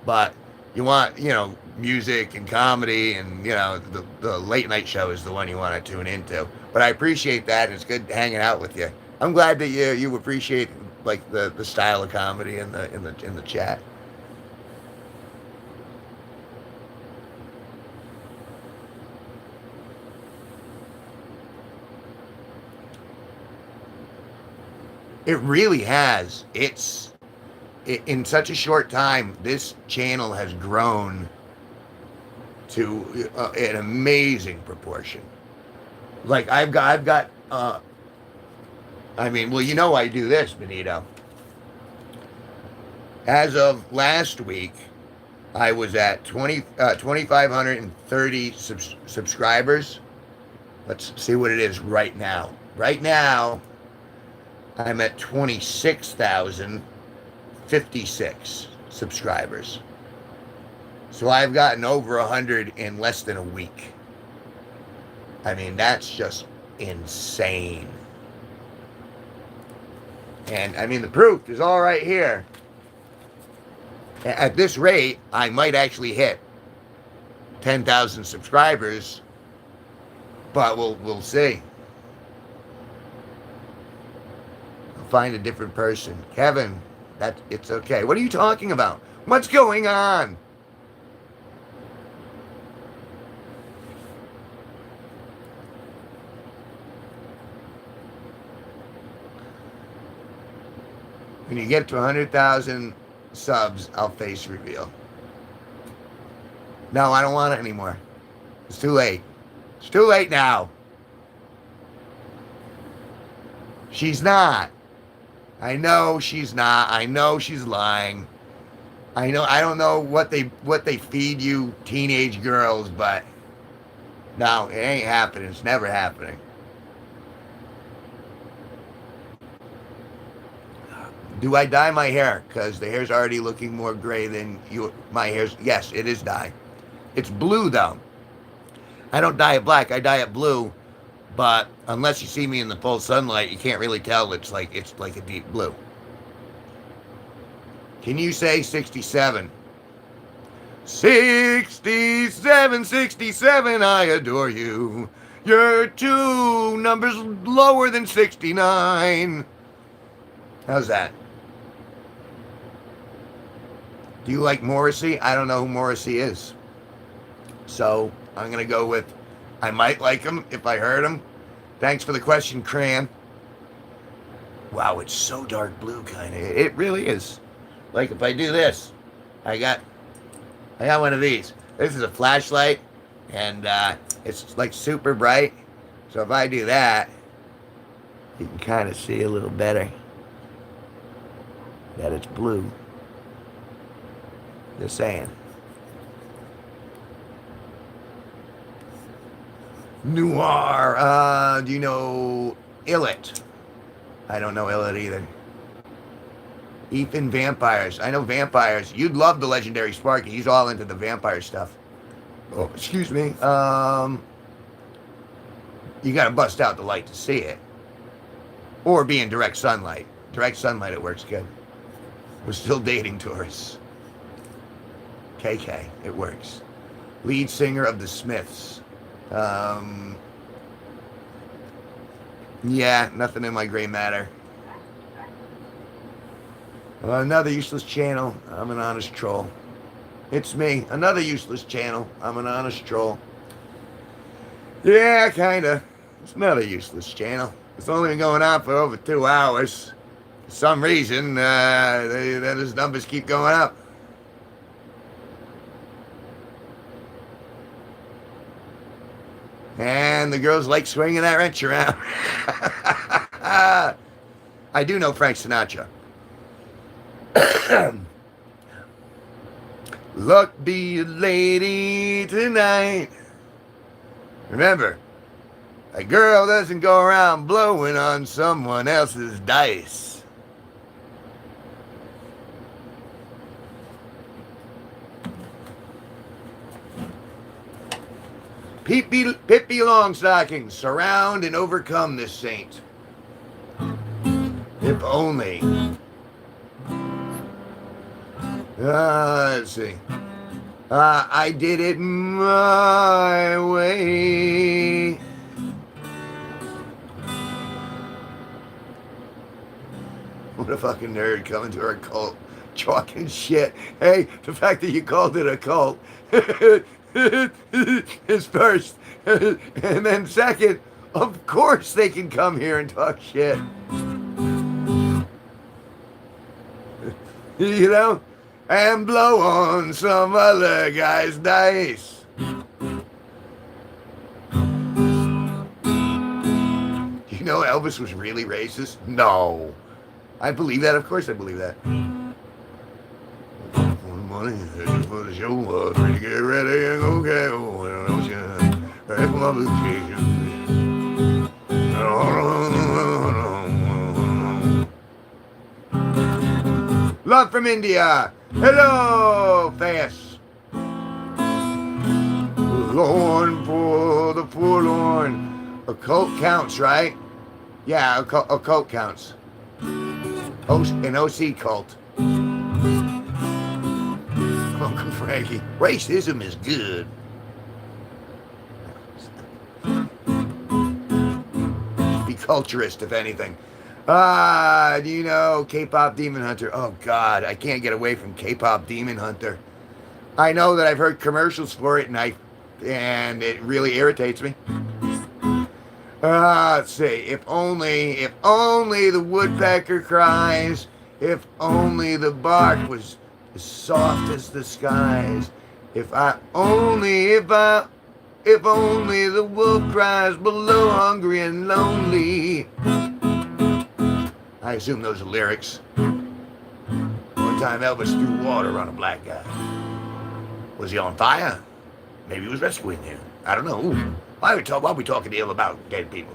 But you want, music and comedy, and the late night show is the one you want to tune into. But I appreciate that. It's good hanging out with you. I'm glad that you appreciate like the style of comedy in the chat. It really has. In such a short time, this channel has grown to an amazing proportion. Like I've got I mean, well, you know I do this, Benito. As of last week, I was at 2,530 subscribers. Let's see what it is right now. Right now, I'm at 26,056 subscribers. So I've gotten over 100 in less than a week. I mean, that's just insane. And I mean, the proof is all right here. At this rate, I might actually hit 10,000 subscribers, but we'll see. I'll find a different person. Kevin, it's okay. What are you talking about? What's going on? When you get to 100,000 subs, I'll face reveal. No, I don't want it anymore. It's too late. It's too late now. She's not. I know she's not. I know she's lying. I don't know what they feed you teenage girls, but no, it ain't happening. It's never happening. Do I dye my hair? Because the hair's already looking more gray than my hair's. Yes, it is dye. It's blue, though. I don't dye it black. I dye it blue. But unless you see me in the full sunlight, you can't really tell. It's like a deep blue. Can you say 67? 67, 67, I adore you. You're 2 numbers lower than 69. How's that? Do you like Morrissey? I don't know who Morrissey is. So I'm going to go with, I might like him if I heard him. Thanks for the question, Cran. Wow, it's so dark blue, kind of. It really is. Like if I do this, I got one of these. This is a flashlight, and it's like super bright. So if I do that, you can kind of see a little better that it's blue. Just saying. Noir. Do you know Illit? I don't know Illit either. Ethan Vampires. I know vampires. You'd love the legendary Sparky. He's all into the vampire stuff. Oh, excuse me. You gotta bust out the light to see it. Or be in direct sunlight. Direct sunlight, it works good. We're still dating tourists. KK, it works. Lead singer of the Smiths. Yeah, nothing in my gray matter. Another useless channel. I'm an honest troll. It's me. Another useless channel. I'm an honest troll. Yeah, kinda. It's another useless channel. It's only been going on for over 2 hours. For some reason, those numbers keep going up. And the girls like swinging that wrench around. I do know Frank Sinatra. Look, be a lady tonight. Remember, a girl doesn't go around blowing on someone else's dice. Pippi Longstocking, surround and overcome this saint. If only. Let's see. I did it my way. What a fucking nerd coming to our cult. Talking shit. Hey, the fact that you called it a cult is first. And then second, of course they can come here and talk shit. You know? And blow on some other guy's dice. You know Elvis Elvis was really racist? No. I believe that. Of course I believe that. Money for the show, ready to get ready and go get back from my vacation. Love from India. Hello, Fast. Lorn for the forlorn. A cult counts, right? Yeah, a cult counts. An OC cult. Uncle Frankie. Racism is good. Be culturist, if anything. Do you know K-pop Demon Hunter? Oh, God, I can't get away from K-pop Demon Hunter. I know that I've heard commercials for it, and it really irritates me. Let's see. If only the woodpecker cries. If only the bark was as soft as the skies. If only the wolf cries below, hungry and lonely. I assume those are lyrics. One time Elvis threw water on a black guy. Was he on fire? Maybe he was rescuing him. I don't know. Why are we talking to him about dead people?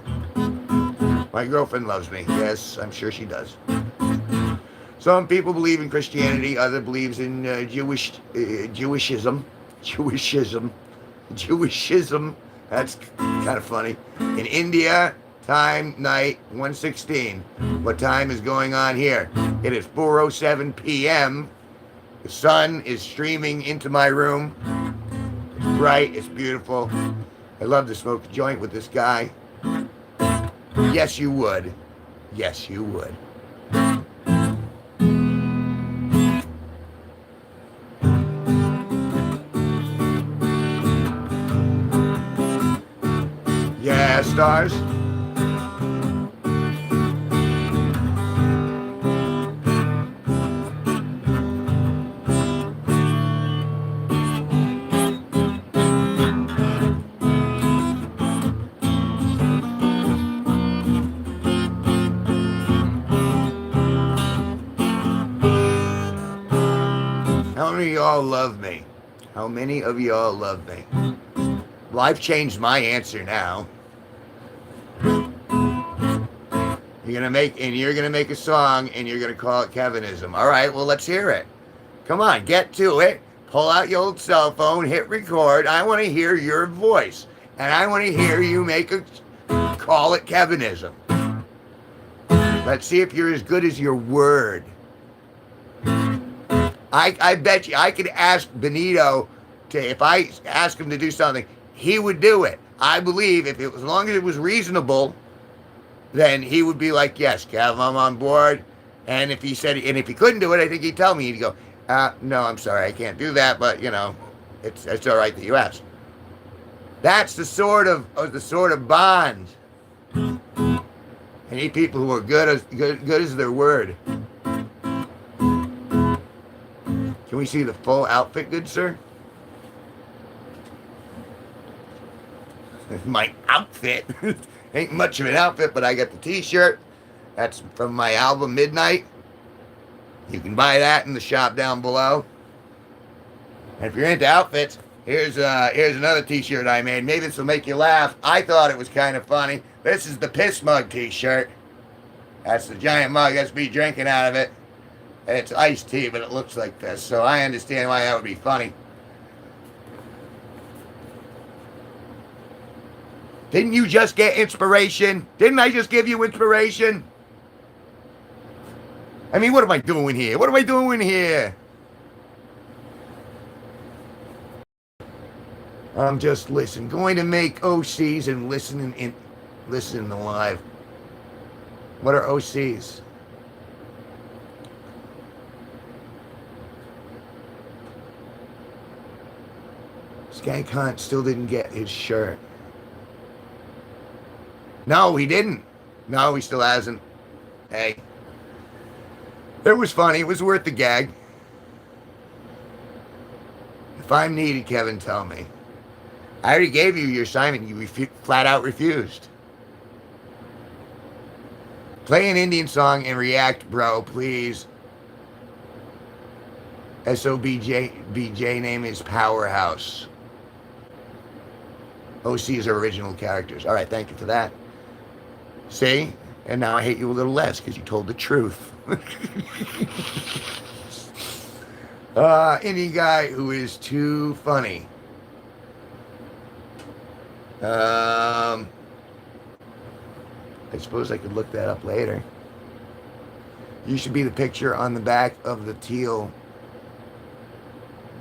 My girlfriend loves me. Yes, I'm sure she does. Some people believe in Christianity. Others believes in Jewishism. That's kind of funny. In India, time, night, 1:16. What time is going on here? It is 4:07 p.m. The sun is streaming into my room. It's bright. It's beautiful. I love to smoke a joint with this guy. Yes, you would. Yes, you would. Yeah, stars. How many of y'all love me? How many of y'all love me? Well, I've changed my answer now. You're gonna make a song and you're gonna call it Kevinism. All right, well, let's hear it. Come on, get to it. Pull out your old cell phone, hit record. I want to hear your voice, and I want to hear you call it Kevinism. Let's see if you're as good as your word. I bet you I could ask Benito if I ask him to do something, he would do it. I believe as long as it was reasonable, then he would be like, yes, Kev, I'm on board. And if he couldn't do it, I think he'd tell me. He'd go, no, I'm sorry, I can't do that, but it's all right that you asked. That's the sort of bond. I need people who are good as their word. Can we see the full outfit, good sir? My outfit. Ain't much of an outfit, but I got the t-shirt. That's from my album Midnight. You can buy that in the shop down below. And if you're into outfits, here's another t-shirt I made. Maybe this will make you laugh. I thought it was kind of funny. This is the Piss Mug t-shirt. That's the giant mug. That's me drinking out of it. It's iced tea, but it looks like piss. So I understand why that would be funny. Didn't you just get inspiration? Didn't I just give you inspiration? I mean, what am I doing here? What am I doing here? I'm just going to make OCs and listening live. What are OCs? Skank Hunt still didn't get his shirt. No, he didn't. No, he still hasn't. Hey. It was funny. It was worth the gag. If I'm needed, Kevin, tell me. I already gave you your assignment. You flat out refused. Play an Indian song and react, bro, please. SOBJ name is Powerhouse. OC's are original characters. All right, thank you for that. See? And now I hate you a little less because you told the truth. Indian guy who is too funny. I suppose I could look that up later. You should be the picture on the back of the teal.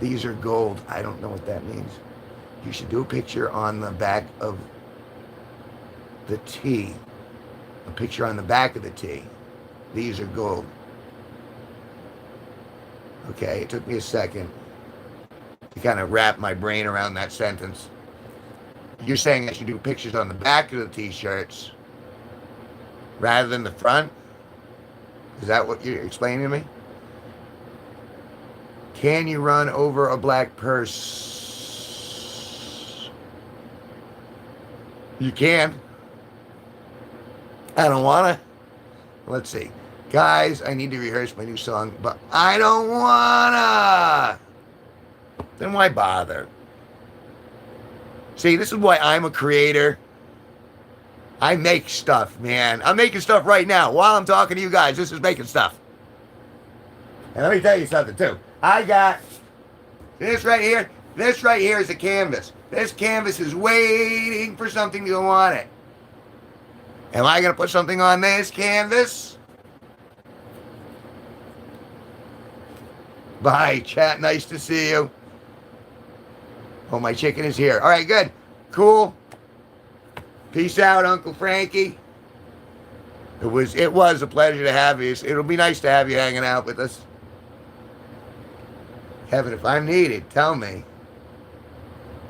These are gold. I don't know what that means. You should do a picture on the back of the T. A picture on the back of the T. These are gold. Okay, it took me a second to kind of wrap my brain around that sentence. You're saying I should do pictures on the back of the t-shirts rather than the front? Is that what you're explaining to me? Can you run over a black purse? You can. I don't want to. Let's see. Guys, I need to rehearse my new song, but I don't want to. Then why bother? See, this is why I'm a creator. I make stuff, man. I'm making stuff right now. While I'm talking to you guys, this is making stuff. And let me tell you something, too. I got this right here. This right here is a canvas. This canvas is waiting for something to go on it. Am I going to put something on this canvas? Bye, chat. Nice to see you. Oh, my chicken is here. All right, good. Cool. Peace out, Uncle Frankie. It was a pleasure to have you. It'll be nice to have you hanging out with us. Kevin, if I'm needed, tell me.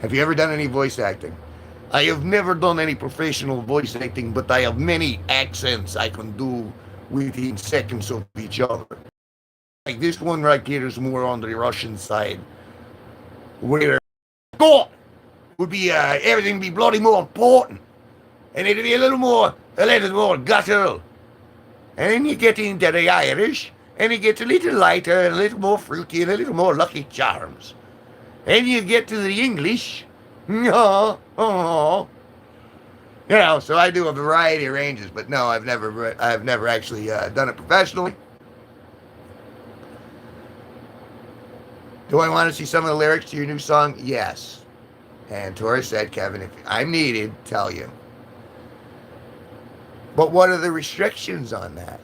Have you ever done any voice acting? I have never done any professional voice acting, but I have many accents I can do within seconds of each other. Like this one right here is more on the Russian side, where God would be everything would be bloody more important, and it'd be a little more guttural. And then you get into the Irish, and it gets a little lighter, and a little more fruity, and a little more Lucky Charms. And you get to the English, so I do a variety of ranges, but no, I've never actually done it professionally. Do I want to see some of the lyrics to your new song? Yes. And Tori said, Kevin, if I'm needed, tell you. But what are the restrictions on that?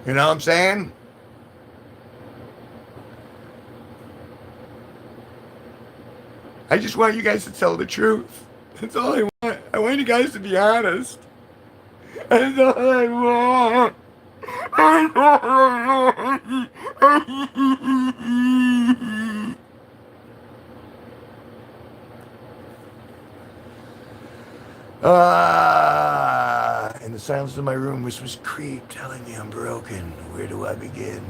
You know what I'm saying? I just want you guys to tell the truth. That's all I want. I want you guys to be honest. That's all I want. In the silence of my room whispers creep, telling me I'm broken. Where do I begin?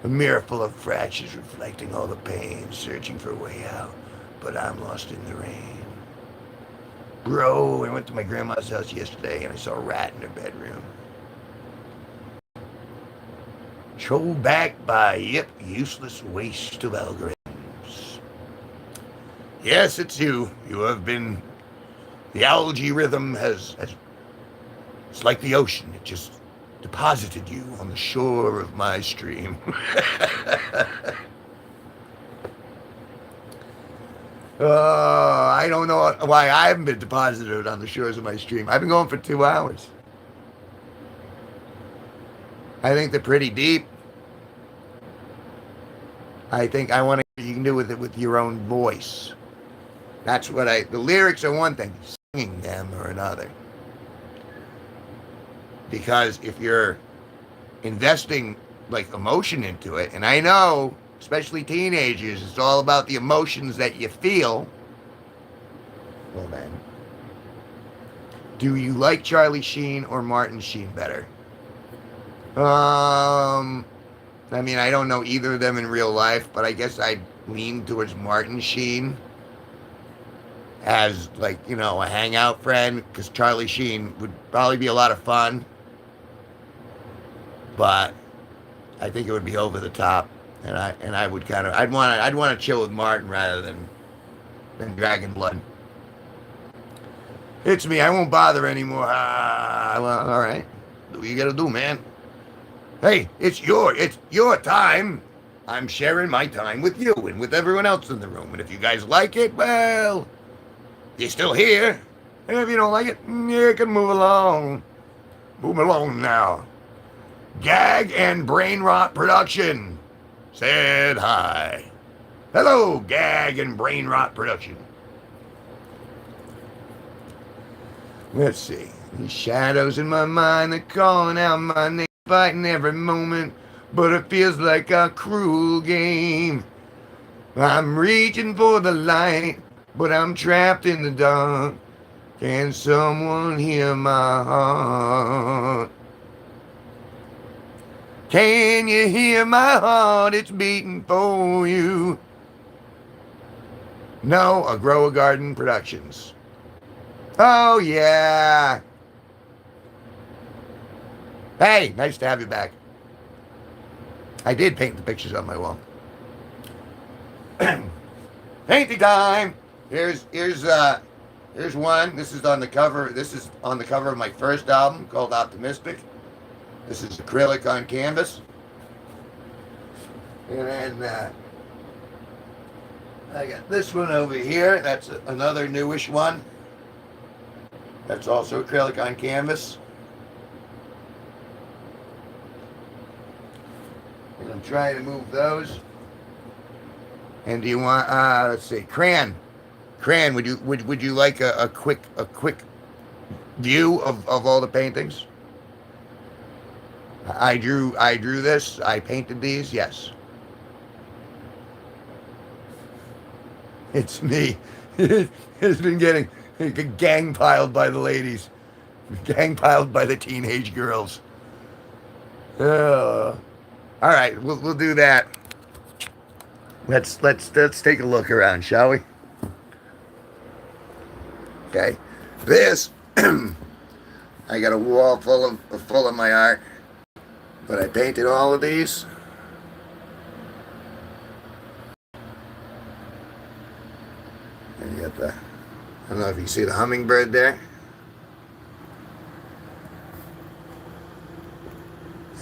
A mirror full of fractures reflecting all the pain, searching for a way out, but I'm lost in the rain. Bro, I went to my grandma's house yesterday and I saw a rat in her bedroom. Trolled back by, useless waste of algorithms. Yes, it's you. You have been... The algae rhythm has... It's like the ocean. It just deposited you on the shore of my stream. I don't know why I haven't been deposited on the shores of my stream. I've been going for 2 hours. I think they're pretty deep. I think you can do with it with your own voice. That's what the lyrics are one thing, singing them are another. Because if you're investing like emotion into it, and I know, especially teenagers, it's all about the emotions that you feel. Well then, do you like Charlie Sheen or Martin Sheen better? I mean, I don't know either of them in real life, but I guess I'd lean towards Martin Sheen. as like, you know, a hangout friend, because Charlie Sheen would probably be a lot of fun, but I think it would be over the top, and I would kind of I'd want to chill with Martin rather than Dragon Blood. It's me. I won't bother anymore. Ah, well, all right. Do what you gotta do, man. Hey, it's your time. I'm sharing my time with you and with everyone else in the room. And if you guys like it, well, you're still here. And if you don't like it, you can move along. Move along now. Gag and Brain Rot Production said hi. Hello, Gag and Brain Rot Production. Let's see. These shadows in my mind, they're calling out my name, fighting every moment, but it feels like a cruel game. I'm reaching for the light, but I'm trapped in the dark. Can someone hear my heart? Can you hear my heart? It's beating for you. No, a Grow a Garden Productions. Oh, yeah. Hey, nice to have you back. I did paint the pictures on my wall. Painting time. Here's one. This is on the cover. This is on the cover of my first album called Optimistic. This is acrylic on canvas. And then I got this one over here. That's another newish one. That's also acrylic on canvas. And I'm trying to move those. And do you want, let's see, Cran, would you like a quick view of all the paintings? I drew this. I painted these. Yes. It's me. It's been getting gang piled by the ladies, gang piled by the teenage girls. All right, we'll do that. Let's take a look around, shall we? Okay, this I got a wall full of my art, but I painted all of these. And you got the, I don't know if you see the hummingbird there.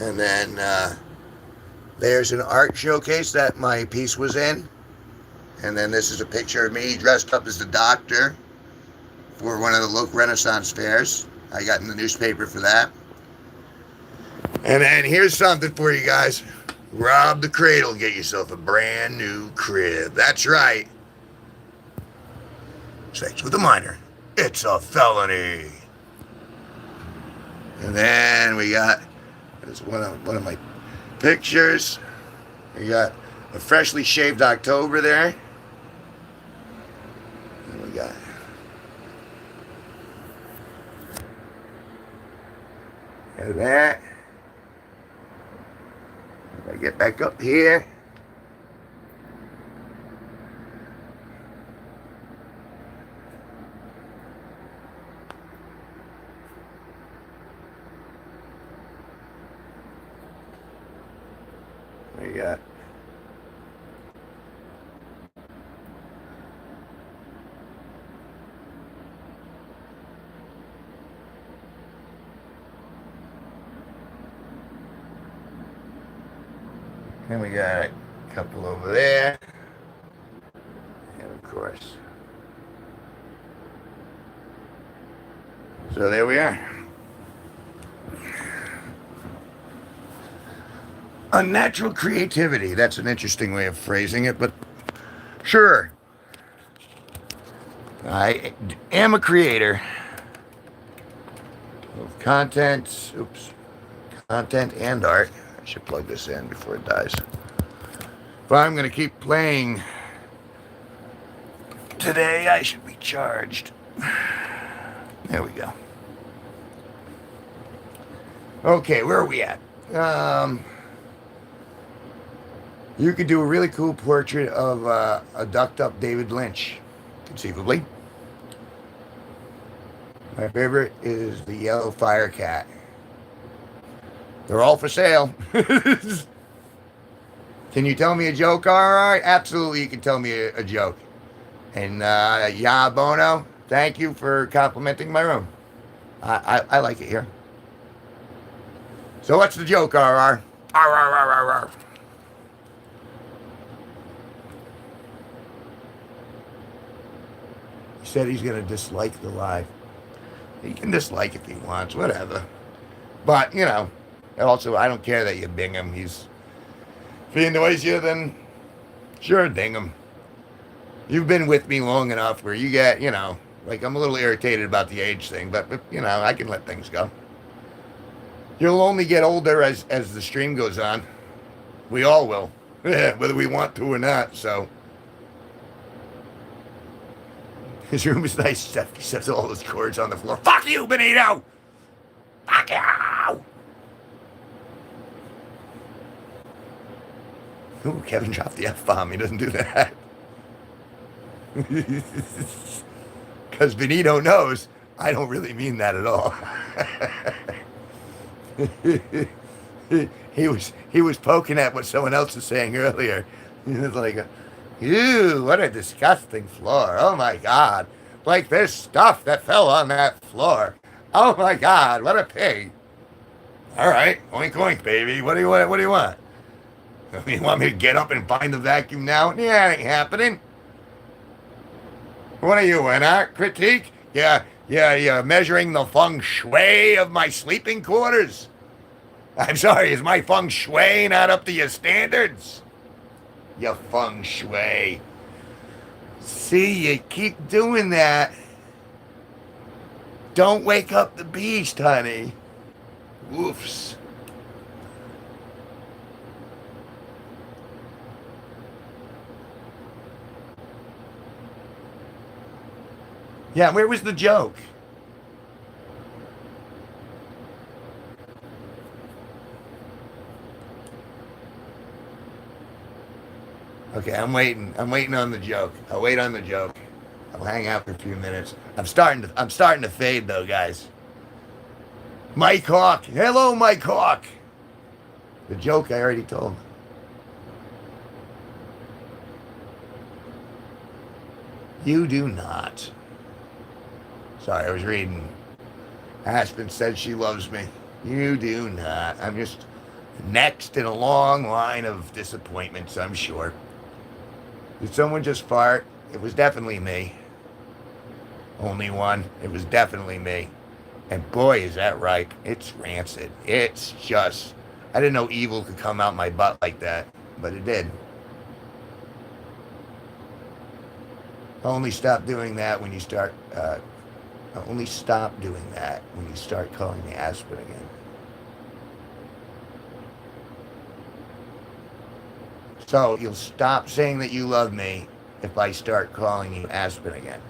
And then there's an art showcase that my piece was in. And then this is a picture of me dressed up as the doctor for one of the local Renaissance fairs. I got in the newspaper for that. And then here's something for you guys. Rob the cradle, get yourself a brand new crib. That's right. Sex with a minor, it's a felony. And then we got, there's one of my pictures. We got a freshly shaved October there. And we got that. If I get back up here. We got and we got a couple over there, and of course, so there we are. Unnatural creativity. That's an interesting way of phrasing it, but sure. I am a creator of content. Oops. Content and art. I should plug this in before it dies. If I'm going to keep playing today, I should be charged. There we go. Okay, where are we at? You could do a really cool portrait of a ducked up David Lynch, conceivably. My favorite is the yellow fire cat. They're all for sale. Can you tell me a joke, RR? Absolutely, you can tell me a joke. And yeah, Bono, thank you for complimenting my room. I like it here. So what's the joke, RR? RR. He said he's going to dislike the live. He can dislike if he wants, whatever. But, you know, also, I don't care that you bing him. If he annoys you, then sure, ding him. You've been with me long enough where you get, you know, like I'm a little irritated about the age thing, but you know, I can let things go. You'll only get older as the stream goes on. We all will, whether we want to or not. So his room is nice. He sets all his cords on the floor. Fuck you, Benito. Fuck you. Ooh, Kevin dropped the F-bomb. He doesn't do that. Because Benito knows I don't really mean that at all. he was poking at what someone else was saying earlier. He was like, ew, what a disgusting floor. Oh my God. Like there's stuff that fell on that floor. Oh my God, what a pig. All right, oink oink, baby. What do you want? What do you want? You want me to get up and find the vacuum now? Yeah, it ain't happening. What are you, an art critique? Yeah, you're measuring the feng shui of my sleeping quarters? I'm sorry, is my feng shui not up to your standards? You feng shui. See, you keep doing that. Don't wake up the beast, honey. Woofs. Yeah, where was the joke? Okay, I'm waiting. I'm waiting on the joke. I'll wait on the joke. I'll hang out for a few minutes. I'm starting to fade though, guys. Mike Hawk. Hello, Mike Hawk. The joke I already told. You do not. Sorry, I was reading. Aspen said she loves me. You do not. I'm just next in a long line of disappointments, I'm sure. Did someone just fart? It was definitely me. Only one. It was definitely me. And boy, is that ripe. It's rancid. It's just... I didn't know evil could come out my butt like that, but it did. Only stop doing that when you start... only stop doing that when you start calling me Aspen again. So you'll stop saying that you love me if I start calling you Aspen again.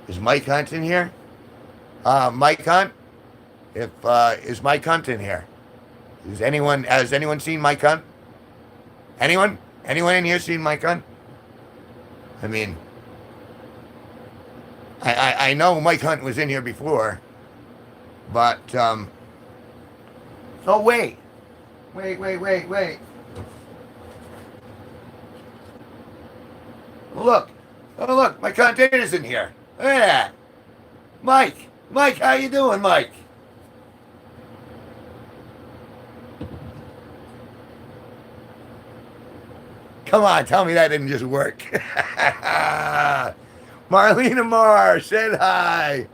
Is Mike Hunt in here? Mike Hunt? Is Mike Hunt in here? Has anyone seen Mike Hunt? Anyone? Anyone in here seen Mike Hunt? I mean, I know Mike Hunt was in here before, but, oh, wait. Wait. Look. Oh, look, my container's in here. Look at that. Mike, how you doing, Mike? Come on, tell me that didn't just work. Marlena Marr said hi.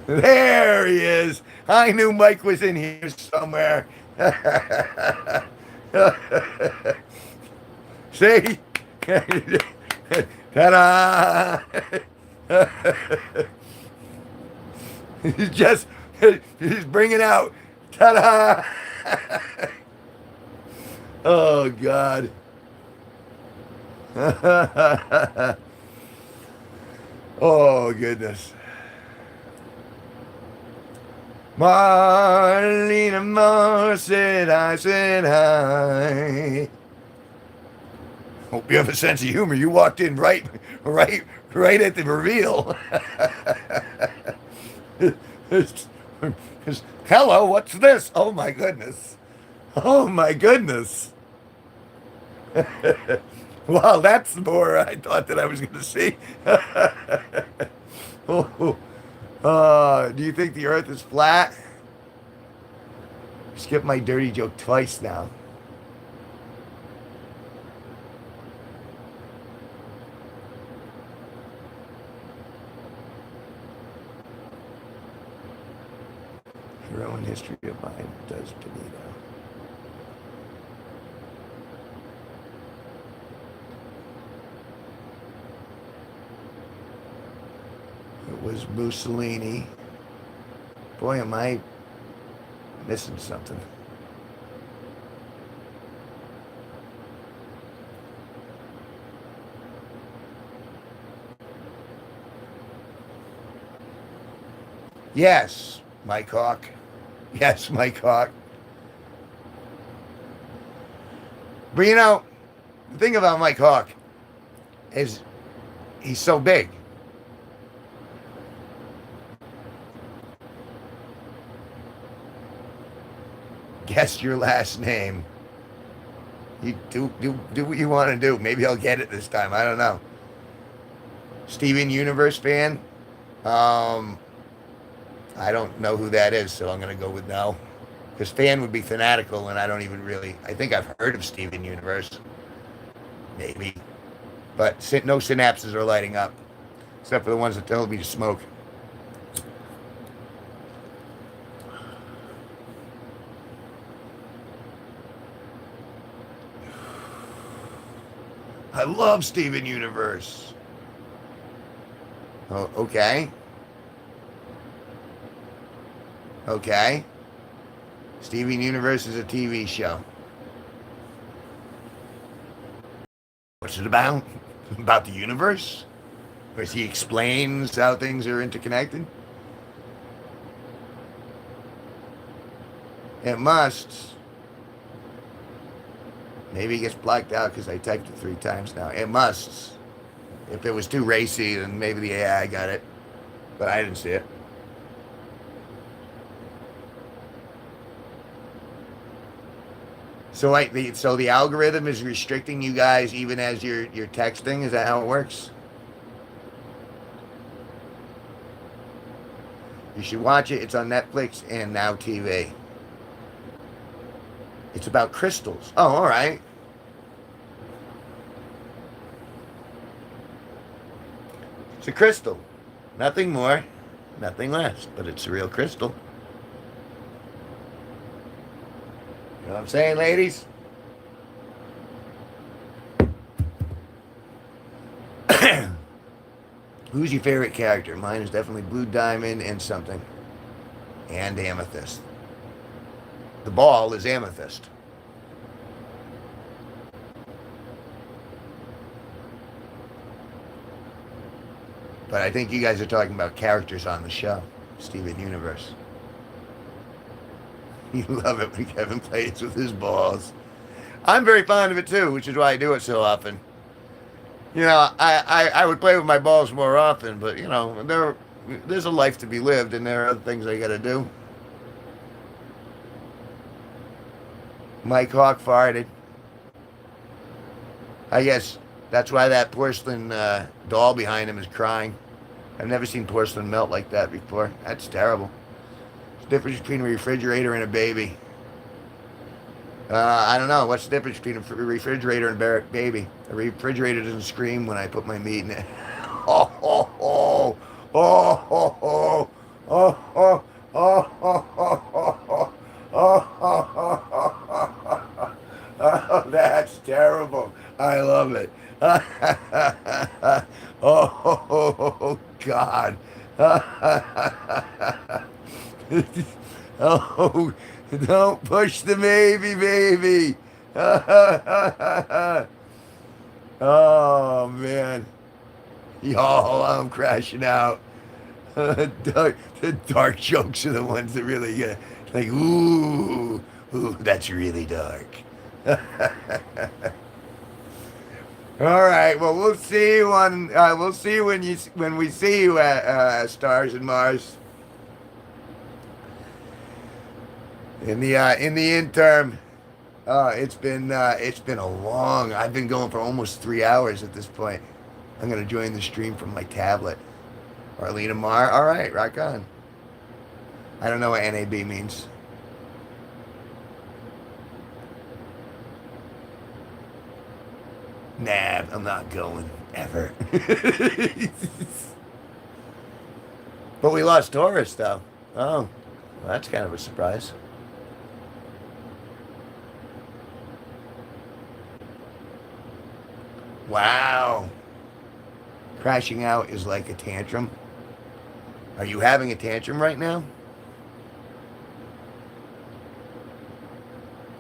There he is. I knew Mike was in here somewhere. See? Ta-da! He's bringing out. Ta-da! Oh, God. Oh, goodness. Marlena Marr said hi. Hope you have a sense of humor. You walked in right right at the reveal. Hello, what's this? Oh my goodness. Oh my goodness. Well, that's more I thought that I was going to see. Oh, do you think the earth is flat? Skip my dirty joke twice now. Hero in history of mine does Benito. It was Mussolini. Boy, am I missing something. Yes, Mike Hawk. Yes, Mike Hawk. But you know, the thing about Mike Hawk is he's so big. Guess your last name. You do what you want to do. Maybe I'll get it this time. I don't know. Steven Universe fan. I don't know who that is, so I'm gonna go with no. Because fan would be fanatical, and I don't even really. I think I've heard of Steven Universe. Maybe, but no synapses are lighting up, except for the ones that tell me to smoke. I love Steven Universe. Oh, okay. Okay. Steven Universe is a TV show. What's it about? About the universe? Where he explains how things are interconnected? It must. Maybe it gets blacked out because I typed it 3 times now. It must. If it was too racy, then maybe the AI got it. But I didn't see it. So so the algorithm is restricting you guys even as you're texting. Is that how it works? You should watch it. It's on Netflix and Now TV. It's about crystals. Oh, all right. It's a crystal. Nothing more, nothing less. But it's a real crystal. You know what I'm saying, ladies? Who's your favorite character? Mine is definitely Blue Diamond and something. And Amethyst. The ball is Amethyst. But I think you guys are talking about characters on the show. Steven Universe. You love it when Kevin plays with his balls. I'm very fond of it too, which is why I do it so often. You know, I would play with my balls more often, but you know, there's a life to be lived, and there are other things I got to do. Mike Hawk farted. I guess that's why that porcelain doll behind him is crying. I've never seen porcelain melt like that before. That's terrible. There's the difference between a refrigerator and a baby. I don't know. What's the difference between a refrigerator and a baby? A refrigerator doesn't scream when I put my meat in it. Oh, oh, oh, oh, oh, oh, oh, oh, oh, oh, oh, oh, oh, that's terrible. I love it. Oh, God. Oh, don't push the baby. Oh, man. Y'all, I'm crashing out. The dark jokes are the ones that really get like, ooh, that's really dark. All right. Well, we'll see you on. We'll see you when we see you at Stars and Mars. In the interim, it's been a long. I've been going for almost 3 hours at this point. I'm gonna join the stream from my tablet. Arlena Mar. All right, rock on. I don't know what NAB means. Nah, I'm not going ever. But we lost Taurus though. Oh, well, that's kind of a surprise. Wow. Crashing out is like a tantrum. Are you having a tantrum right now?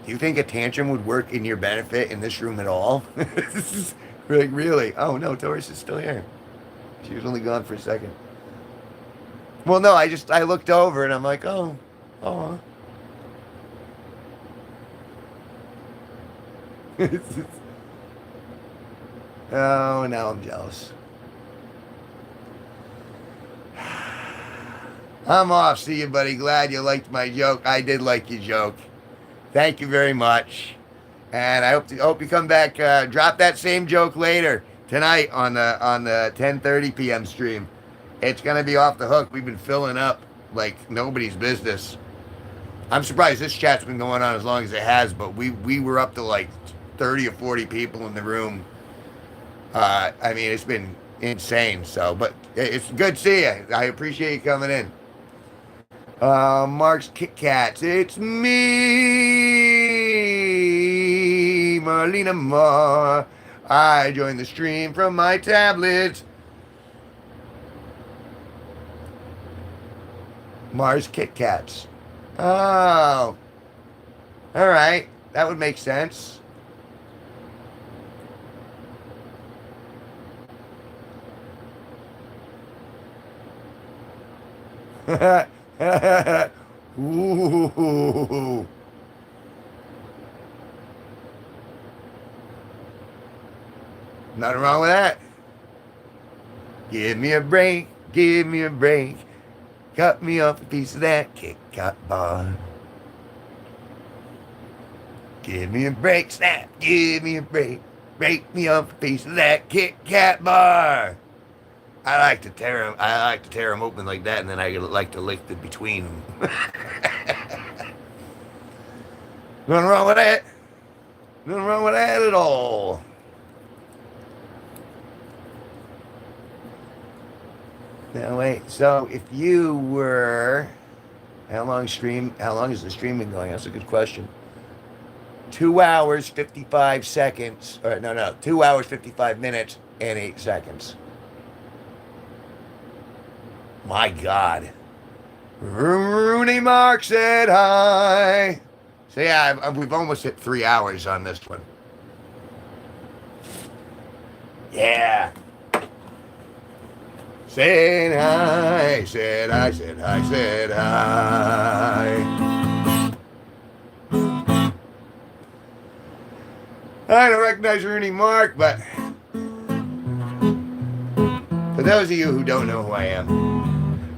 Do you think a tantrum would work in your benefit in this room at all? This is like really. Oh no, Taurus is still here. She was only gone for a second. Well, no, I looked over and I'm like, oh, oh. Oh, now I'm jealous. I'm off. See you, buddy. Glad you liked my joke. I did like your joke. Thank you very much. And I hope you come back. Drop that same joke later tonight on the 10:30 p.m. stream. It's gonna be off the hook. We've been filling up like nobody's business. I'm surprised this chat's been going on as long as it has, but we were up to like 30 or 40 people in the room. I mean, it's been insane. So, but it's good to see you. I appreciate you coming in. Mark's Kit Kats. It's me, Marlena Mar. I joined the stream from my tablet. Mars Kit Kats. Oh. All right. That would make sense. Ooh. Nothing wrong with that. Give me a break. Give me a break. Cut me off a piece of that Kit Kat bar. Give me a break, snap. Give me a break. Break me off a piece of that Kit Kat bar. I like to tear them. I like to tear them open like that, and then I like to lick the between them. Nothing wrong with that. Nothing wrong with that at all. Now wait. So if you were, how long is the stream been going? That's a good question. 2 hours 55 seconds. Or no. 2 hours 55 minutes and 8 seconds. My God. Rooney Mark said hi. So yeah, we've almost hit 3 hours on this one. Yeah. Said hi, said hi, said hi, said hi. I don't recognize Rooney Mark, but for those of you who don't know who I am,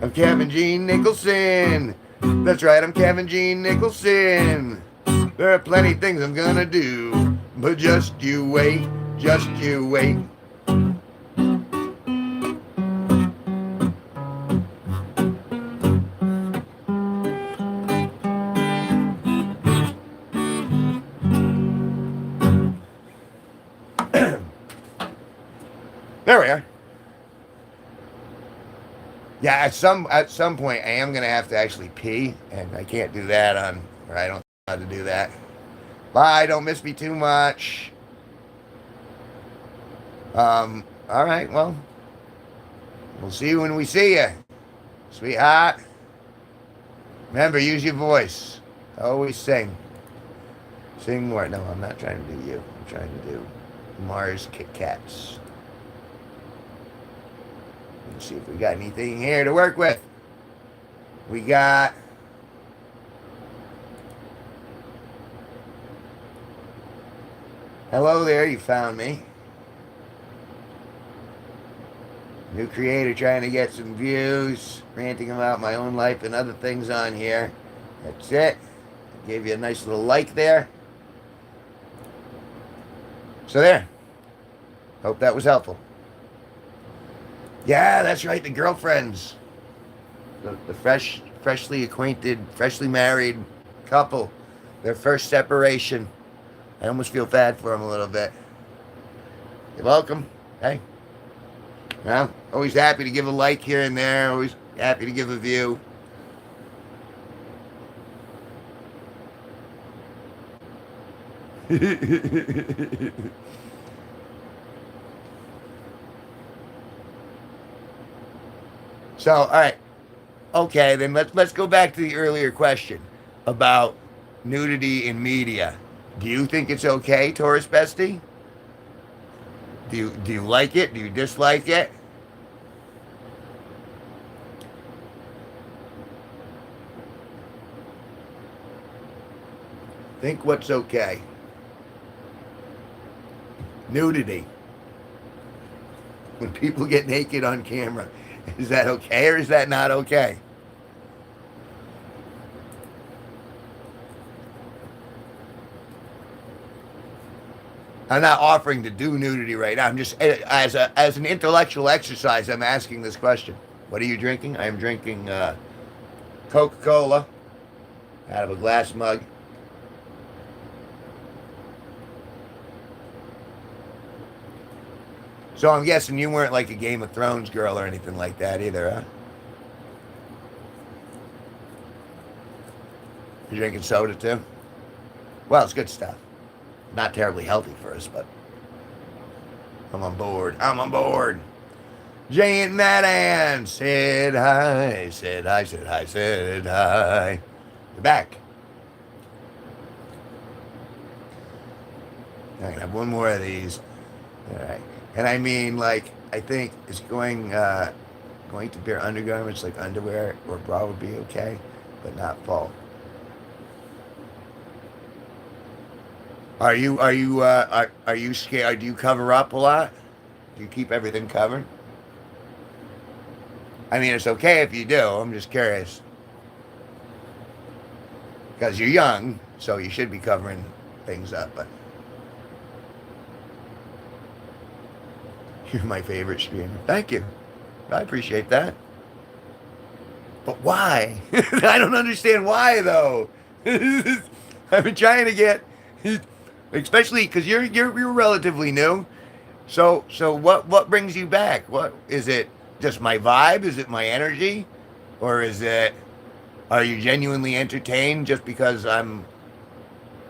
I'm Kevin G Nicholson. That's right, I'm Kevin G Nicholson. There are plenty of things I'm gonna do, but just you wait, just you wait. There we are. Yeah, at some point I am gonna have to actually pee, and I can't do that or I don't know how to do that. Bye, don't miss me too much. All right, well, we'll see you when we see you, sweetheart. Remember, use your voice. Always sing. Sing more. No, I'm not trying to do you. I'm trying to do Mars Kit Kats. Let's see if we got anything here to work with. We got hello there, you found me. New creator trying to get some views, ranting about my own life and other things on here. That's it. Gave you a nice little like there. So there. Hope that was helpful. Yeah, that's right. The girlfriends, the freshly acquainted, freshly married couple, their first separation. I almost feel bad for them a little bit. You're welcome. Hey. Well, always happy to give a like here and there. Always happy to give a view. So, all right. Okay, then let's go back to the earlier question about nudity in media. Do you think it's okay, Taurus Bestie? Do you like it? Do you dislike it? Think what's okay. Nudity. When people get naked on camera, is that okay or is that not okay? I'm not offering to do nudity right now. I'm just as an intellectual exercise. I'm asking this question. What are you drinking? I'm drinking Coca-Cola out of a glass mug. So I'm guessing you weren't like a Game of Thrones girl or anything like that either, huh? You're drinking soda too? Well, it's good stuff. Not terribly healthy for us, but I'm on board. I'm on board. Giant Madan said hi, said hi, said hi, said hi. You're back. I can have one more of these. All right. And I mean, like, I think it's going to wear undergarments like underwear or bra would be okay, but not full. Are you scared? Do you cover up a lot? Do you keep everything covered? I mean, it's okay if you do. I'm just curious because you're young, so you should be covering things up. But you're my favorite streamer. Thank you. I appreciate that. But why? I don't understand why though. I've been trying to get, especially because you're relatively new. So what brings you back? What is it? Just my vibe? Is it my energy, or is it? Are you genuinely entertained just because I'm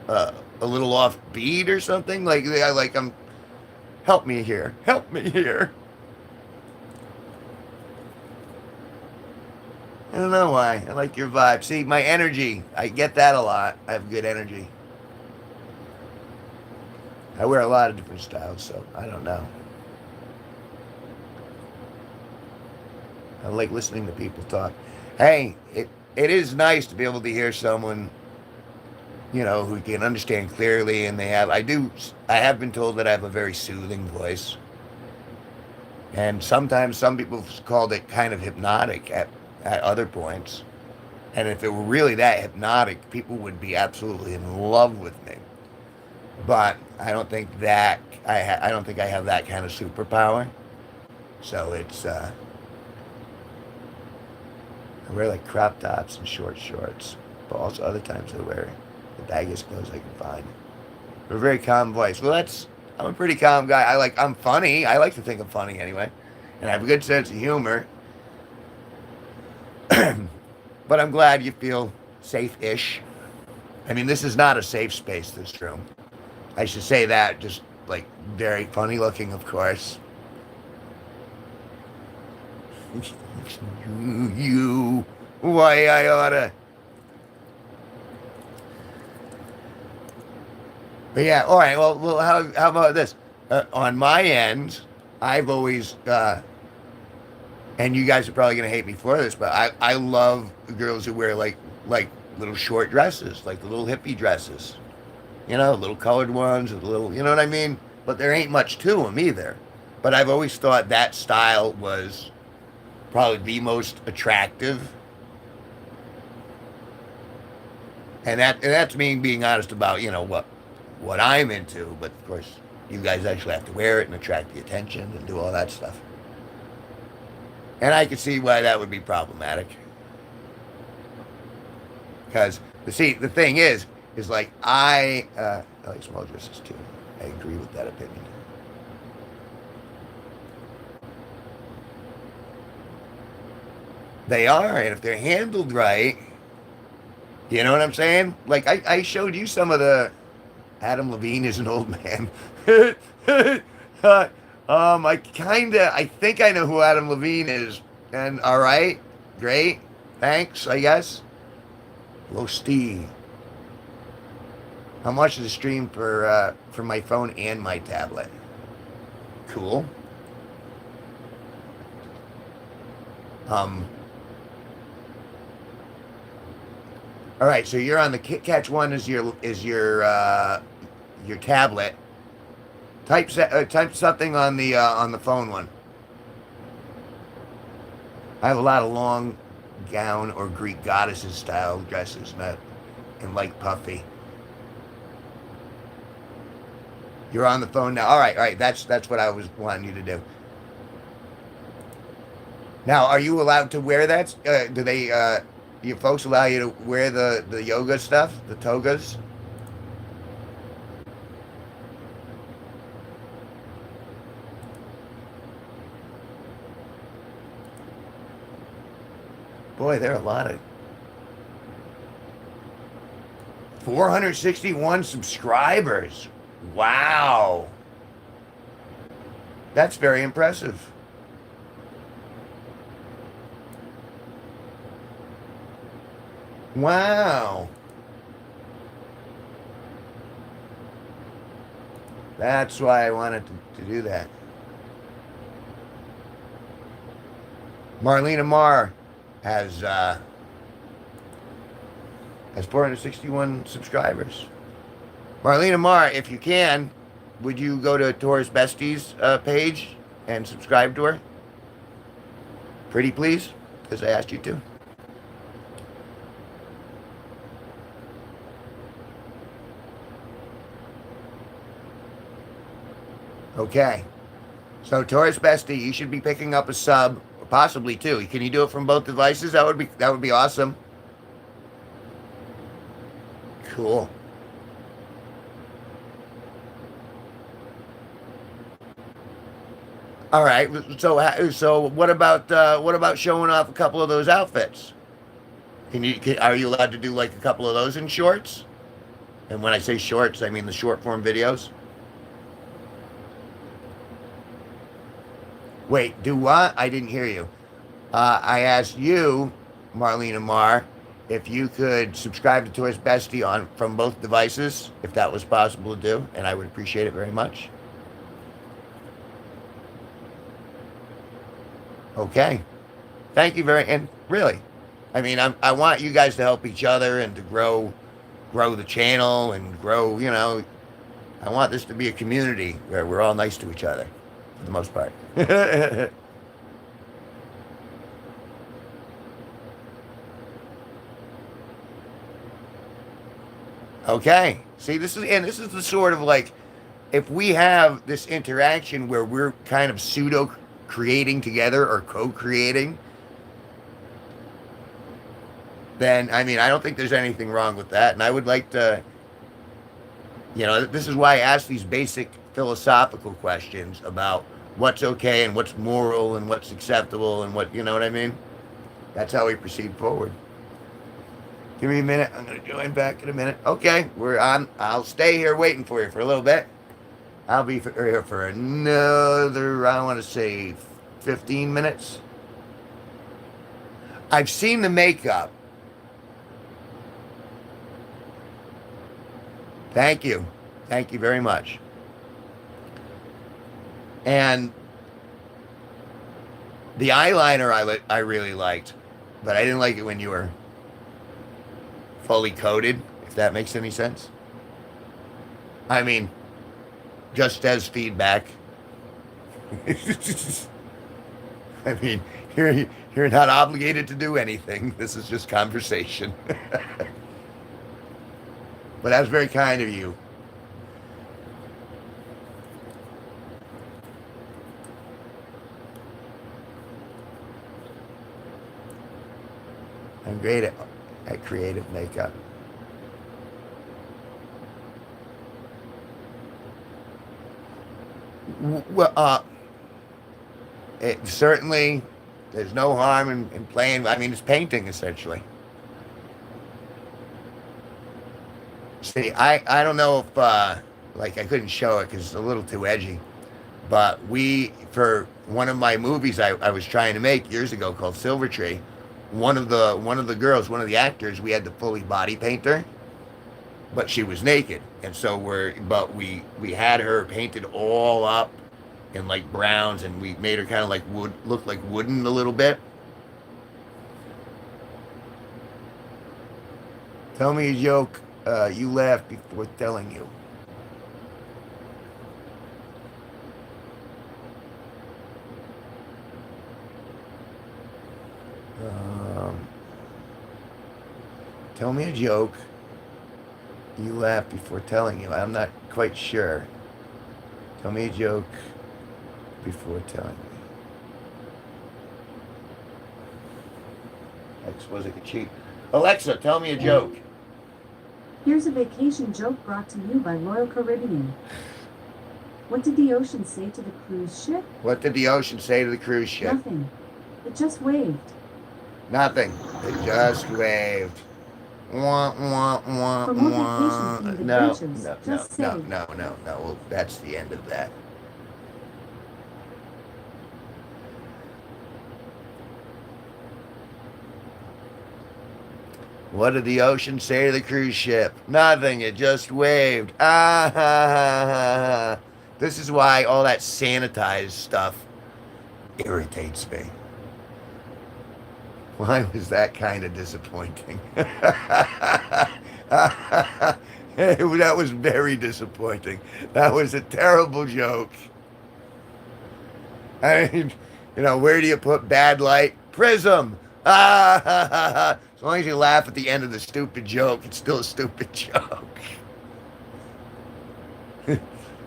a little off beat or something? I'm. Help me here. Help me here. I don't know why. I like your vibe. See, my energy. I get that a lot. I have good energy. I wear a lot of different styles, so I don't know. I like listening to people talk. Hey, it is nice to be able to hear someone, who can understand clearly, and I have been told that I have a very soothing voice. And sometimes some people have called it kind of hypnotic at other points. And if it were really that hypnotic, people would be absolutely in love with me. But I don't think that I don't think I have that kind of superpower. So it's I wear like crop tops and short shorts, but also other times I wear the baggiest clothes I can find. A very calm voice. Well, I'm a pretty calm guy. I'm funny. I like to think I'm funny anyway, and I have a good sense of humor. But I'm glad you feel safe-ish. I mean, this is not a safe space, this room. I should say that, just like very funny looking, of course. Why I oughta. But yeah, all right. Well, how about this? On my end, I've always, and you guys are probably gonna hate me for this, but I love girls who wear like little short dresses, like the little hippie dresses. Little colored ones, with little, you know what I mean? But there ain't much to them either. but I've always thought that style was probably the most attractive. And that's me being honest about, what I'm into, but of course you guys actually have to wear it and attract the attention and do all that stuff. And I can see why that would be problematic. Because the thing is like I like small dresses too. I agree with that opinion. They are, and if they're handled right, you know what I'm saying? Like I showed you some of the Adam Levine is an old man. I think I know who Adam Levine is. And all right, great, thanks, I guess. Hello, Steve. How much is the stream for my phone and my tablet? Cool. Um. All right, so you're on the Catch One is your tablet. Type something on the phone one. I have a lot of long gown or Greek goddesses style dresses, and like puffy. You're on the phone now. All right. That's what I was wanting you to do. Now, are you allowed to wear that? You folks allow you to wear the yoga stuff, the togas? Boy, there are a lot of 461 subscribers. Wow. That's very impressive. Wow. That's why I wanted to do that. Marlena Marr has 461 subscribers. Marlena Marr, if you can, would you go to Taurus Bestie's page and subscribe to her? Pretty please, because I asked you to. Okay. So Taurus Bestie, you should be picking up a sub, or possibly two. Can you do it from both devices? That would be awesome. Cool. All right. So what about showing off a couple of those outfits? Are you allowed to do like a couple of those in shorts? And when I say shorts, I mean the short form videos. Wait, do what? I didn't hear you. I asked you, Marlena Marr, if you could subscribe to Taurus Bestie from both devices, if that was possible to do, and I would appreciate it very much. Okay. Thank you and really, I mean, I want you guys to help each other and to grow the channel and grow, I want this to be a community where we're all nice to each other, for the most part. Okay. See, this is the sort of like, if we have this interaction where we're kind of pseudo creating together or co-creating, then I mean, I don't think there's anything wrong with that. And I would like to, this is why I ask these basic philosophical questions about what's okay and what's moral and what's acceptable and what, you know what I mean? That's how we proceed forward. Give me a minute. I'm going to join back in a minute. Okay, we're on. I'll stay here waiting for you for a little bit. I'll be here for another, I want to say, 15 minutes. I've seen the makeup. Thank you. Thank you very much. And the eyeliner I really liked, but I didn't like it when you were fully coated, if that makes any sense. I mean, just as feedback. I mean, you're not obligated to do anything. This is just conversation. But that's very kind of you. I'm great at creative makeup. Well, it certainly there's no harm in playing. I mean, it's painting essentially. See, I don't know if like I couldn't show it because it's a little too edgy. But we for one of my movies I was trying to make years ago called Silver Tree. One of the girls, one of the actors, we had to fully body paint her, but she was naked, and so we had her painted all up in like browns, and we made her kind of like wood, look like wooden a little bit. Tell me a joke. You laughed before telling you. Um, Tell me a joke. You laughed before telling you. I'm not quite sure. Tell me a joke before telling me. I suppose I could cheat. Alexa, tell me a joke. Here's a vacation joke brought to you by Royal Caribbean. What did the ocean say to the cruise ship? What did the ocean say to the cruise ship? Nothing. It just waved. Nothing. It just waved. Wah, wah, wah, For more wah. vacation-themed No, adventures, no, no, just no, say. no. Well, that's the end of that. What did the ocean say to the cruise ship? Nothing. It just waved. Ah ha ha ha ha. This is why all that sanitized stuff irritates me. Why was that kind of disappointing? That was very disappointing. That was a terrible joke. I mean, where do you put bad light? Prism. As long as you laugh at the end of the stupid joke, it's still a stupid joke.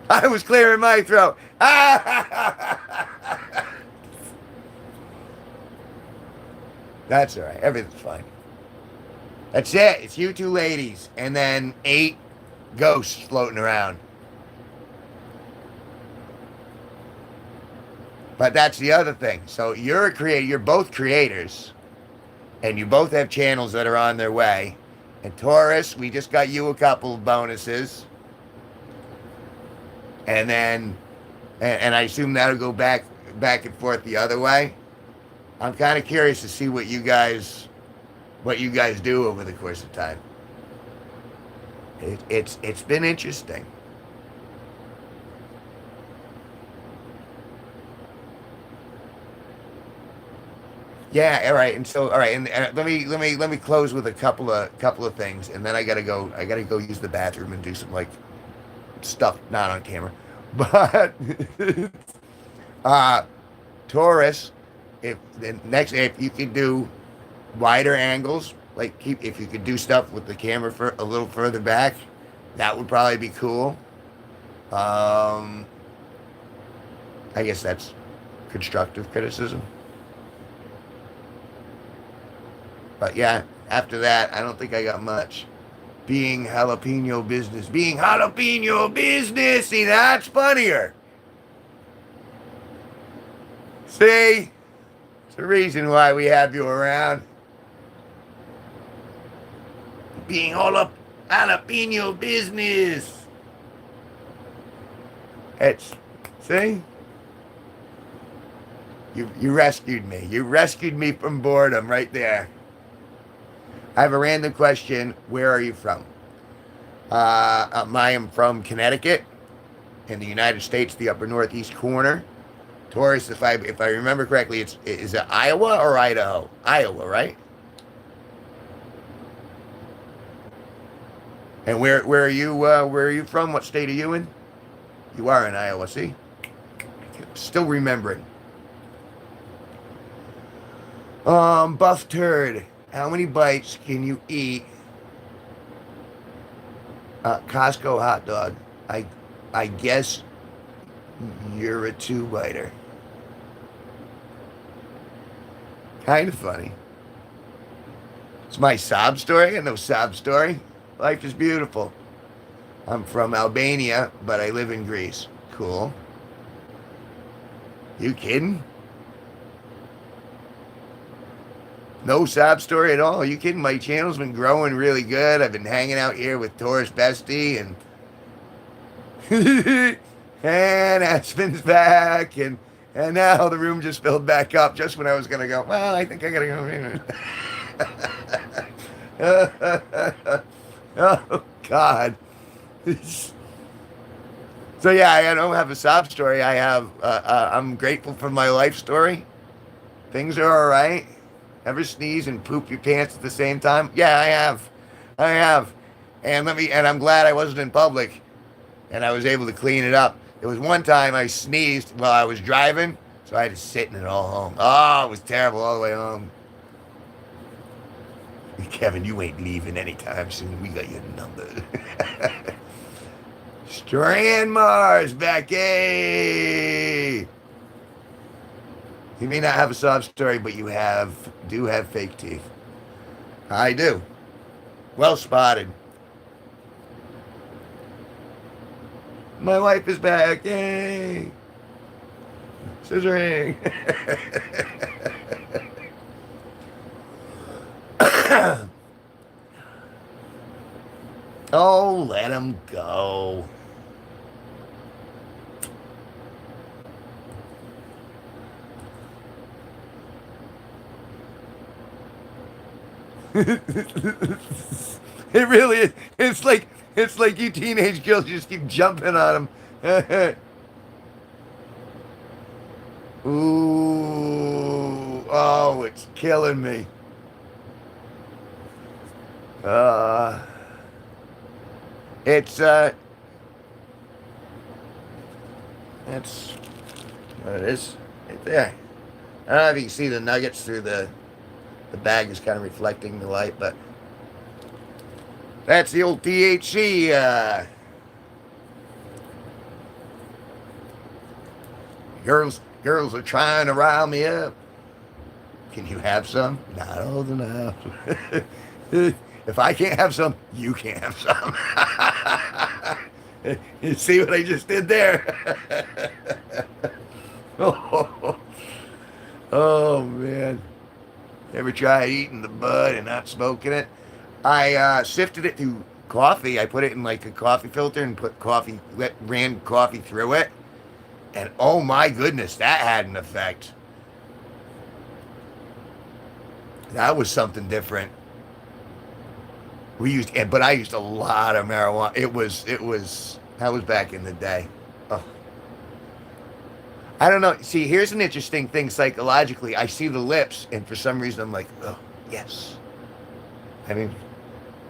I was clearing my throat. That's all right. Everything's fine. That's it. It's you two ladies, and then 8 ghosts floating around. But that's the other thing. So you're a creator. You're both creators, and you both have channels that are on their way. And Taurus, we just got you a couple of bonuses, and then, and I assume that'll go back and forth the other way. I'm kind of curious to see what you guys do over the course of time. It's been interesting. Yeah, all right. And so, all right, and let me close with a couple of things, and then I gotta go use the bathroom and do some like stuff not on camera, but uh, Taurus, if you could do wider angles, like if you could do stuff with the camera for a little further back, that would probably be cool. Um, I guess that's constructive criticism. But yeah, after that, I don't think I got much. Being jalapeno business. Being jalapeno business. See, that's funnier. See? It's the reason why we have you around. Being all up jalapeno business. It's, see? You rescued me. You rescued me from boredom right there. I have a random question. Where are you from? I am from Connecticut, in the United States, the upper northeast corner. Taurus, if I remember correctly, is it Iowa or Idaho? Iowa, right? And where are you from? What state are you in? You are in Iowa. See, Still remembering. Buff turd. How many bites can you eat? Costco hot dog. I guess you're a two-biter. Kind of funny. It's my sob story. I got no sob story. Life is beautiful. I'm from Albania, but I live in Greece. Cool. You kidding? No sob story at all. You kidding? My channel's been growing really good. I've been hanging out here with Taurus Bestie and and Aspen's back and now the room just filled back up just when I was gonna go, well, I think I gotta go. Oh God. So yeah, I don't have a sob story. I have I'm grateful for my life story. Things are all right. Ever sneeze and poop your pants at the same time? Yeah, I have. I have. And I'm glad I wasn't in public and I was able to clean it up. There was one time I sneezed while I was driving, so I had to sit in it all home. Oh, it was terrible all the way home. Kevin, you ain't leaving anytime soon. We got your number. Strand Mars, Becky. You may not have a sob story, but you do have fake teeth. I do. Well spotted. My wife is back. Yay. Scissoring. Oh, let him go. It really is. It's like you teenage girls just keep jumping on him. Ooh, oh, it's killing me. It's what it is right there. I don't know if you can see the nuggets through the bag is kind of reflecting the light, but that's the old THC. Girls are trying to rile me up. Can you have some? Not old enough. If I can't have some, you can't have some. You see what I just did there? Oh man. Ever tried eating the bud and not smoking it? I sifted it through coffee. I put it in like a coffee filter and ran coffee through it. And oh my goodness, that had an effect. That was something different. But I used a lot of marijuana. That was back in the day. Oh. I don't know. See, here's an interesting thing psychologically. I see the lips, and for some reason I'm like, oh, yes. I mean,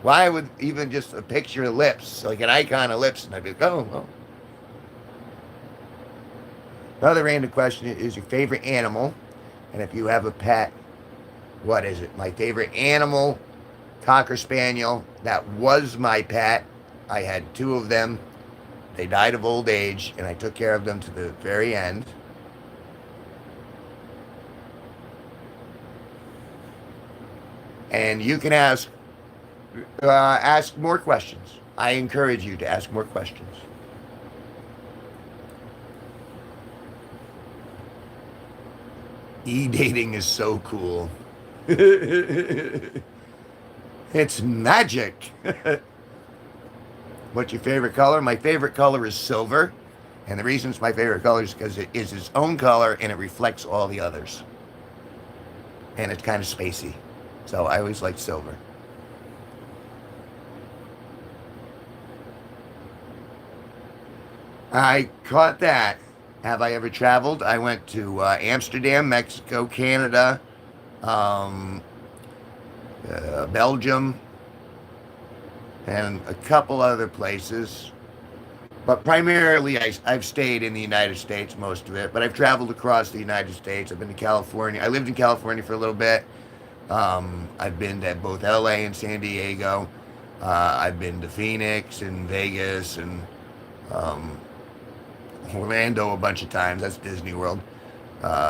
why would even just a picture of lips, like an icon of lips, and I'd be like, oh. Another random question is your favorite animal, and if you have a pet, what is it? My favorite animal, Cocker Spaniel. That was my pet. I had 2 of them. They died of old age, and I took care of them to the very end. And you can ask more questions. I encourage you to ask more questions. E-dating is so cool. It's magic. What's your favorite color? My favorite color is silver. And the reason it's my favorite color is because it is its own color and it reflects all the others. And it's kind of spacey. So I always like silver. I caught that. Have I ever traveled? I went to Amsterdam, Mexico, Canada, Belgium, and a couple other places. But primarily, I've stayed in the United States most of it. But I've traveled across the United States. I've been to California. I lived in California for a little bit. I've been to both LA and San Diego. I've been to Phoenix and Vegas and um, Orlando a bunch of times. That's Disney World.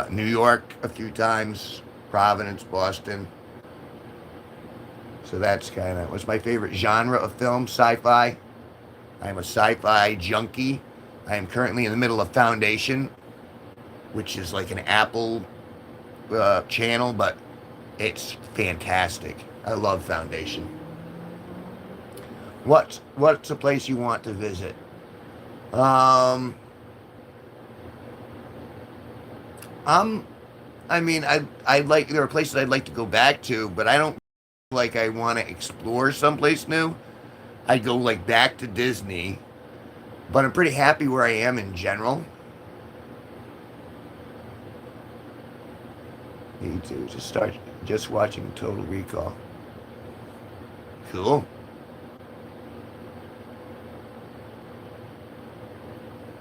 New York a few times. Providence, Boston. So that's kind of what's my favorite genre of film, sci-fi. I'm a sci-fi junkie. I am currently in the middle of Foundation, which is like an Apple channel, but it's fantastic. I love Foundation. What's a place you want to visit? I'm I mean, I like there are places I'd like to go back to, but I don't like I want to explore someplace new. I'd go like back to Disney, but I'm pretty happy where I am in general. Me too. Just watching Total Recall. Cool.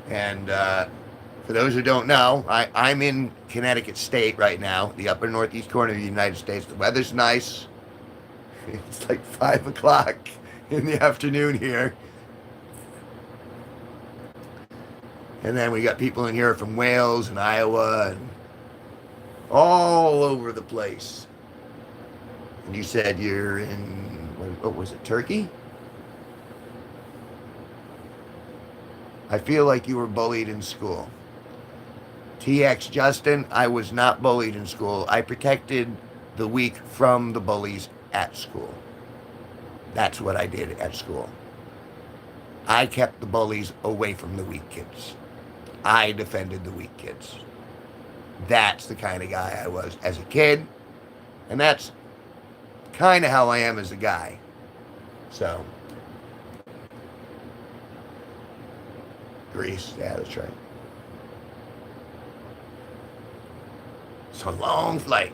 And for those who don't know, I'm in Connecticut State right now, the upper northeast corner of the United States. The weather's nice. It's like 5 o'clock in the afternoon here. And then we got people in here from Wales and Iowa and all over the place. And you said you're in, what was it, Turkey? I feel like you were bullied in school. TX Justin, I was not bullied in school. I protected the weak from the bullies at school. That's what I did at school. I kept the bullies away from the weak kids. I defended the weak kids. That's the kind of guy I was as a kid. And that's kind of how I am as a guy. So, Greece, yeah, that's right. It's a long flight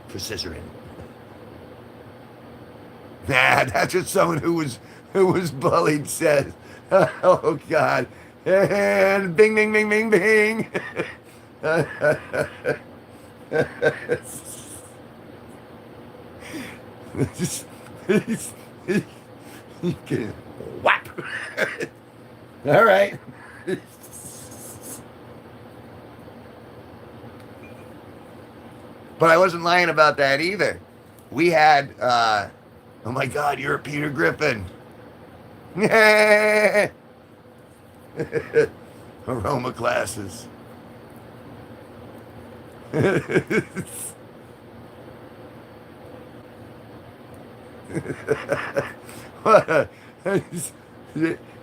for scissoring. Nah, that's what someone who was bullied says. Oh God. And bing bing bing bing bing. Whap. All right. But I wasn't lying about that either. We had, oh my God, you're a Peter Griffin. Aroma classes.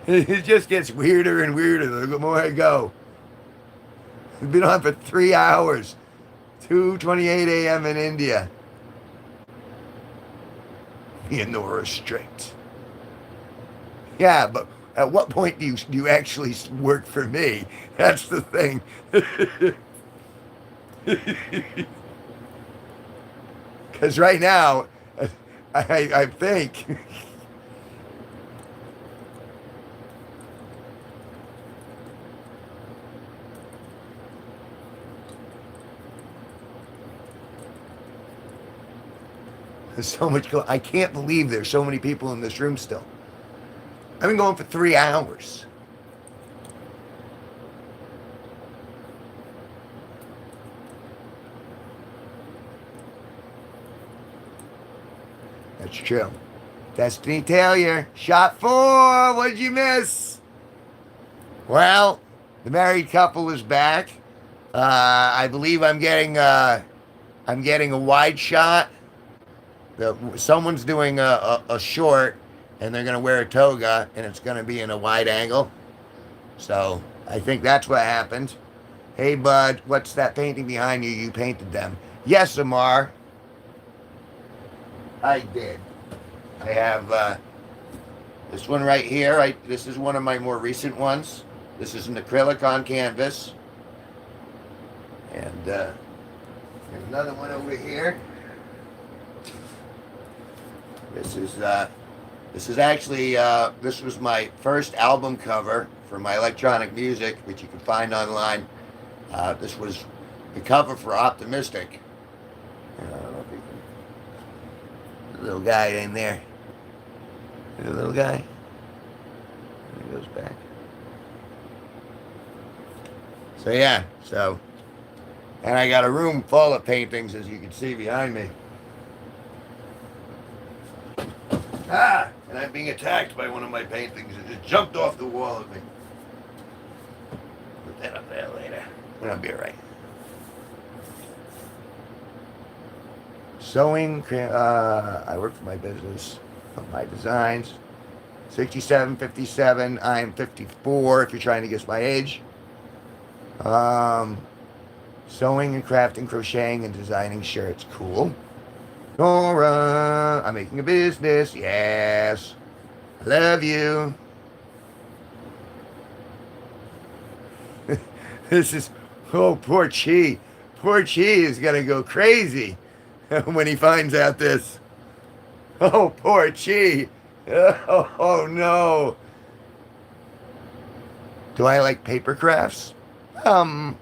It just gets weirder and weirder the more I go. It's been on for 3 hours. 2:28 a.m. in India. Me and Nora are strict. Yeah, but at what point do you actually work for me? That's the thing. Because right now, I think there's so much I can't believe there's so many people in this room still. I've been going for 3 hours. That's true. Destiny Taylor, shot 4. What did you miss? Well, the married couple is back. I believe I'm getting a wide shot. Someone's doing a short, and they're going to wear a toga, and it's going to be in a wide angle. So I think that's what happened. Hey, bud, what's that painting behind you? You painted them. Yes, Amar. I did. I have this one right here. This is one of my more recent ones. This is an acrylic on canvas. And there's another one over here. This is This is actually, this was my first album cover for my electronic music, which you can find online. This was the cover for Optimistic. I don't know if you can. The little guy in there. The little guy. He goes back. So yeah, so. And I got a room full of paintings, as you can see behind me. Ah! And I'm being attacked by one of my paintings. It just jumped off the wall at me. Put that up there later. I'll be alright. Sewing, I work for my business, my designs. 67, 57, I'm 54 if you're trying to guess my age. Sewing and crafting, crocheting and designing shirts, cool. Nora, I'm making a business, yes. I love you. This is, oh, poor Chi. Poor Chi is going to go crazy when he finds out this. Oh, poor Chi. Oh, no. Do I like paper crafts? Well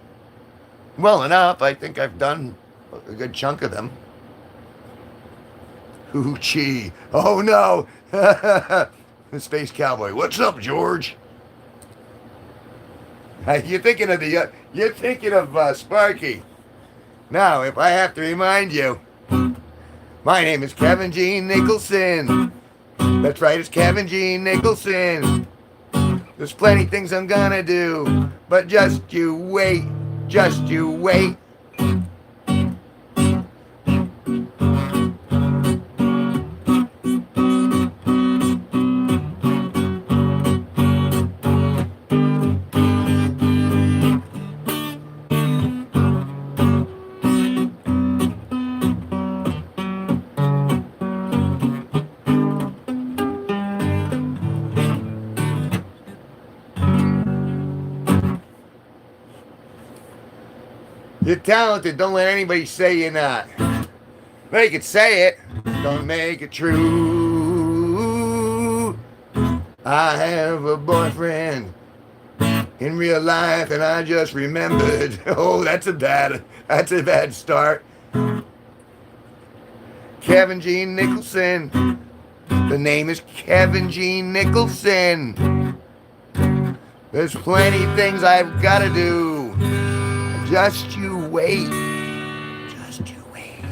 enough. I think I've done a good chunk of them. Ooh, Chi. Oh, no. Space Cowboy. What's up, George? You're thinking of Sparky. Now, if I have to remind you, my name is Kevin G Nicholson. That's right, it's Kevin G Nicholson. There's plenty things I'm gonna do, but just you wait, just you wait. You're talented. Don't let anybody say you're not. They could say it. Don't make it true. I have a boyfriend in real life, and I just remembered. Oh, that's a bad start. Kevin G Nicholson. The name is Kevin G Nicholson. There's plenty things I've got to do. Just you wait. Just you wait.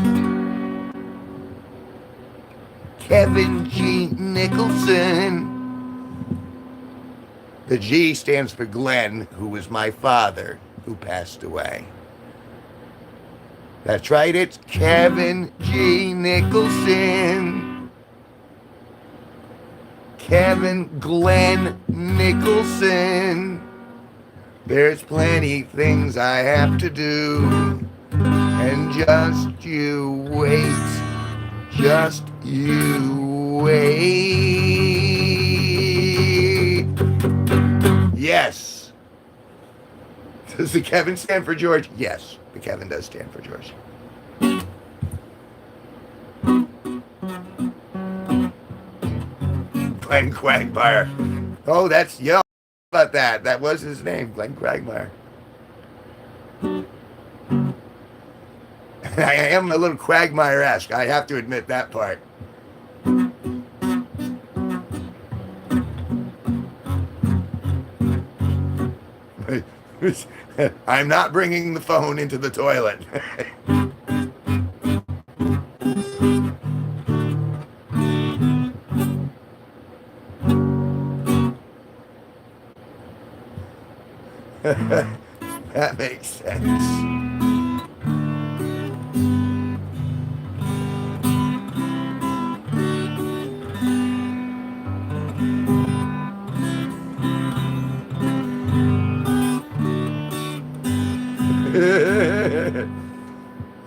Kevin G Nicholson. The G stands for Glenn, who was my father, who passed away. That's right, it's Kevin G Nicholson. Kevin Glenn Nicholson. There's plenty things I have to do, and just you wait, just you wait. Yes. Does the Kevin stand for George? Yes, the Kevin does stand for George. Glenn Quagmire. Oh, that's young. About that. That was his name, Glenn Quagmire. I am a little Quagmire-esque. I have to admit that part. I'm not bringing the phone into the toilet. That makes sense.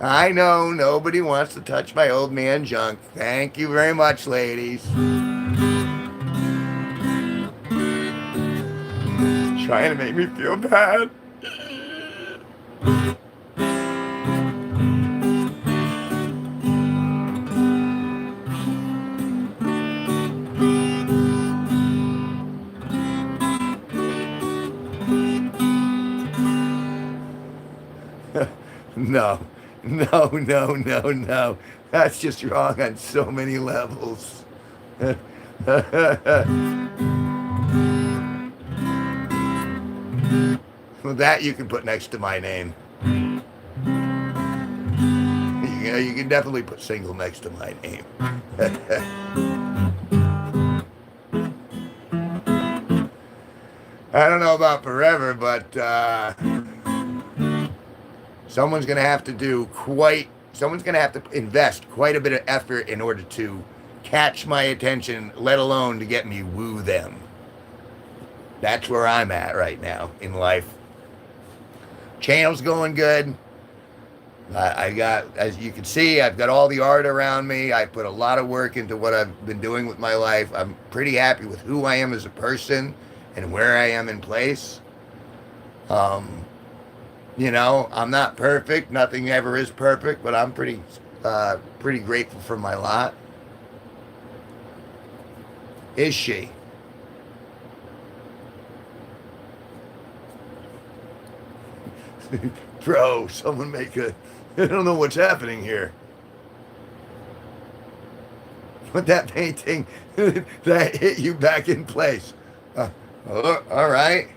I know nobody wants to touch my old man junk. Thank you very much, ladies. Trying to make me feel bad. No, no, no, no, no. That's just wrong on so many levels. Well, that you can put next to my name. You can definitely put single next to my name. I don't know about forever, but someone's going to have to someone's going to have to invest quite a bit of effort in order to catch my attention, let alone to get me woo them. That's where I'm at right now in life. Channel's going good. I got, as you can see, I've got all the art around me. I put a lot of work into what I've been doing with my life. I'm pretty happy with who I am as a person and where I am in place. You know, I'm not perfect. Nothing ever is perfect, but I'm pretty grateful for my lot. Is she? Bro, someone make a... I don't know what's happening here. Put that painting that hit you back in place. All right.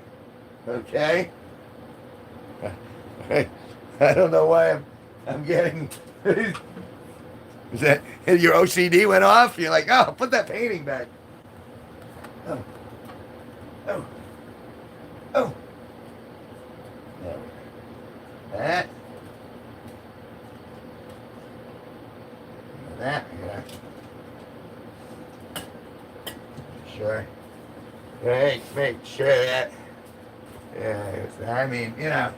Okay. I don't know why I'm getting... Is that your OCD went off? You're like, oh, put that painting back. Oh. Oh. Oh. There we go. That. That. Yeah. Sure. Right. Make sure that. Yeah. I mean, you know.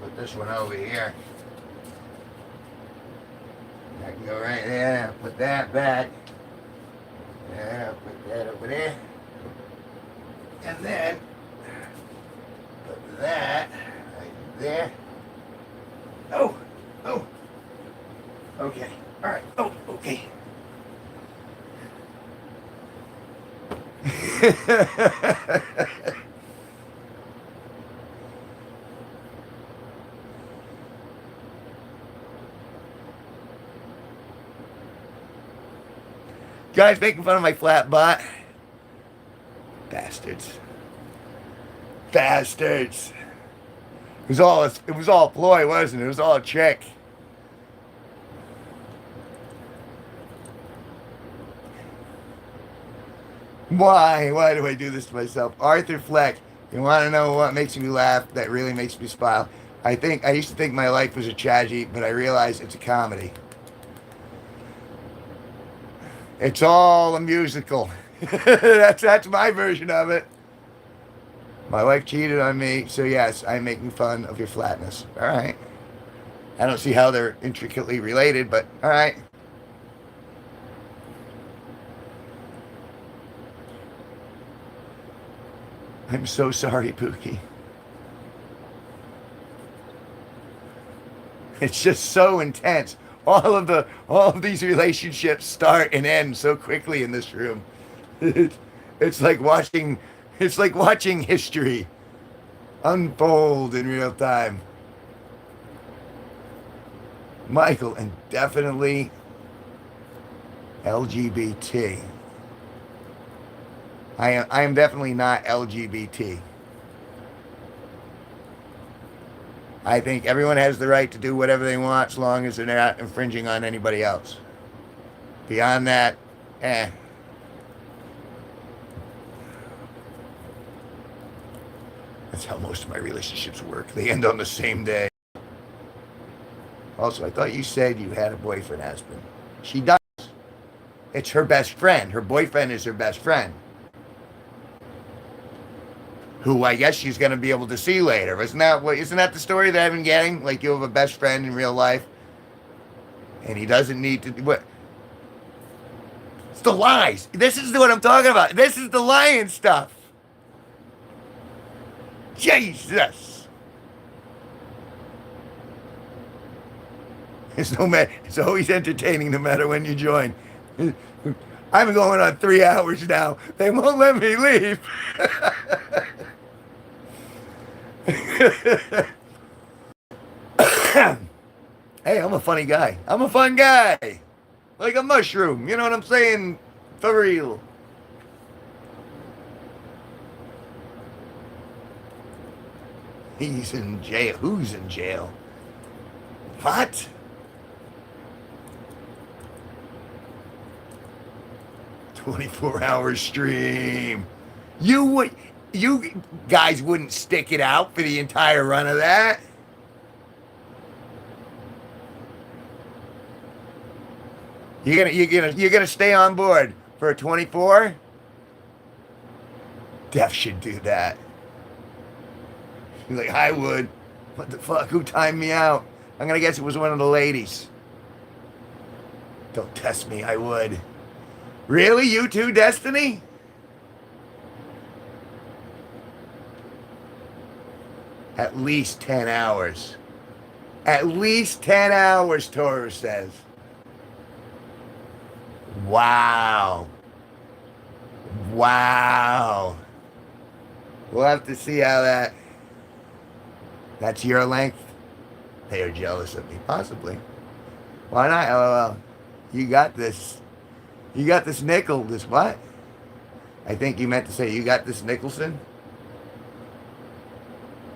Put this one over here. I can go right there. Put that back. Yeah. Put that over there. And then put that right there. Oh. Oh. Okay. All right. Oh. Okay. Guys making fun of my flat butt. Bastards. Bastards. It was all ploy, wasn't it? It was all a trick. Why? Why do I do this to myself? Arthur Fleck. You want to know what makes me laugh? That really makes me smile. I used to think my life was a tragedy, but I realized it's a comedy. It's all a musical. That's my version of it. My wife cheated on me, so yes, I'm making fun of your flatness. All right. I don't see how they're intricately related, but all right. I'm so sorry, Pookie. It's just so intense. All of these relationships start and end so quickly in this room. It's like watching history unfold in real time. Michael, and definitely LGBT. I am definitely not LGBT. I think everyone has the right to do whatever they want as long as they're not infringing on anybody else. Beyond that, That's how most of my relationships work. They end on the same day. Also, I thought you said you had a boyfriend, Aspen. She does. It's her best friend. Her boyfriend is her best friend, who I guess she's going to be able to see later. Isn't that the story that I've been getting? Like, you have a best friend in real life, and he doesn't need to do what? It's the lies. This is what I'm talking about. This is the lying stuff. Jesus. It's always entertaining no matter when you join. I've been going on 3 hours now. They won't let me leave. I'm a funny guy. I'm a fun guy. Like a mushroom. You know what I'm saying? For real. He's in jail. Who's in jail? What? "24-hour stream." You guys wouldn't stick it out for the entire run of that. You're gonna stay on board for a 24? Def should do that. He's like, I would. What the fuck? Who timed me out? I'm gonna guess it was one of the ladies. Don't test me. I would. Really? You too, Destiny? At least 10 hours. At least 10 hours, Torah says. Wow. Wow. We'll have to see how that... That's your length? They are jealous of me. Possibly. Why not, LOL? You got this. You got this nickel. This what? I think you meant to say you got this Nicholson.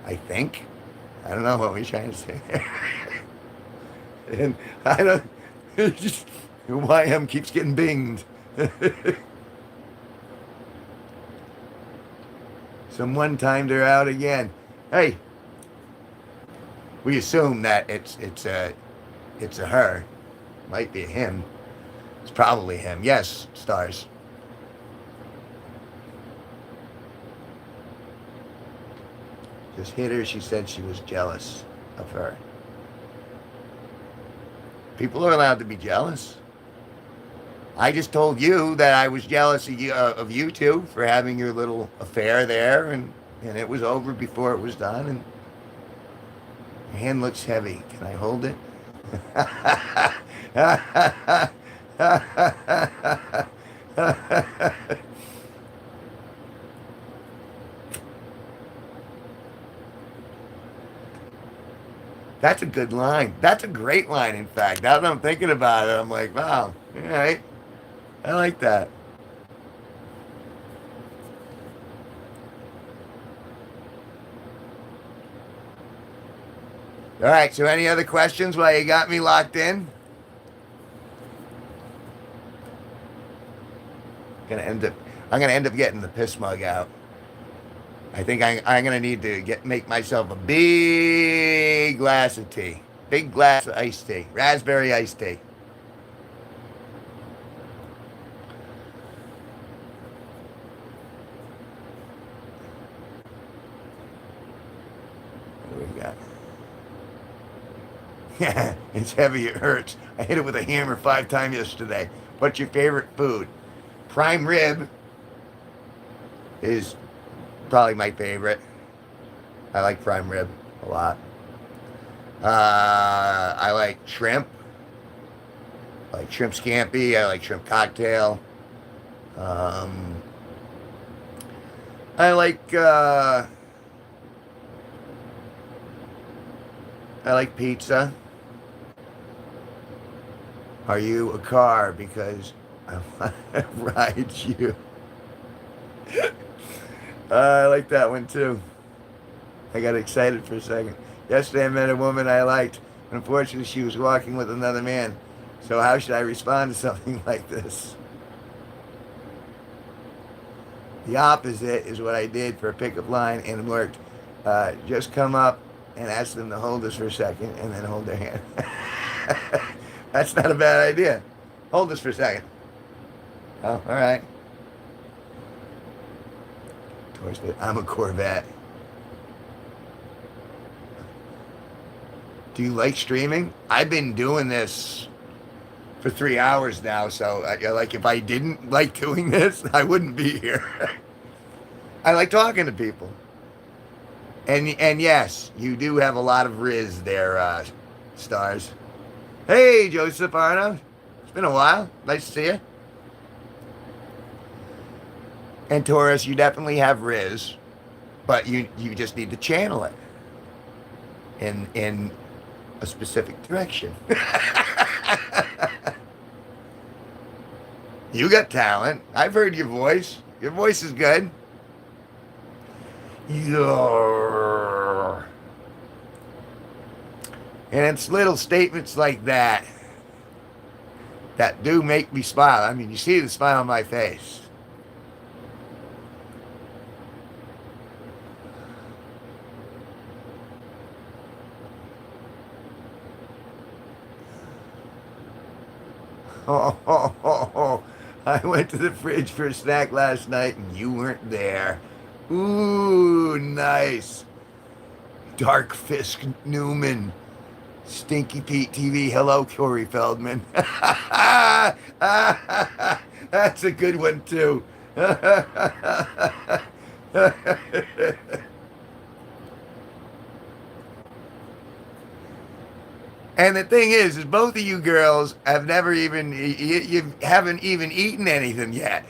I think. I don't know what we're trying to say there. And I don't... Just... YM keeps getting binged. Someone timed her out again. Hey, we assume that it's a her. Might be a him. It's probably him. Yes, stars. Just hit her. She said she was jealous of her. People are allowed to be jealous. I just told you that I was jealous of you two for having your little affair there, and it was over before it was done. And your hand looks heavy. Can I hold it? That's a good line. That's a great line, in fact. Now that I'm thinking about it, I'm like, wow, all right. I like that. All right, so any other questions while you got me locked in? I'm gonna end up getting the piss mug out. I think I'm gonna need to make myself a big glass of tea. Big glass of iced tea. Raspberry iced tea. What do we got? Yeah, it's heavy, it hurts. I hit it with a hammer 5 times yesterday. What's your favorite food? Prime rib is probably my favorite. I like prime rib a lot. I like shrimp. I like shrimp scampi. I like shrimp cocktail. I like pizza. Are you a car? Because I want to ride you. I like that one too. I got excited for a second. Yesterday I met a woman I liked. Unfortunately, she was walking with another man. So how should I respond to something like this? The opposite is what I did for a pickup line, and it worked. Just come up and ask them to hold us for a second and then hold their hand. That's not a bad idea. Hold us for a second. Oh, all right. I'm a Corvette. Do you like streaming? I've been doing this for 3 hours now, so like if I didn't like doing this, I wouldn't be here. I like talking to people. And yes, you do have a lot of Riz there, stars. Hey, Joseph Arno. It's been a while. Nice to see you. And Taurus, you definitely have Riz, but you just need to channel it. a specific direction. You got talent. I've heard your voice. Your voice is good. Yeah. And it's little statements like that that do make me smile. I mean, you see the smile on my face. Oh, I went to the fridge for a snack last night and you weren't there. Ooh, nice. Dark Fisk Newman. Stinky Pete TV. Hello, Corey Feldman. That's a good one, too. And the thing is both of you girls have never even, you haven't even eaten anything yet.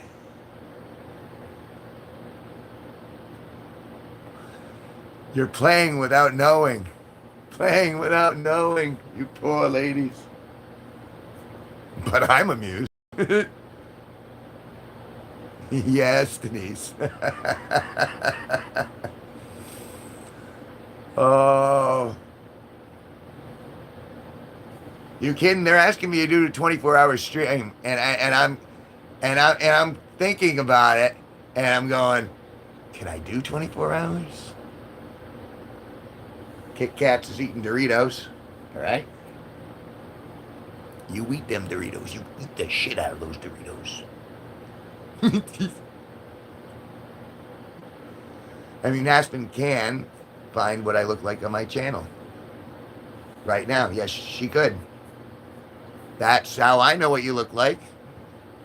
You're playing without knowing. Playing without knowing, you poor ladies. But I'm amused. Yes, Denise. Oh. You kidding? They're asking me to do a 24-hour stream, and I'm thinking about it, and I'm going, can I do 24 hours? Kit Kats is eating Doritos, all right? You eat them Doritos. You eat the shit out of those Doritos. I mean, Aspen can find what I look like on my channel right now. Yes, she could. That's how I know what you look like.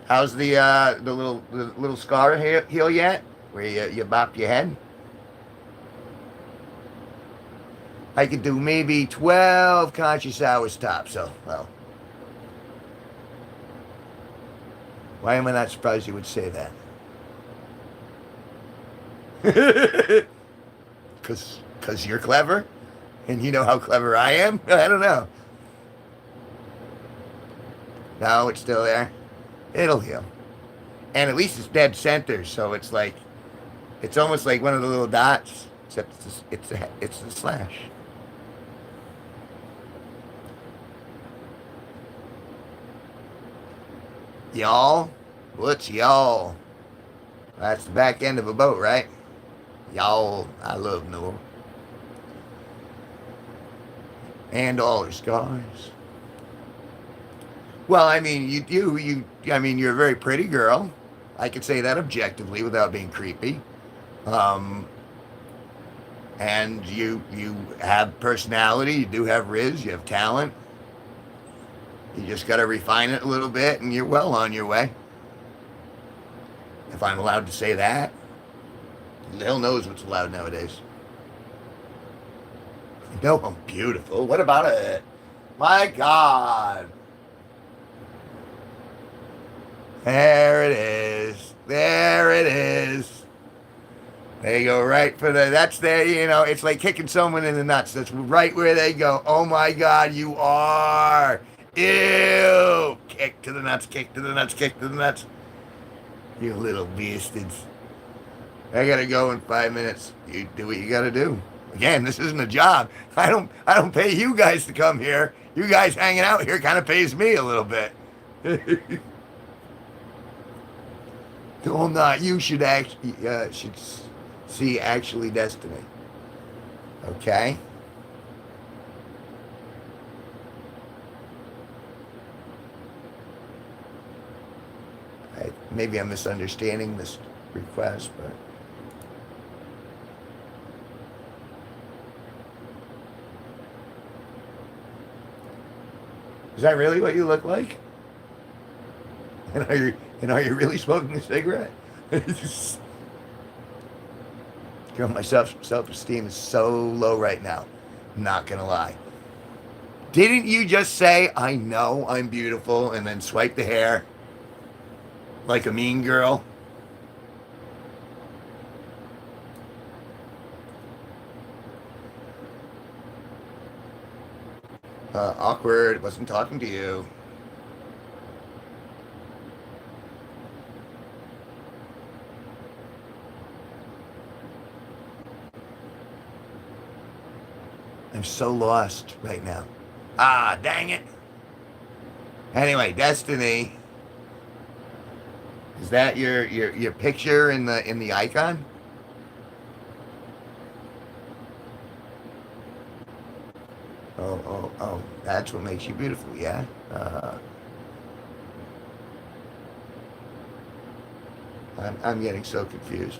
How's the little scar heal yet? Where you bop your head? I could do maybe 12 conscious hours top. So, well, why am I not surprised you would say that? Because you're clever, and you know how clever I am. I don't know. No, it's still there. It'll heal. And at least it's dead center, so it's like, it's almost like one of the little dots, except it's a slash. Y'all? What's y'all? That's the back end of a boat, right? Y'all, I love Noah. And all her scars. Well, I mean, I mean, you're a very pretty girl. I could say that objectively without being creepy. And you have personality, you do have riz, you have talent. You just got to refine it a little bit, and you're well on your way. If I'm allowed to say that. Hell knows what's allowed nowadays. No, I'm beautiful. What about it? My God. There it is. There it is. They go right for that's there, you know, it's like kicking someone in the nuts. That's right where they go. Oh my God, you are. Ew. Kick to the nuts, kick to the nuts, kick to the nuts. You little bastards. I gotta go in 5 minutes. You do what you gotta do. Again, this isn't a job. I don't pay you guys to come here. You guys hanging out here kind of pays me a little bit. Well, not. You should actually should see Actually Destiny. Okay. Maybe I'm misunderstanding this request, but is that really what you look like? And are you really smoking a cigarette? Girl, my self-esteem is so low right now. Not gonna lie. Didn't you just say, I know I'm beautiful, and then swipe the hair like a mean girl? Awkward. Wasn't talking to you. I'm so lost right now. Ah, dang it. Anyway, Destiny. Is that your picture in the icon? Oh. That's what makes you beautiful, yeah? I'm getting so confused.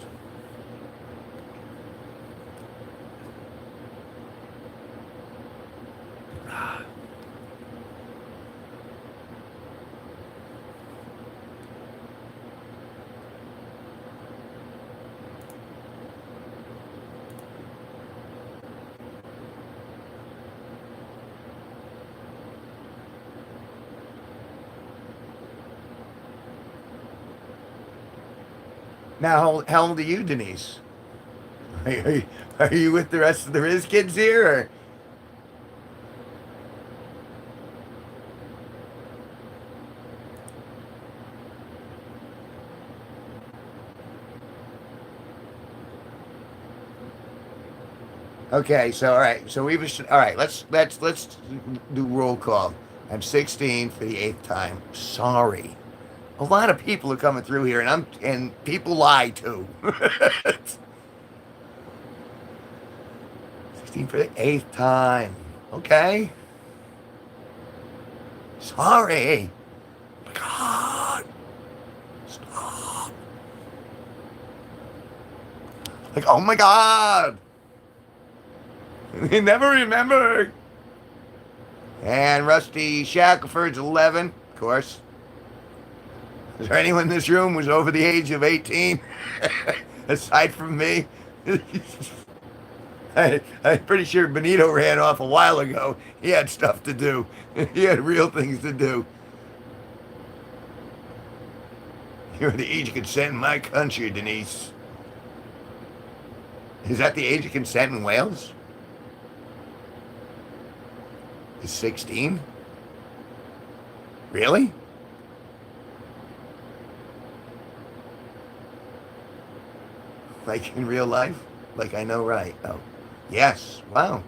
Now, how old are you, Denise? Are you with the rest of the Riz kids here? Or? Okay, so all right, so all right. Let's do roll call. I'm 16 for the 8th time. Sorry, a lot of people are coming through here, and people lie too. 16 for the 8th time. Okay. Sorry. God. Stop. Like, oh my God. You never remember. And Rusty Shackelford's 11, of course. Is there anyone in this room who's over the age of 18? Aside from me? I'm pretty sure Benito ran off a while ago. He had stuff to do. He had real things to do. You're the age of consent in my country, Denise. Is that the age of consent in Wales? Is 16? Really? Like in real life? Like I know, right? Oh, yes. Wow.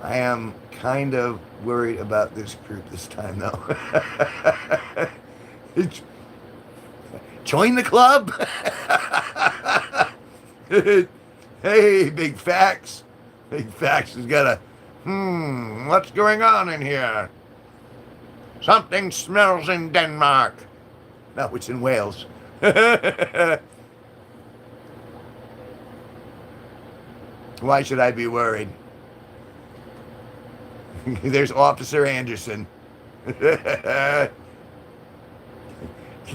I am kind of worried about this group this time, though. Join the club. Hey, Big Fax. Big Fax has got a, what's going on in here? Something smells in Denmark. No, it's in Wales. Why should I be worried? There's Officer Anderson.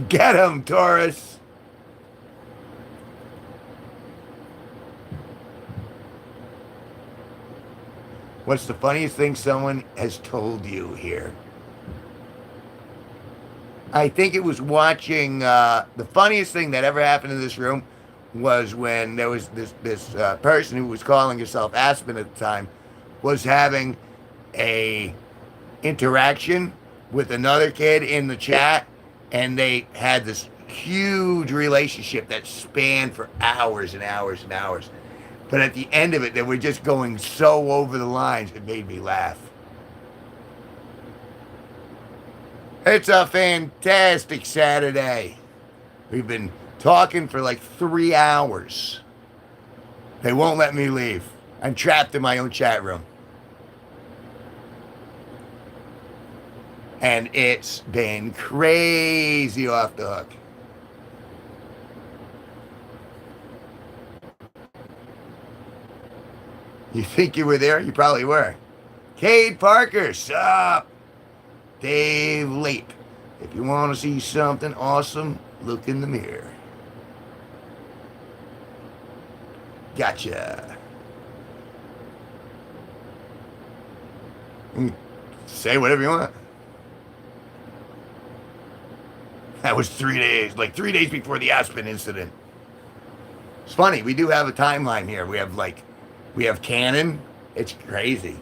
Get him, Taurus. What's the funniest thing someone has told you here? I think it was watching, the funniest thing that ever happened in this room was when there was this person who was calling herself Aspen at the time was having a interaction with another kid in the chat, and they had this huge relationship that spanned for hours and hours and hours. But at the end of it, they were just going so over the lines, it made me laugh. It's a fantastic Saturday. We've been talking for like 3 hours. They won't let me leave. I'm trapped in my own chat room. And it's been crazy off the hook. You think you were there? You probably were. Cade Parker, sup? Dave Leap. If you want to see something awesome, look in the mirror. Gotcha. Say whatever you want. That was 3 days, like 3 days before the Aspen incident. It's funny, we do have a timeline here. We have canon. It's crazy.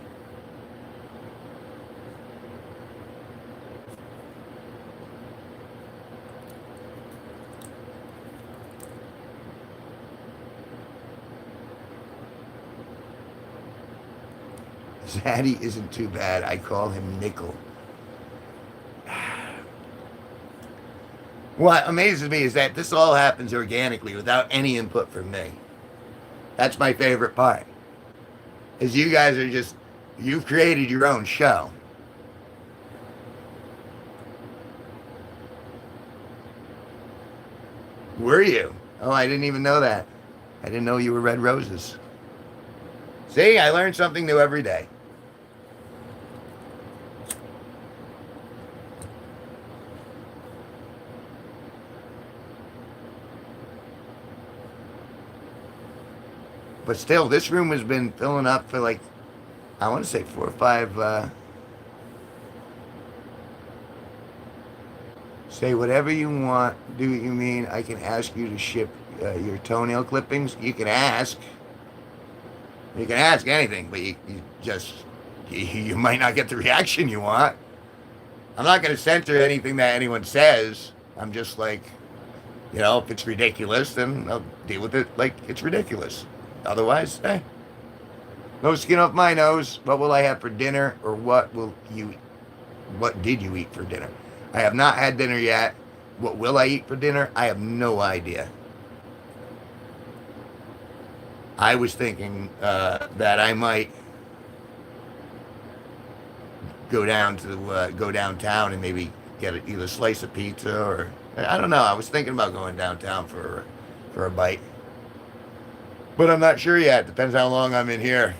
Zaddy isn't too bad. I call him Nickel. What amazes me is that this all happens organically without any input from me. That's my favorite part. Is you guys are just, you've created your own show. Were you? Oh, I didn't even know that. I didn't know you were Red Roses. See, I learn something new every day. But still, this room has been filling up for like, I want to say 4 or 5. Say whatever you want. Do what you mean. I can ask you to ship your toenail clippings. You can ask. You can ask anything, but you just, you might not get the reaction you want. I'm not going to censor anything that anyone says. I'm just like, if it's ridiculous, then I'll deal with it like it's ridiculous. Otherwise, hey, no skin off my nose. What will I have for dinner, or what did you eat for dinner? I have not had dinner yet. What will I eat for dinner? I have no idea. I was thinking that I might go downtown and maybe get either a slice of pizza, or I don't know. I was thinking about going downtown for a bite. But I'm not sure yet. Depends how long I'm in here.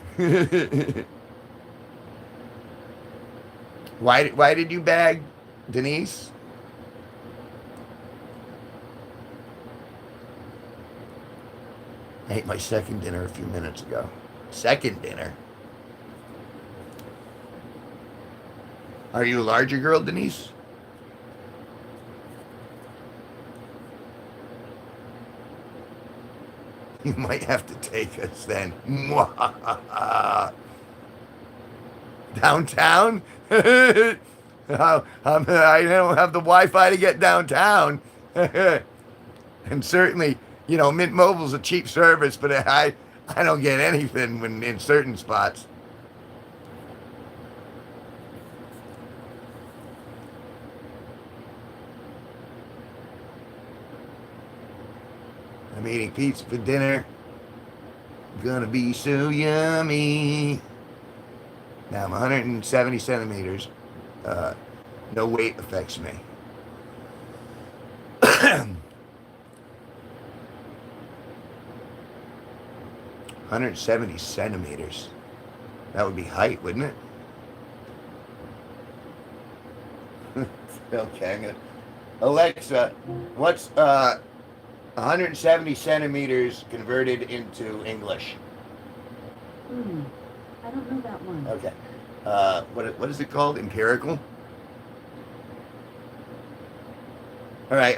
Why did you bag Denise? I ate my second dinner a few minutes ago. Second dinner? Are you a larger girl, Denise? You might have to take us then. Downtown? I don't have the Wi-Fi to get downtown. And certainly, Mint Mobile's a cheap service, but I don't get anything when in certain spots. I'm eating pizza for dinner. Gonna be so yummy. Now I'm 170 centimeters. No weight affects me. 170 centimeters. That would be height, wouldn't it? Okay. Alexa, what's 170 centimeters converted into English? I don't know that one. Okay. What is it called? Empirical? All right.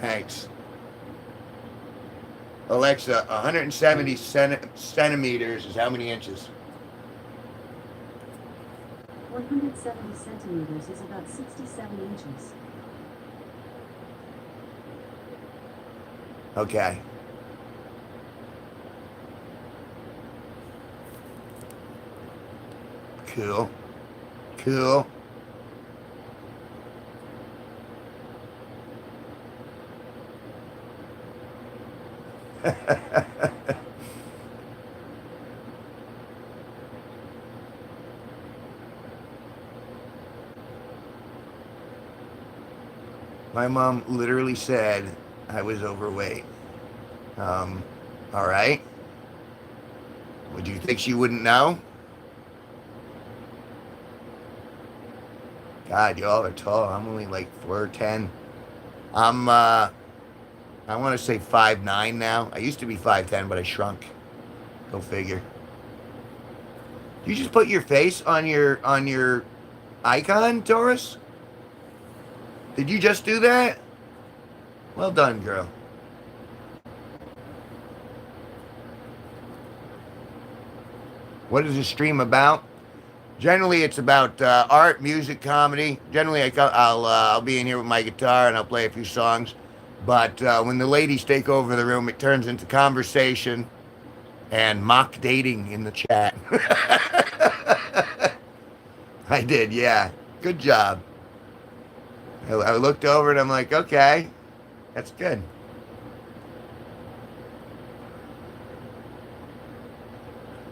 Thanks. Alexa, 170 centimeters is how many inches? 170 centimeters is about 67 inches. Okay. Cool. Cool. My mom literally said I was overweight. All right. Would you think she wouldn't know? God, y'all are tall. I'm only like 4'10". I want to say 5'9" now. I used to be 5'10", but I shrunk. Go figure. You just put your face on your icon, Taurus? Did you just do that? Well done, girl. What is the stream about? Generally, it's about art, music, comedy. Generally, I'll be in here with my guitar and I'll play a few songs. But when the ladies take over the room, it turns into conversation and mock dating in the chat. I did, yeah. Good job. I looked over and I'm like, okay, that's good.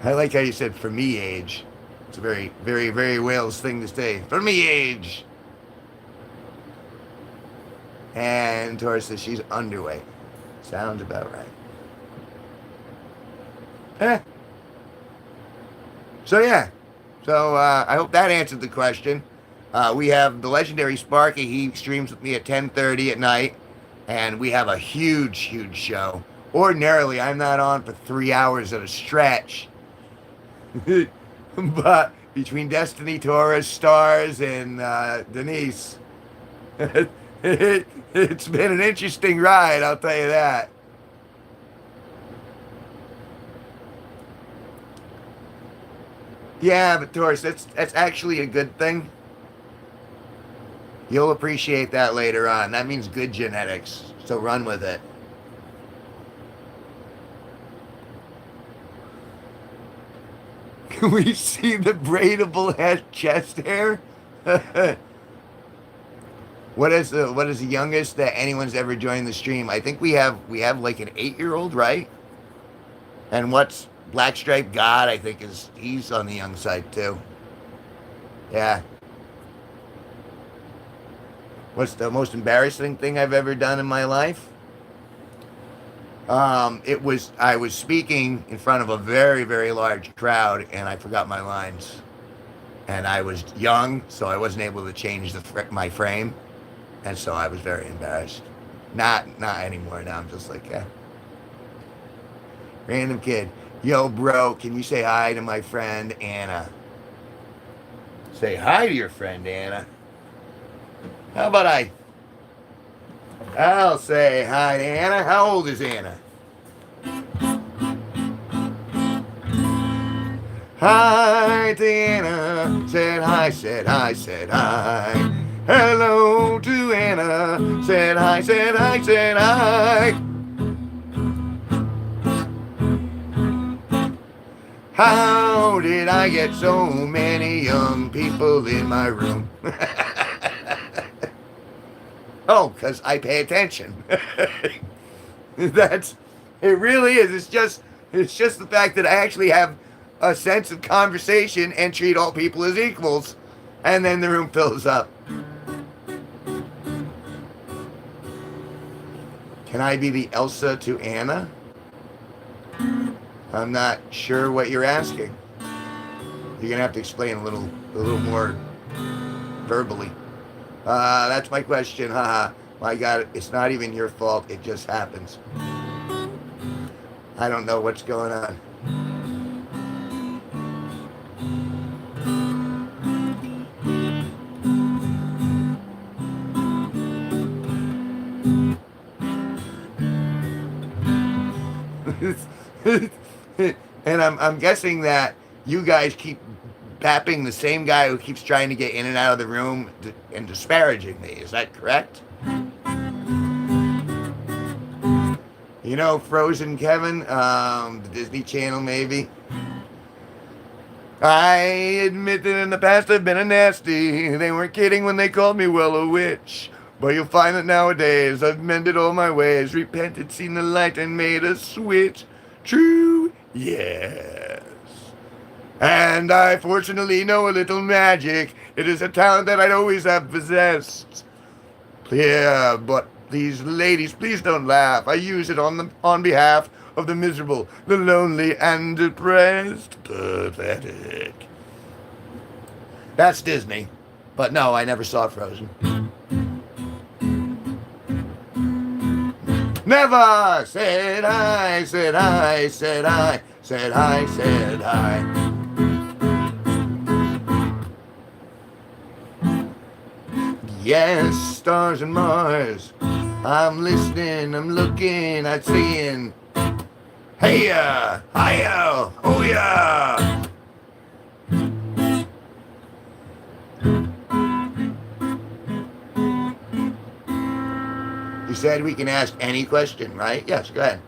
I like how you said for me age. It's a very, very, very Wales thing to say. For me age. And Tori says she's underweight. Sounds about right. Eh. So yeah. So I hope that answered the question. We have the legendary Sparky. He streams with me at 10:30 at night. And we have a huge, huge show. Ordinarily, I'm not on for 3 hours at a stretch. But between Destiny, Taurus, Stars, and Denise, it's been an interesting ride, I'll tell you that. Yeah, but Taurus, that's actually a good thing. You'll appreciate that later on. That means good genetics, so run with it. Can we see the braidable head chest hair? What is the youngest that anyone's ever joined the stream? I think we have like an 8-year-old, right? And what's Black Stripe God? I think he's on the young side too. Yeah. What's the most embarrassing thing I've ever done in my life? I was speaking in front of a very, very large crowd, and I forgot my lines. And I was young, so I wasn't able to change my frame, and so I was very embarrassed. Not anymore now. I'm just like, yeah. Random kid. Yo, bro, can you say hi to my friend Anna? Say hi to your friend Anna. How about I'll say hi to Anna. How old is Anna? Hi to Anna. Said hi, said hi, said hi. Hello to Anna. Said hi, said hi, said hi. How did I get so many young people in my room? Oh, because I pay attention. It really is. It's just the fact that I actually have a sense of conversation and treat all people as equals, and then the room fills up. Can I be the Elsa to Anna? I'm not sure what you're asking. You're gonna have to explain a little more verbally. That's my question. Haha. My God, it's not even your fault. It just happens. I don't know what's going on. And I'm guessing that you guys keep bapping the same guy who keeps trying to get in and out of the room and disparaging me. Is that correct? You know Frozen Kevin, the Disney Channel maybe? I admit that in the past I've been a nasty. They weren't kidding when they called me, well, a witch. But you'll find that nowadays I've mended all my ways, repented, seen the light, and made a switch. True, yes. And I fortunately know a little magic. It is a talent that I'd always have possessed. Yeah, but these ladies, please don't laugh. I use it on behalf of the miserable, the lonely, and depressed. Pathetic. That's Disney. But no, I never saw Frozen. Never! Said I, said I, said I, said I, said I. Yes, stars and Mars. I'm listening, I'm looking, I'm seeing. Hey-ya, hi-ya, oh-ya. You said we can ask any question, right? Yes, go ahead.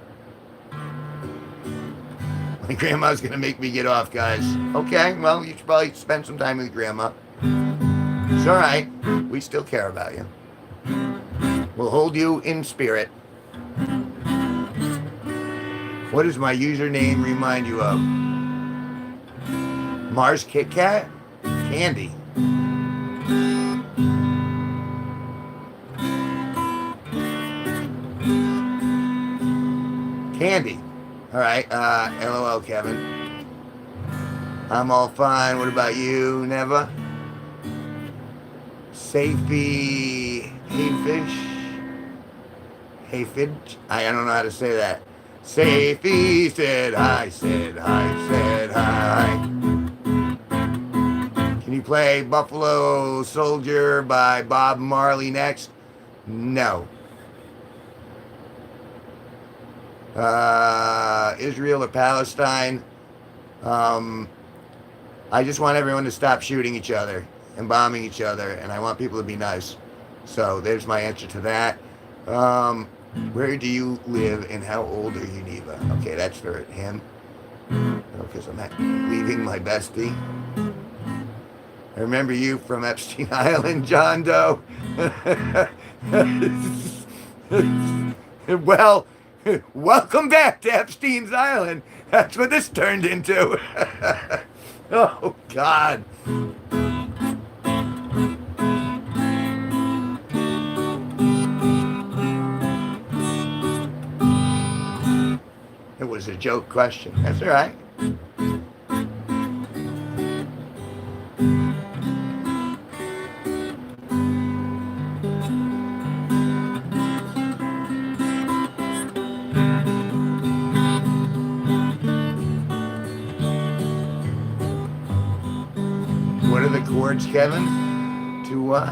My grandma's gonna make me get off, guys. Okay, well, you should probably spend some time with grandma. It's all right. We still care about you. We'll hold you in spirit. What does my username remind you of? Mars Kit Kat? Candy. Candy. All right. LOL, Kevin. I'm all fine. What about you, Neva? Safety. Hayfish? I don't know how to say that. Safety said hi, said hi, said hi. Can you play Buffalo Soldier by Bob Marley next? No. Israel or Palestine? I just want everyone to stop shooting each other and bombing each other, and I want people to be nice. So there's my answer to that. Where do you live and how old are you, Neva? Okay, that's for him. Because I'm leaving my bestie. I remember you from Epstein Island, John Doe. Well, welcome back to Epstein's Island. That's what this turned into. Oh, God. It was a joke question. That's all right. What are the chords, Kevin? To what?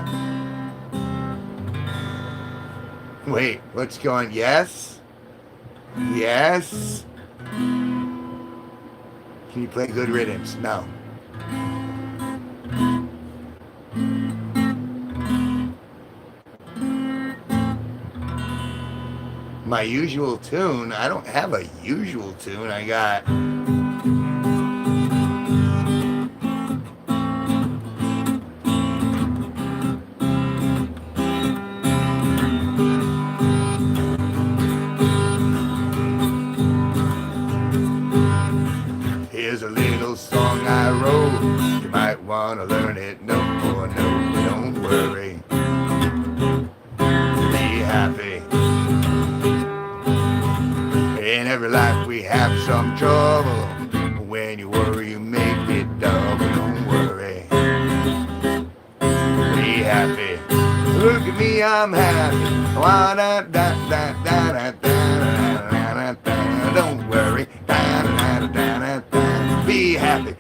Wait, what's going? Yes? Yes? Can you play Good Riddance? No. My usual tune? I don't have a usual tune. I got... Here's a little song I wrote. You might want to learn it. No, oh, no, don't worry. Be happy. In every life we have some trouble. When you worry, you make it double. Don't worry. Be happy. Look at me, I'm happy. Don't worry. Be happy.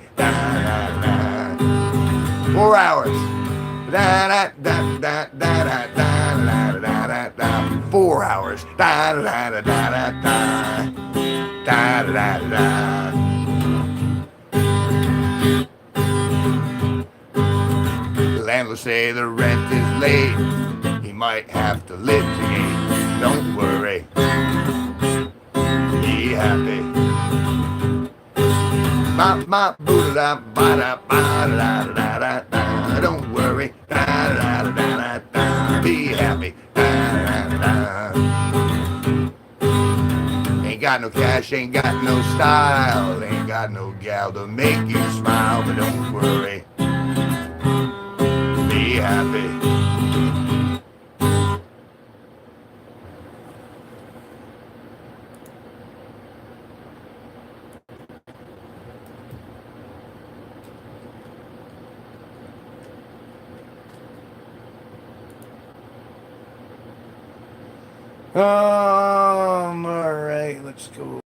4 hours. 4 hours. Landlord say the rent is late. He might have to litigate. Don't worry. Be happy. Don't worry. Be happy. Ain't got no cash, ain't got no style, ain't got no gal to make you smile, but don't worry. Be happy. All right, let's go.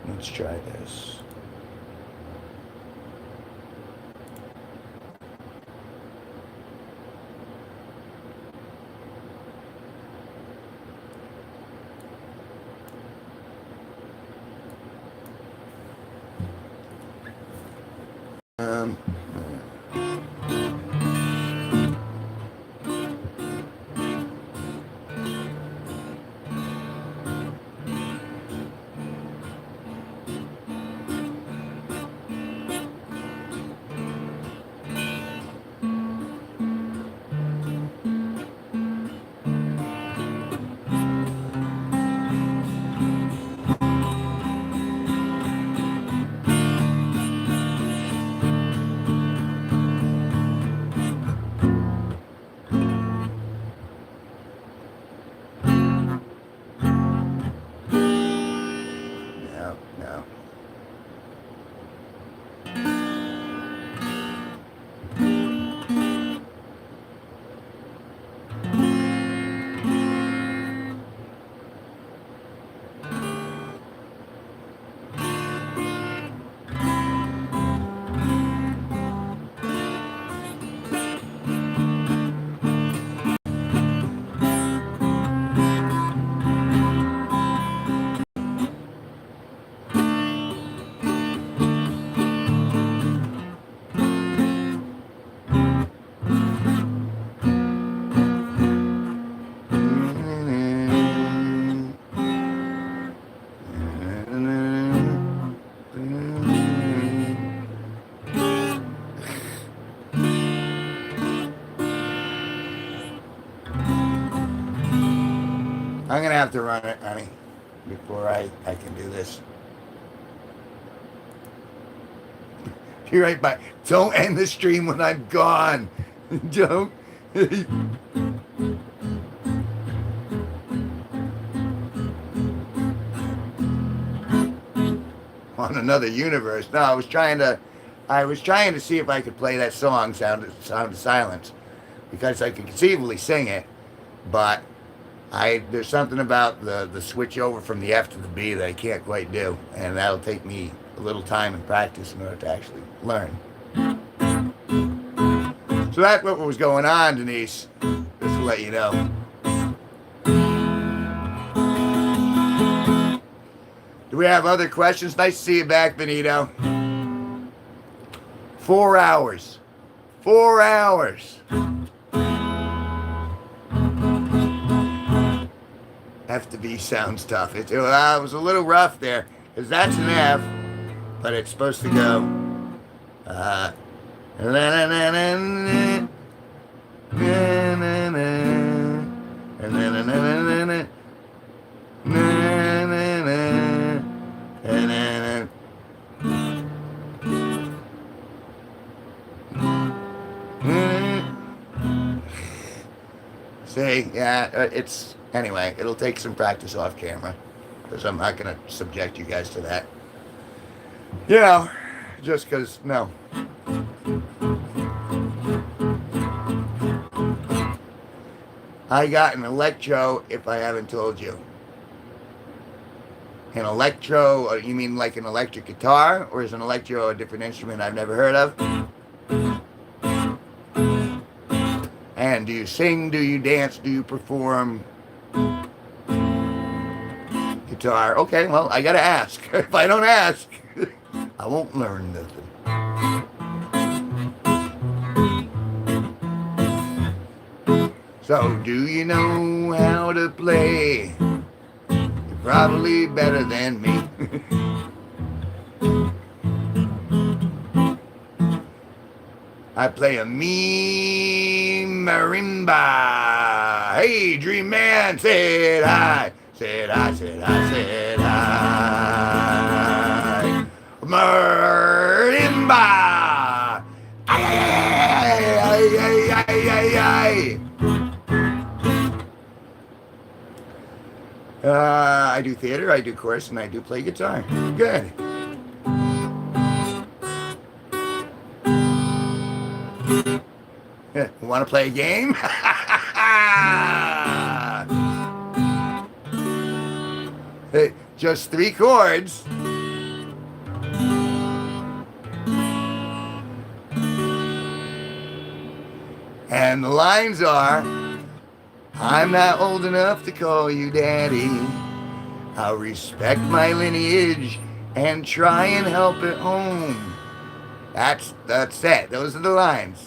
Let's try this. I'm gonna have to run it, honey, before I can do this. Be right back. Don't end the stream when I'm gone. Don't. On another universe. No, I was trying to see if I could play that song, Sound of Silence, because I could conceivably sing it, but there's something about the switch over from the F to the B that I can't quite do, and that'll take me a little time and practice in order to actually learn. So that's what was going on, Denise, just to let you know. Do we have other questions? Nice to see you back, Benito. 4 hours. 4 hours. F to B sounds tough. It was a little rough there, because that's an F, but it's supposed to go. See, yeah, it's, anyway, it'll take some practice off camera, because I'm not going to subject you guys to that. You know, just because, no. I got an electro, if I haven't told you. An electro, you mean like an electric guitar? Or is an electro a different instrument I've never heard of? And do you sing, do you dance, do you perform? Guitar. Okay, well, I gotta ask. If I don't ask, I won't learn nothing. So, do you know how to play? You're probably better than me. I play a mean marimba. Hey, Dream Man, said I. Said I, said I, said I. Marimba. Ay, ay, ay, ay, ay, ay, ay. I do theater, I do chorus, and I do play guitar. Good. Want to play a game? Hey, just 3 chords. And the lines are, I'm not old enough to call you daddy. I'll respect my lineage and try and help it home. That's it. Those are the lines.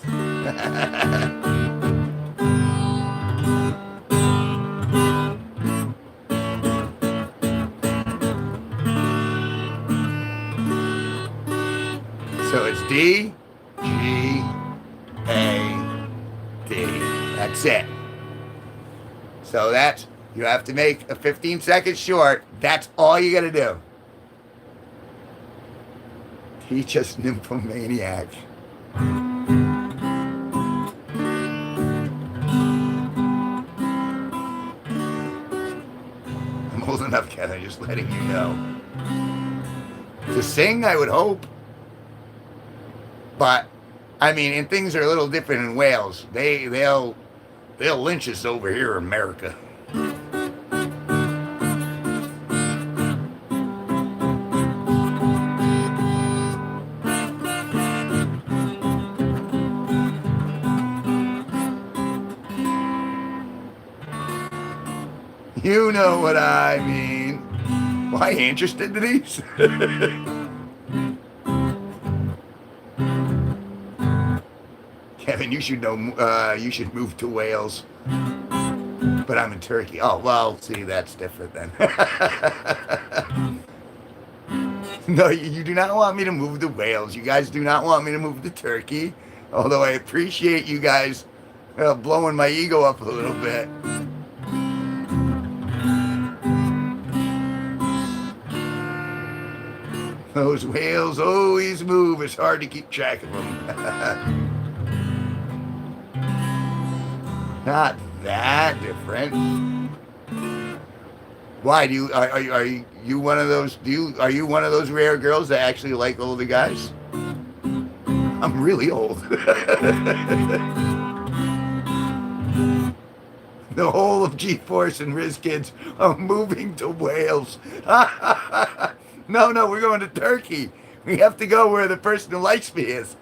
So it's D, G, A, D. That's it. So that's, you have to make a 15 seconds short. That's all you gotta do. Teach us, nymphomaniac. I'm old enough, Kevin, just letting you know. To sing, I would hope. But, I mean, and things are a little different in Wales. They'll lynch us over here in America. You know what I mean. Why you interested in these? Kevin, you should know. You should move to Wales. But I'm in Turkey. Oh well, see, that's different then. No, you do not want me to move to Wales. You guys do not want me to move to Turkey. Although I appreciate you guys blowing my ego up a little bit. Those whales always move. It's hard to keep track of them. Not that different. Why do you are you one of those? Are you one of those rare girls that actually like older guys? I'm really old. The whole of G-Force and Riz Kids are moving to Wales. No, we're going to Turkey. We have to go where the person who likes me is.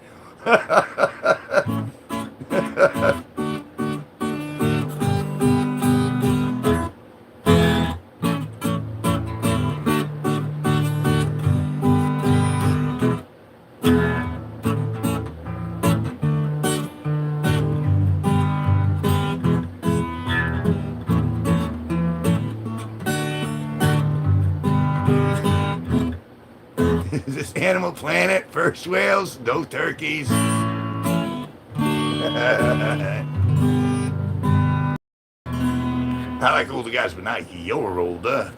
Is this Animal Planet? First whales, no turkeys. I like older guys, but not you're older.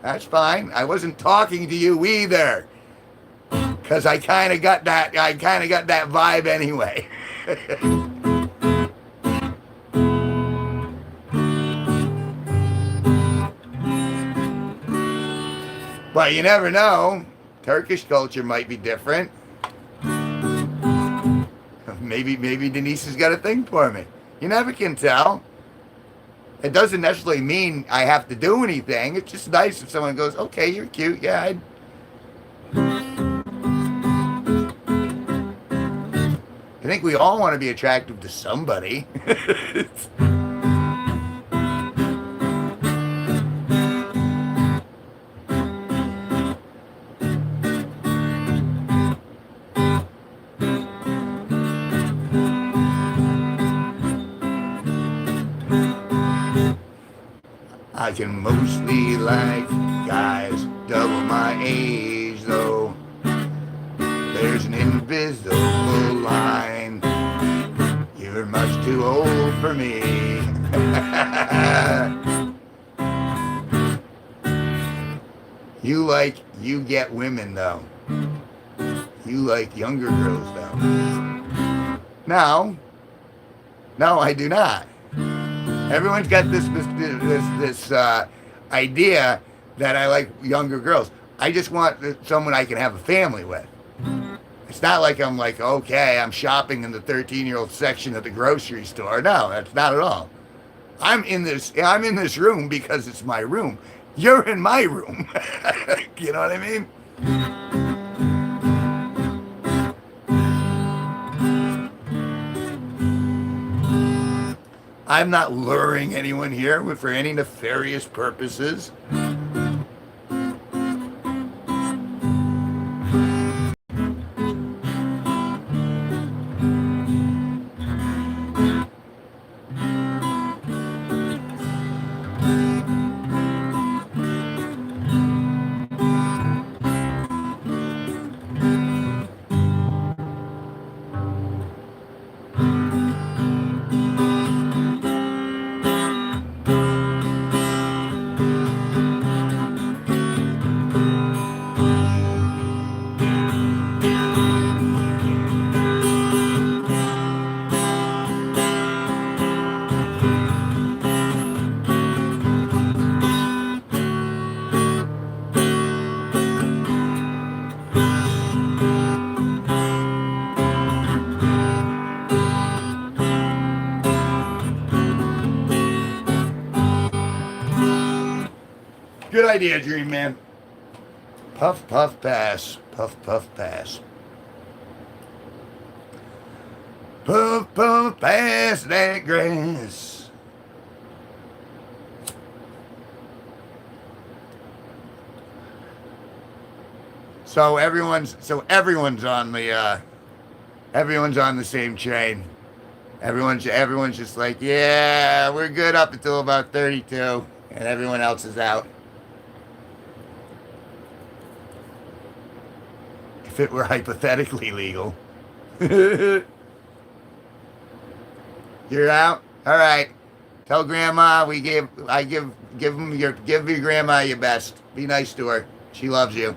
That's fine. I wasn't talking to you either, because I kind of got that. I kind of got that vibe anyway. But you never know. Turkish culture might be different. Maybe Denise has got a thing for me. You never can tell. It doesn't necessarily mean I have to do anything. It's just nice if someone goes, okay, you're cute. Yeah, I think we all want to be attractive to somebody. I can mostly like guys double my age, though. There's an invisible line. You're much too old for me. You get women, though. You like younger girls, though. No, I do not. Everyone's got this idea that I like younger girls. I just want someone I can have a family with. It's not like I'm like, okay, I'm shopping in the 13-year-old section at the grocery store. No, that's not at all. I'm in this room because it's my room. You're in my room. You know what I mean? I'm not luring anyone here for any nefarious purposes. Good idea, Dream Man. Puff, puff, pass. Puff, puff, pass. Puff, puff, pass that grass. So everyone's on the same train. Everyone's just like, yeah, we're good up until about 32, and everyone else is out. If it were hypothetically legal. You're out? All right. Tell grandma give your grandma your best. Be nice to her. She loves you.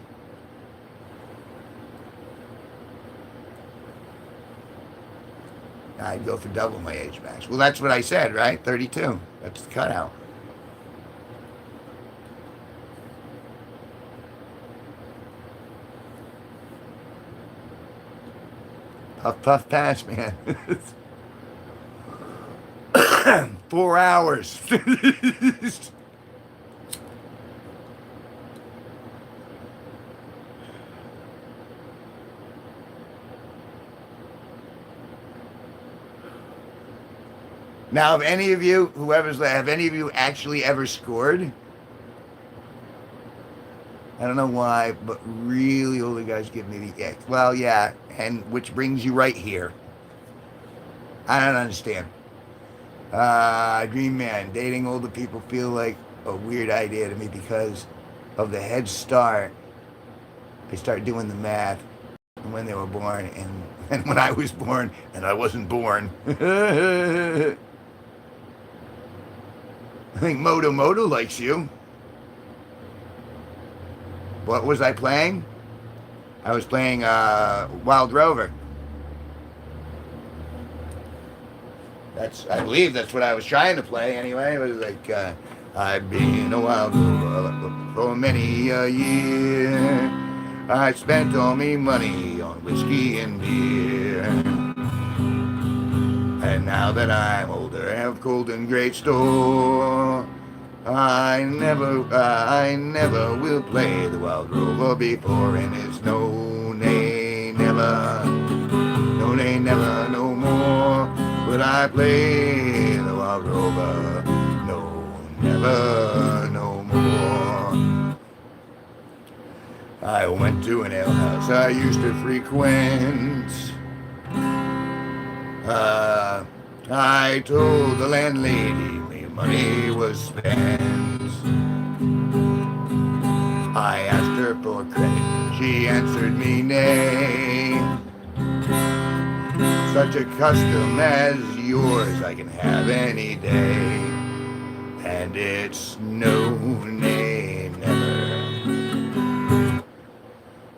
I'd go for double my age max. Well, that's what I said, right? 32. That's the cutout. Puff, puff, pass, man. 4 hours. Now, have any of you, have any of you actually ever scored? I don't know why, but really older guys give me the ick. Well, yeah, and which brings you right here. I don't understand. Dream man, dating older people feel like a weird idea to me because of the head start. They start doing the math when they were born and when I was born, and I wasn't born. I think Moto likes you. What was I playing? I was playing Wild Rover. I believe that's what I was trying to play anyway. It was like, I've been a wild rover for many a year. I spent all me money on whiskey and beer. And now that I'm older and have cold and great store, I never will play the Wild Rover before, and it's no, nay, never, no, nay, never, no more. But I play the Wild Rover, no, never, no more. I went to an alehouse I used to frequent. I told the landlady my money was spent. I asked her for credit, she answered me nay. Such a custom as yours I can have any day, and it's no, nay, never.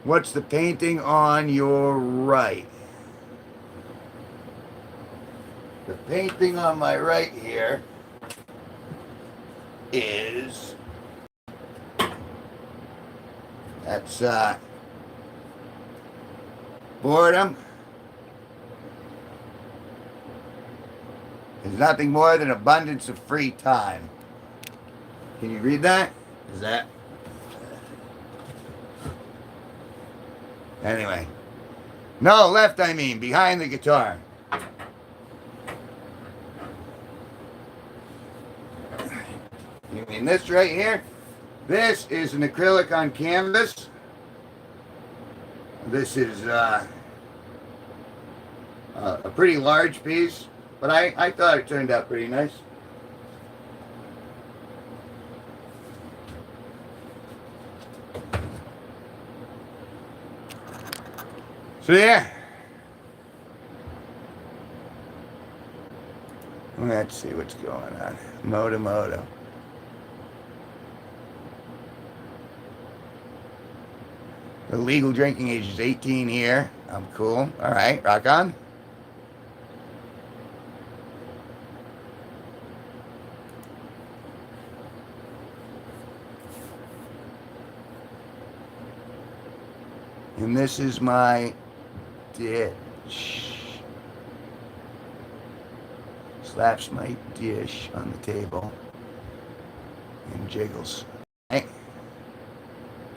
What's the painting on your right? The painting on my right here is, that's boredom. There's nothing more than abundance of free time. Can you read that? Is that? Anyway. No, left I mean, behind the guitar. You mean this right here? This is an acrylic on canvas. This is a pretty large piece, but I thought it turned out pretty nice. So yeah. Let's see what's going on. Moto. The legal drinking age is 18 here. I'm cool. All right, rock on. And this is my dish. Slaps my dish on the table and jiggles. Hey,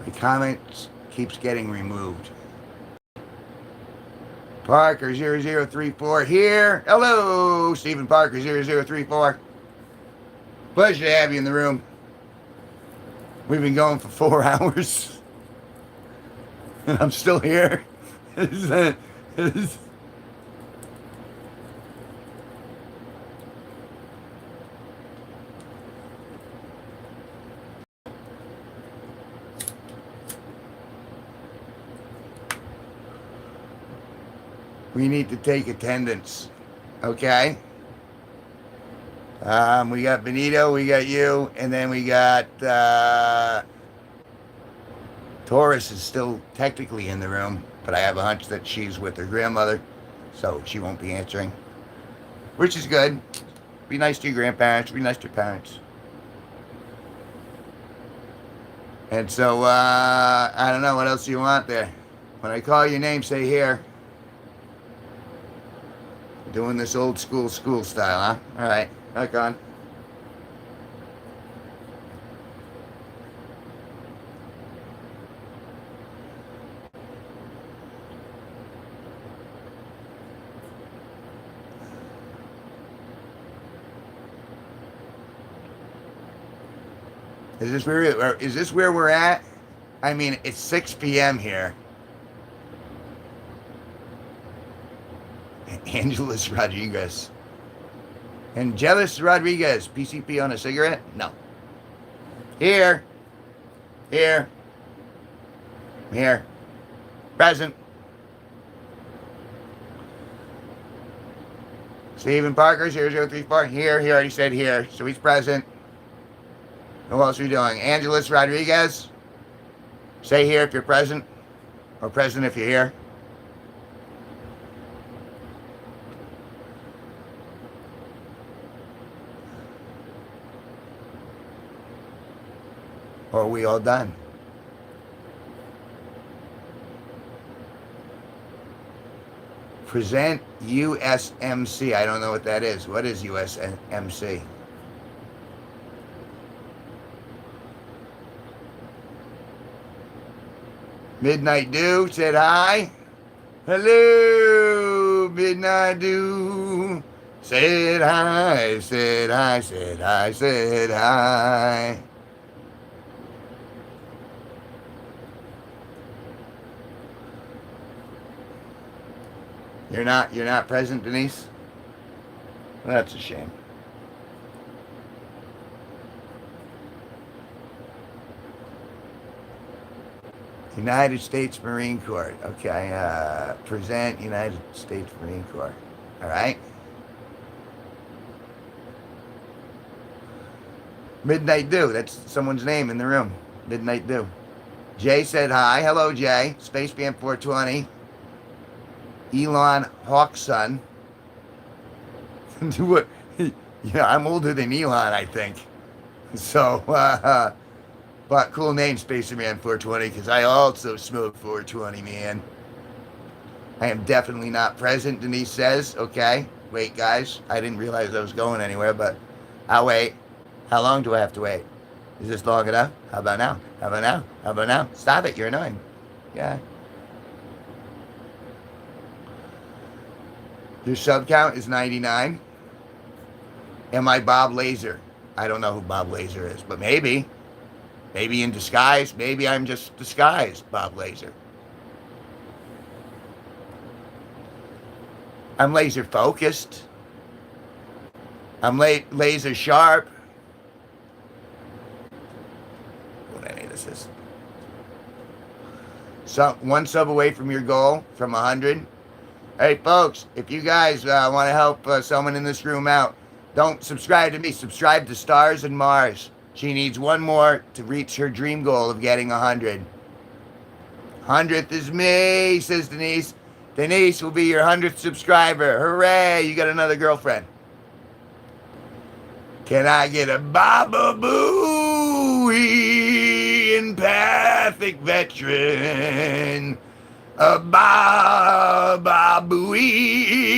my comments keeps getting removed. Parker 0034 here. Hello, Stephen Parker 0034. Pleasure to have you in the room. We've been going for 4 hours. And I'm still here. We need to take attendance, okay? We got Benito, we got you, and then we got Taurus is still technically in the room, but I have a hunch that she's with her grandmother, so she won't be answering, which is good. Be nice to your grandparents. Be nice to your parents. And so, I don't know what else you want there. When I call your name, say here. Doing this old school style, huh? All right, back on. Is this where we're at? I mean, it's 6 p.m. here. Angeles Rodriguez. Angeles Rodriguez. PCP on a cigarette? No. Here. Here. Here. Present. Stephen Parker, 0034. Here. He already said here. So he's present. Who else are we doing? Angeles Rodriguez. Say here if you're present. Or present if you're here. Or are we all done? Present USMC. I don't know what that is. What is USMC? Midnight Dew said hi. Hello, Midnight Dew. Said hi, said hi, said hi, said hi. You're not present, Denise? Well, that's a shame. United States Marine Corps. Okay, present United States Marine Corps. All right. Midnight Dew. That's someone's name in the room. Midnight Dew. Jay said hi. Hello, Jay. Spaceman 420. Elon Hawkson. What? Yeah, I'm older than Elon, I think. So, but cool name, Spacerman 420, because I also smoke 420, man. I am definitely not present, Denise says. Okay, wait, guys. I didn't realize I was going anywhere, but I'll wait. How long do I have to wait? Is this long enough? How about now? How about now? How about now? Stop it, you're annoying. Yeah. Your sub count is 99. Am I Bob Laser? I don't know who Bob Laser is, but maybe. Maybe in disguise. Maybe I'm just disguised Bob Laser. I'm laser focused. I'm laser sharp. What any of this is. So, one sub away from your goal, from 100. Hey, folks, if you guys want to help someone in this room out, don't subscribe to me. Subscribe to Stars and Mars. She needs one more to reach her dream goal of getting 100. 100th is me, says Denise. Denise will be your 100th subscriber. Hooray, you got another girlfriend. Can I get a Baba Booey, empathic veteran? A Baba Booey.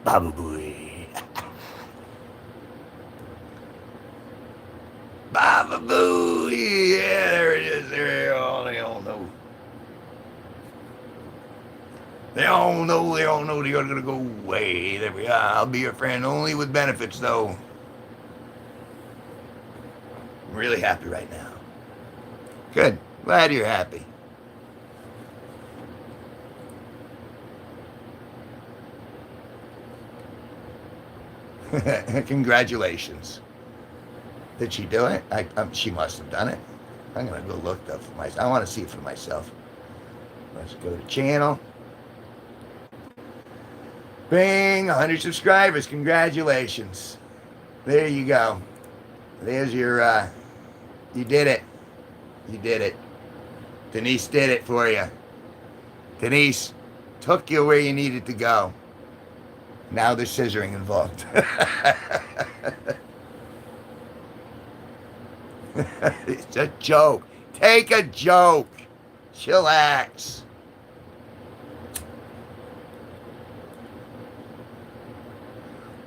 Baba Booey. Baba Booey. Yeah, there it is. They all know. They all know they're going to go away. There we are. I'll be your friend only with benefits, though. I'm really happy right now. Good. Glad you're happy. Congratulations. Did she do it? She must have done it. I'm going to go look though for myself. I want to see it for myself. Let's go to channel. Bing, 100 subscribers. Congratulations. There you go. There's your, you did it. You did it. Denise did it for you. Denise took you where you needed to go. Now there's scissoring involved. It's a joke. Take a joke. Chillax.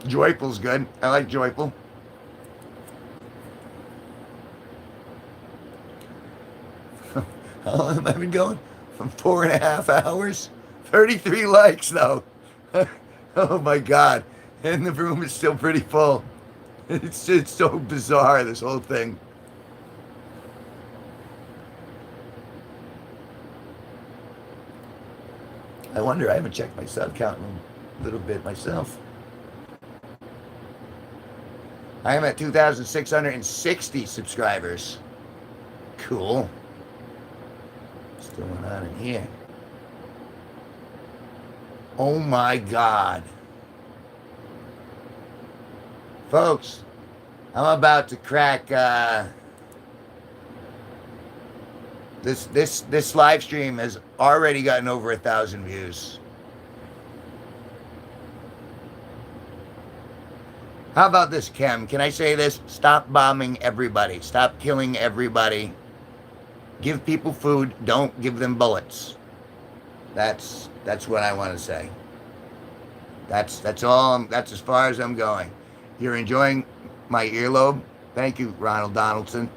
Joyful's good. I like Joyful. How long have I been going? From 4.5 hours? 33 likes, though. Oh, my God. And the room is still pretty full. It's so bizarre, this whole thing. I wonder, I haven't checked my sub count in a little bit myself. I am at 2,660 subscribers. Cool. What's going on in here? Oh my God. Folks, I'm about to crack this live stream has already gotten over 1,000 views. How about this, Kim? Can I say this? Stop bombing everybody. Stop killing everybody. Give people food. Don't give them bullets. That's what I want to say. That's all. That's as far as I'm going. You're enjoying my earlobe? Thank you, Ronald Donaldson.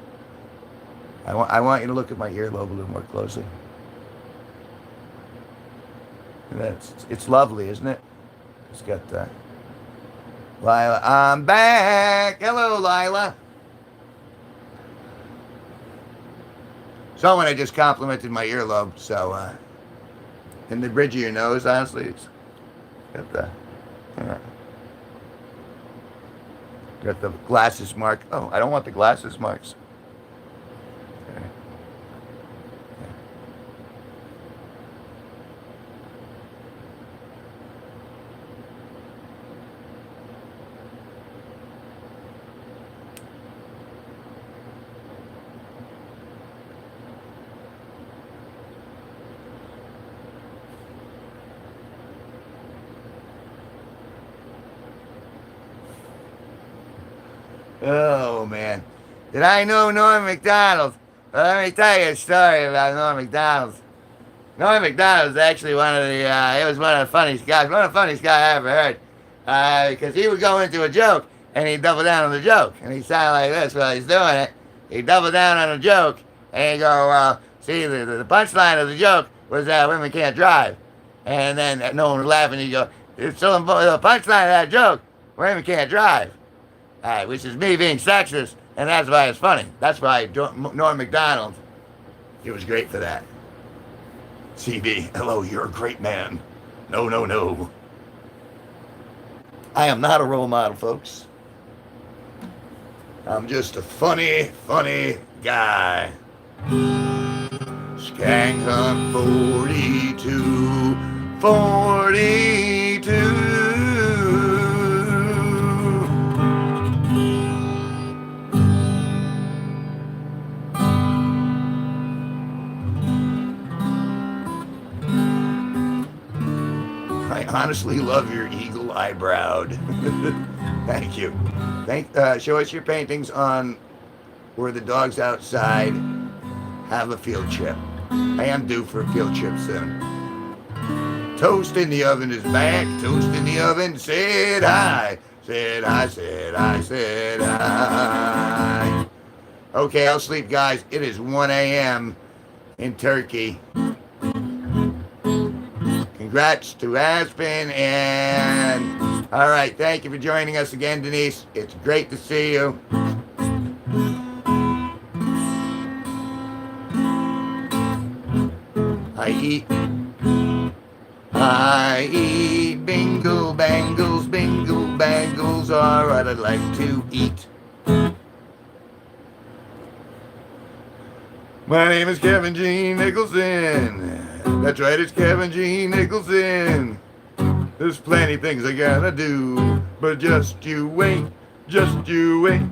I want you to look at my earlobe a little more closely. It's lovely, isn't it? It's got Lila. I'm back. Hello, Lila. Someone had just complimented my earlobe, so in the bridge of your nose, honestly, it's got the glasses mark. Oh, I don't want the glasses marks. Okay. Oh, man. Did I know Norm MacDonald? Well, let me tell you a story about Norm MacDonald. Norm MacDonald was actually one of the funniest guys. One of the funniest guys I ever heard. Because he would go into a joke, and he'd double down on the joke. And he'd sound like this while he's doing it. He'd double down on a joke, and he'd go, well, see, the punchline of the joke was that women can't drive. And then no one would laugh, and he'd go, so the punchline of that joke, women can't drive. Which is me being sexist, and that's why it's funny. That's why Norm MacDonald, he was great for that. CB, hello, you're a great man. No, no, no. I am not a role model, folks. I'm just a funny, funny guy. Skank Hunt 42, 42. I honestly love your eagle eyebrowed. Thank you. Show us your paintings on where the dogs outside have a field trip. I am due for a field trip soon. Toast in the oven is back. Toast in the oven. Said hi. Said hi. Said hi. Said hi. Okay, I'll sleep, guys. It is 1 a.m. in Turkey. Congrats to Aspen, and all right, thank you for joining us again, Denise. It's great to see you. I eat bingle bangles are what I'd like to eat. My name is Kevin G Nicholson. That's right, it's Kevin G Nicholson. There's plenty things I gotta do, but just you wait. Just do it.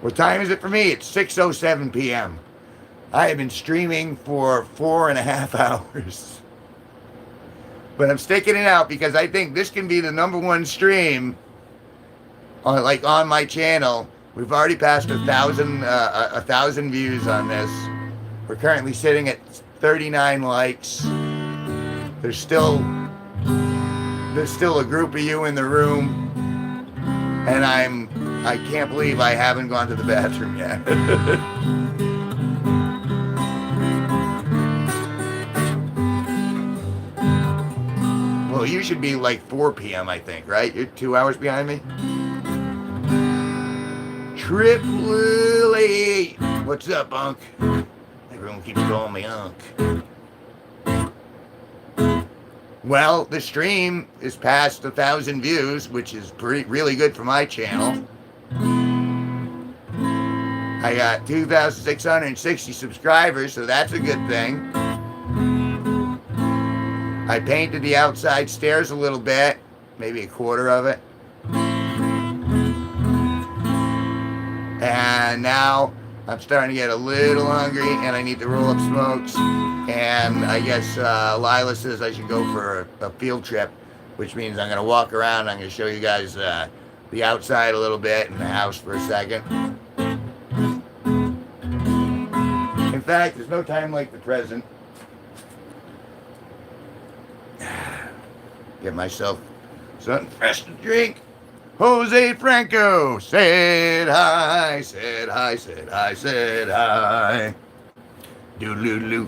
What time is it for me? It's 6:07 p.m. I have been streaming for 4.5 hours. But I'm sticking it out because I think this can be the #1 stream on my channel. We've already passed 1,000 views on this. We're currently sitting at 39 likes. There's still a group of you in the room, and I can't believe I haven't gone to the bathroom yet. Well, you should be like 4 p.m. I think, right? You're 2 hours behind me. Triple Eight. What's up, Unc? Everyone keeps calling me Unc. Well, the stream is past 1,000 views, which is really good for my channel. I got 2,660 subscribers, so that's a good thing. I painted the outside stairs a little bit, maybe a quarter of it. And now I'm starting to get a little hungry and I need to roll up smokes. And I guess Lila says I should go for a field trip, which means I'm going to walk around. I'm going to show you guys the outside a little bit and the house for a second. In fact, there's no time like the present. Get myself something fresh to drink. Jose Franco said hi, said hi, said hi, said hi. Doodaloo.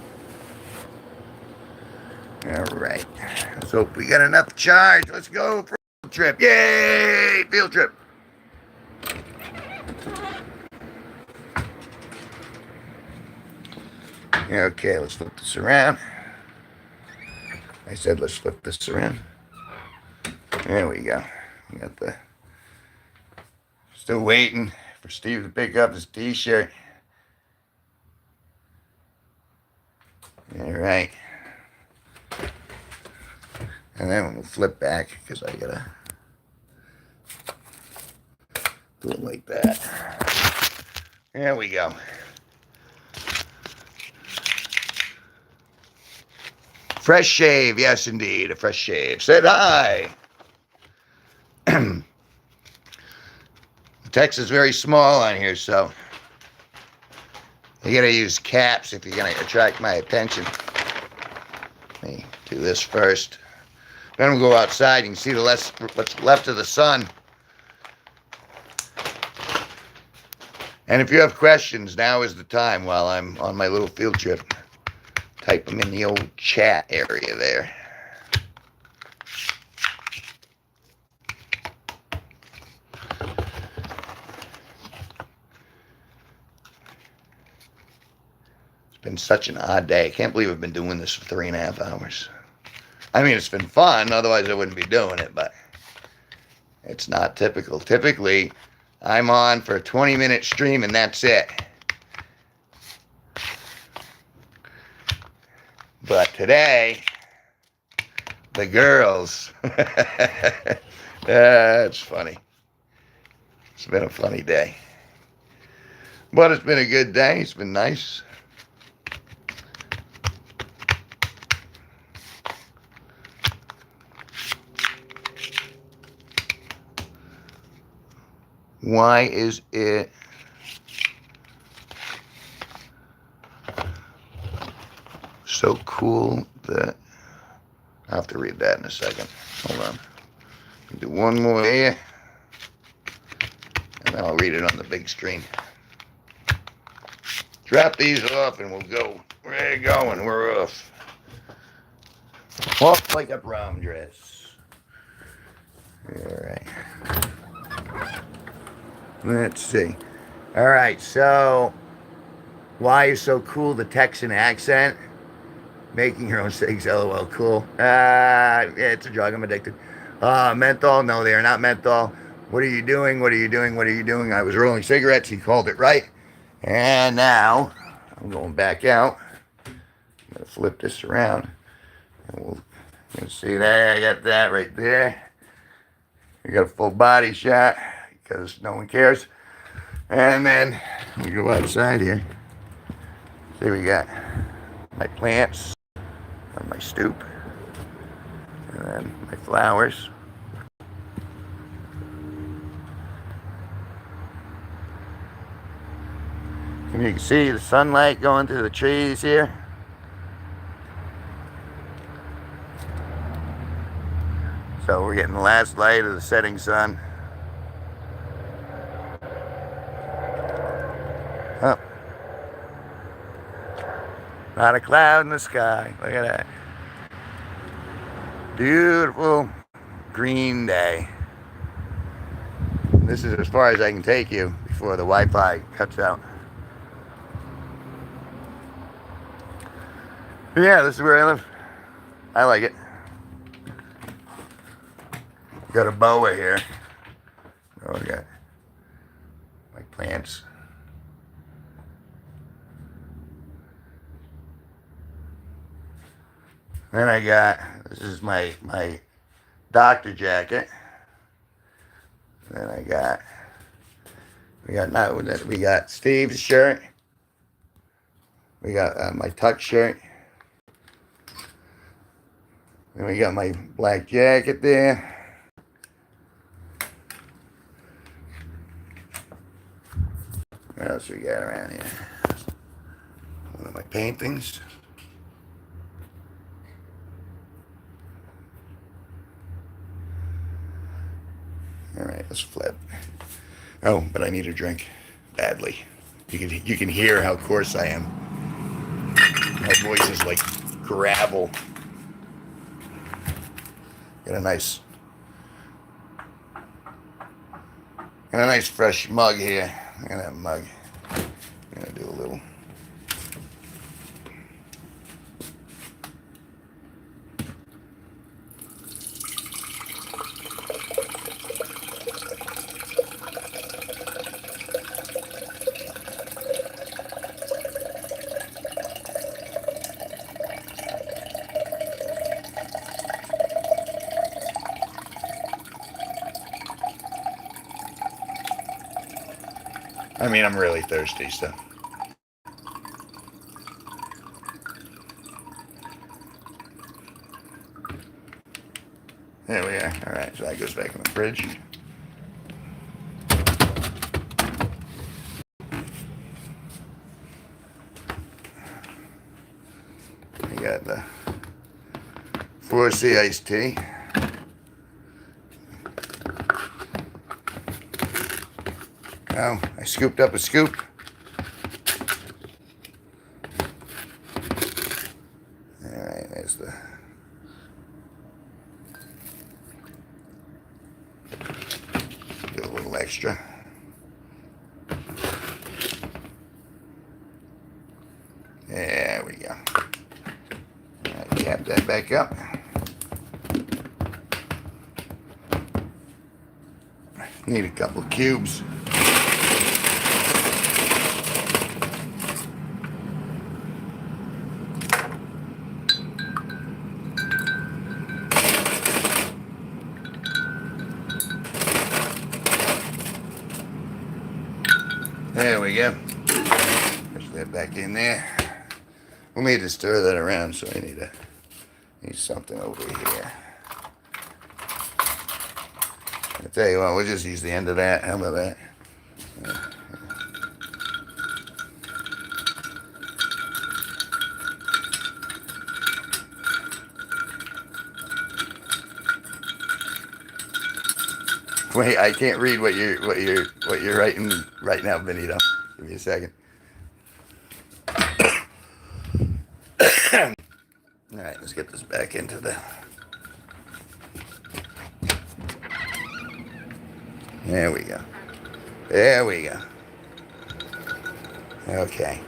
All right. Let's hope we got enough charge. Let's go for a field trip. Yay! Field trip. Okay, let's flip this around. I said let's flip this around. There we go. We got the... Still waiting for Steve to pick up his t-shirt. All right. And then we'll flip back because I gotta do it like that. There we go. Fresh shave, yes indeed, a fresh shave. Said hi. The text is very small on here, so you gotta use caps if you're gonna attract my attention. Let me do this first. Then we'll go outside. You can see what's left of the sun. And if you have questions, now is the time while I'm on my little field trip. Type them in the old chat area there. It's been such an odd day. I can't believe I've been doing this for 3.5 hours. I mean, it's been fun, otherwise I wouldn't be doing it, but it's not typical. Typically, I'm on for a 20-minute stream and that's it. But today, the girls, that's funny. It's been a funny day. But it's been a good day. It's been nice. Why is it so cool that I'll have to read that in a second. Hold on. Do one more here, and then I'll read it on the big screen. Drop these off and we'll go. We're going. We're off. Off like a prom dress. All right. Let's see. All right, so why is so cool the Texan accent? Making your own steaks, LOL, cool. Yeah, it's a drug, I'm addicted. Menthol, no, they are not menthol. What are you doing? What are you doing? What are you doing? I was rolling cigarettes, he called it right. And now I'm going back out. I'm going to flip this around. And you can see there, I got that right there. We got a full body shot because no one cares. And then we go outside here. See, we got my plants on my stoop. And then my flowers. And you can see the sunlight going through the trees here. So we're getting the last light of the setting sun. Oh. Not a cloud in the sky. Look at that. Beautiful green day. This is as far as I can take you before the Wi-Fi cuts out. Yeah, this is where I live. I like it. Got a boa here. Oh, we got my plants. Then I got, this is my doctor jacket. Then we got Steve's shirt. We got my tuck shirt. Then we got my black jacket there. What else we got around here? One of my paintings. All right, let's flip. Oh, but I need a drink badly. You can hear how coarse I am. My voice is like gravel. Got a nice fresh mug here. I'm gonna have a mug. I'm gonna do a little. I mean, I'm really thirsty, so. There we are. All right, so that goes back in the fridge. We got the 4C iced tea. Oh, I scooped up a scoop. All right, there's the. Do a little extra. There we go. All right, cap that back up. Need a couple of cubes. There we go. Push that back in there. We'll need to stir that around, so I need something over here. I tell you what, we'll just use the end of that. How about that? Wait, I can't read what you're writing right now, Benito. Give me a second. All right, let's get this back into the. There we go. There we go. Okay.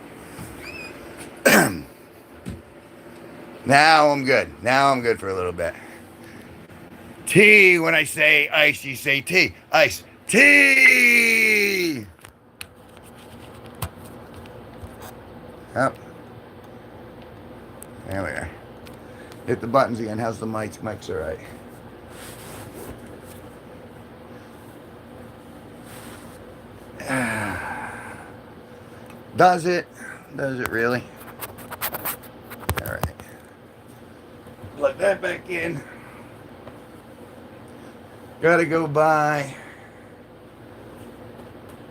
Now I'm good. Now I'm good for a little bit. Tea, when I say ice, you say tea. Ice. Tea! Oh, there we are. Hit the buttons again. How's the mic? Mic's all right. Does it? Does it really? All right. Plug that back in. Gotta go by.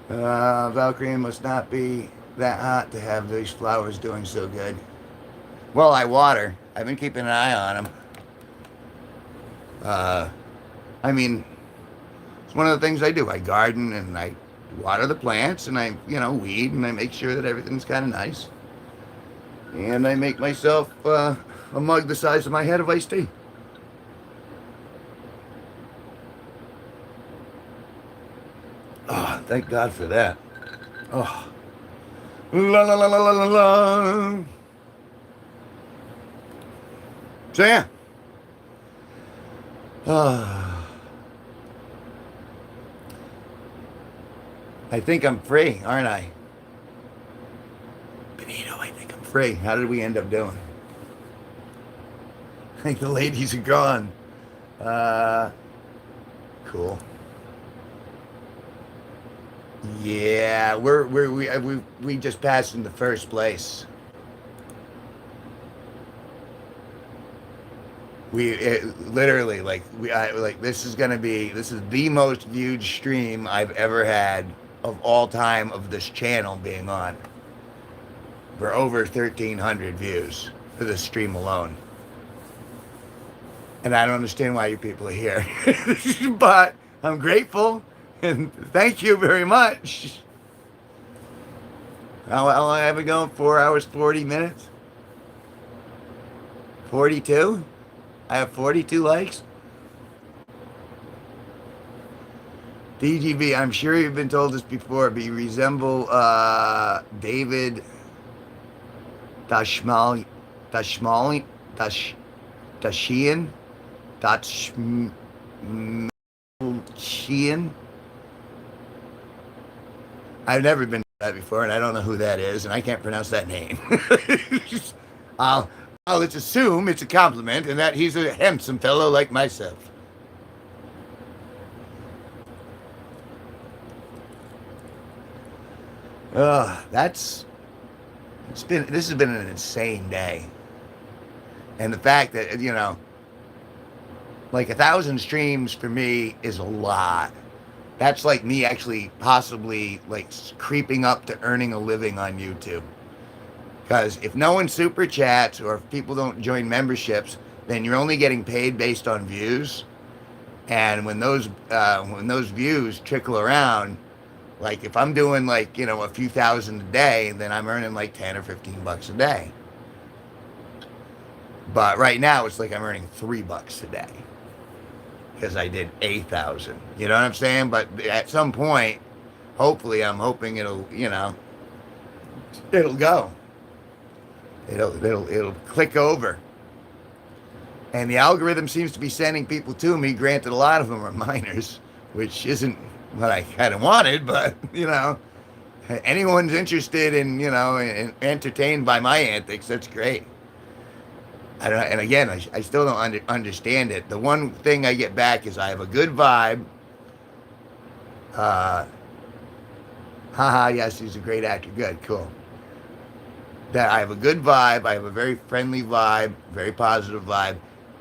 Valkyrie must not be that hot to have these flowers doing so good. Well, I water. I've been keeping an eye on them. I mean, it's one of the things I do. I garden and I water the plants and I, weed and I make sure that everything's kind of nice. And I make myself a mug the size of my head of iced tea. Oh, thank God for that. Oh. La la la la la la la. So yeah. I think I'm free, aren't I? Benito, I think I'm free. How did we end up doing? I think the ladies are gone. Cool. Yeah, we just passed in the first place. Literally this is the most viewed stream I've ever had of all time of this channel being on. For over 1,300 views for this stream alone. And I don't understand why you people are here. But I'm grateful and thank you very much. How long have we going? 4 hours, 40 minutes? 42? I have 42 likes. DGB, I'm sure you've been told this before, but you resemble David Dashian. I've never been to that before, and I don't know who that is, and I can't pronounce that name. Let's assume it's a compliment, and that he's a handsome fellow like myself. This has been an insane day. And the fact that, 1,000 streams for me is a lot. That's like me actually possibly creeping up to earning a living on YouTube. Because if no one super chats or if people don't join memberships, then you're only getting paid based on views. And when those views trickle around, if I'm doing a few thousand a day, then I'm earning 10 or 15 bucks a day. But right now it's I'm earning $3 a day because I did 8,000. You know what I'm saying? But at some point, hopefully, I'm hoping it'll go. It'll click over. And the algorithm seems to be sending people to me. Granted, a lot of them are minors, which isn't what I kind of wanted, but anyone's interested in and entertained by my antics, that's great. I don't, and again, I still don't understand it. The one thing I get back is I have a good vibe. Haha, yes, he's a great actor. Good, cool. That I have a good vibe. I have a very friendly vibe, very positive vibe.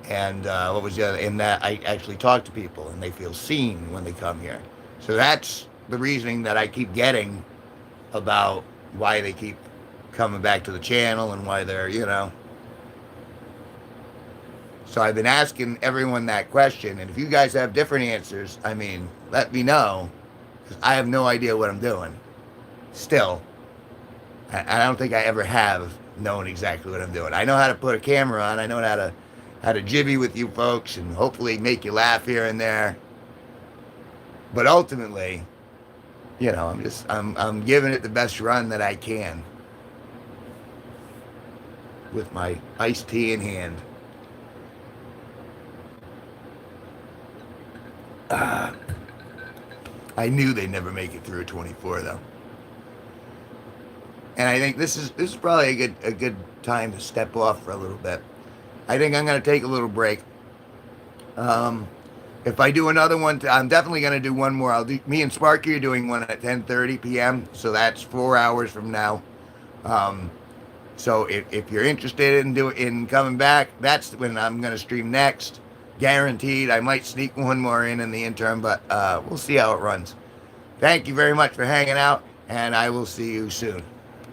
And what was the other? In that I actually talk to people and they feel seen when they come here. So that's the reasoning that I keep getting about why they keep coming back to the channel and why they're, So I've been asking everyone that question. And if you guys have different answers, let me know. Because I have no idea what I'm doing. Still. I don't think I ever have known exactly what I'm doing. I know how to put a camera on. I know how to jibby with you folks and hopefully make you laugh here and there. But ultimately, I'm giving it the best run that I can with my iced tea in hand. I knew they'd never make it through a 24 though. And I think this is probably a good time to step off for a little bit. I think I'm going to take a little break. If I do another one, I'm definitely going to do one more. Me and Sparky are doing one at 10:30 p.m. So that's 4 hours from now. So if you're interested in coming back, that's when I'm going to stream next. Guaranteed. I might sneak one more in the interim, but we'll see how it runs. Thank you very much for hanging out, and I will see you soon.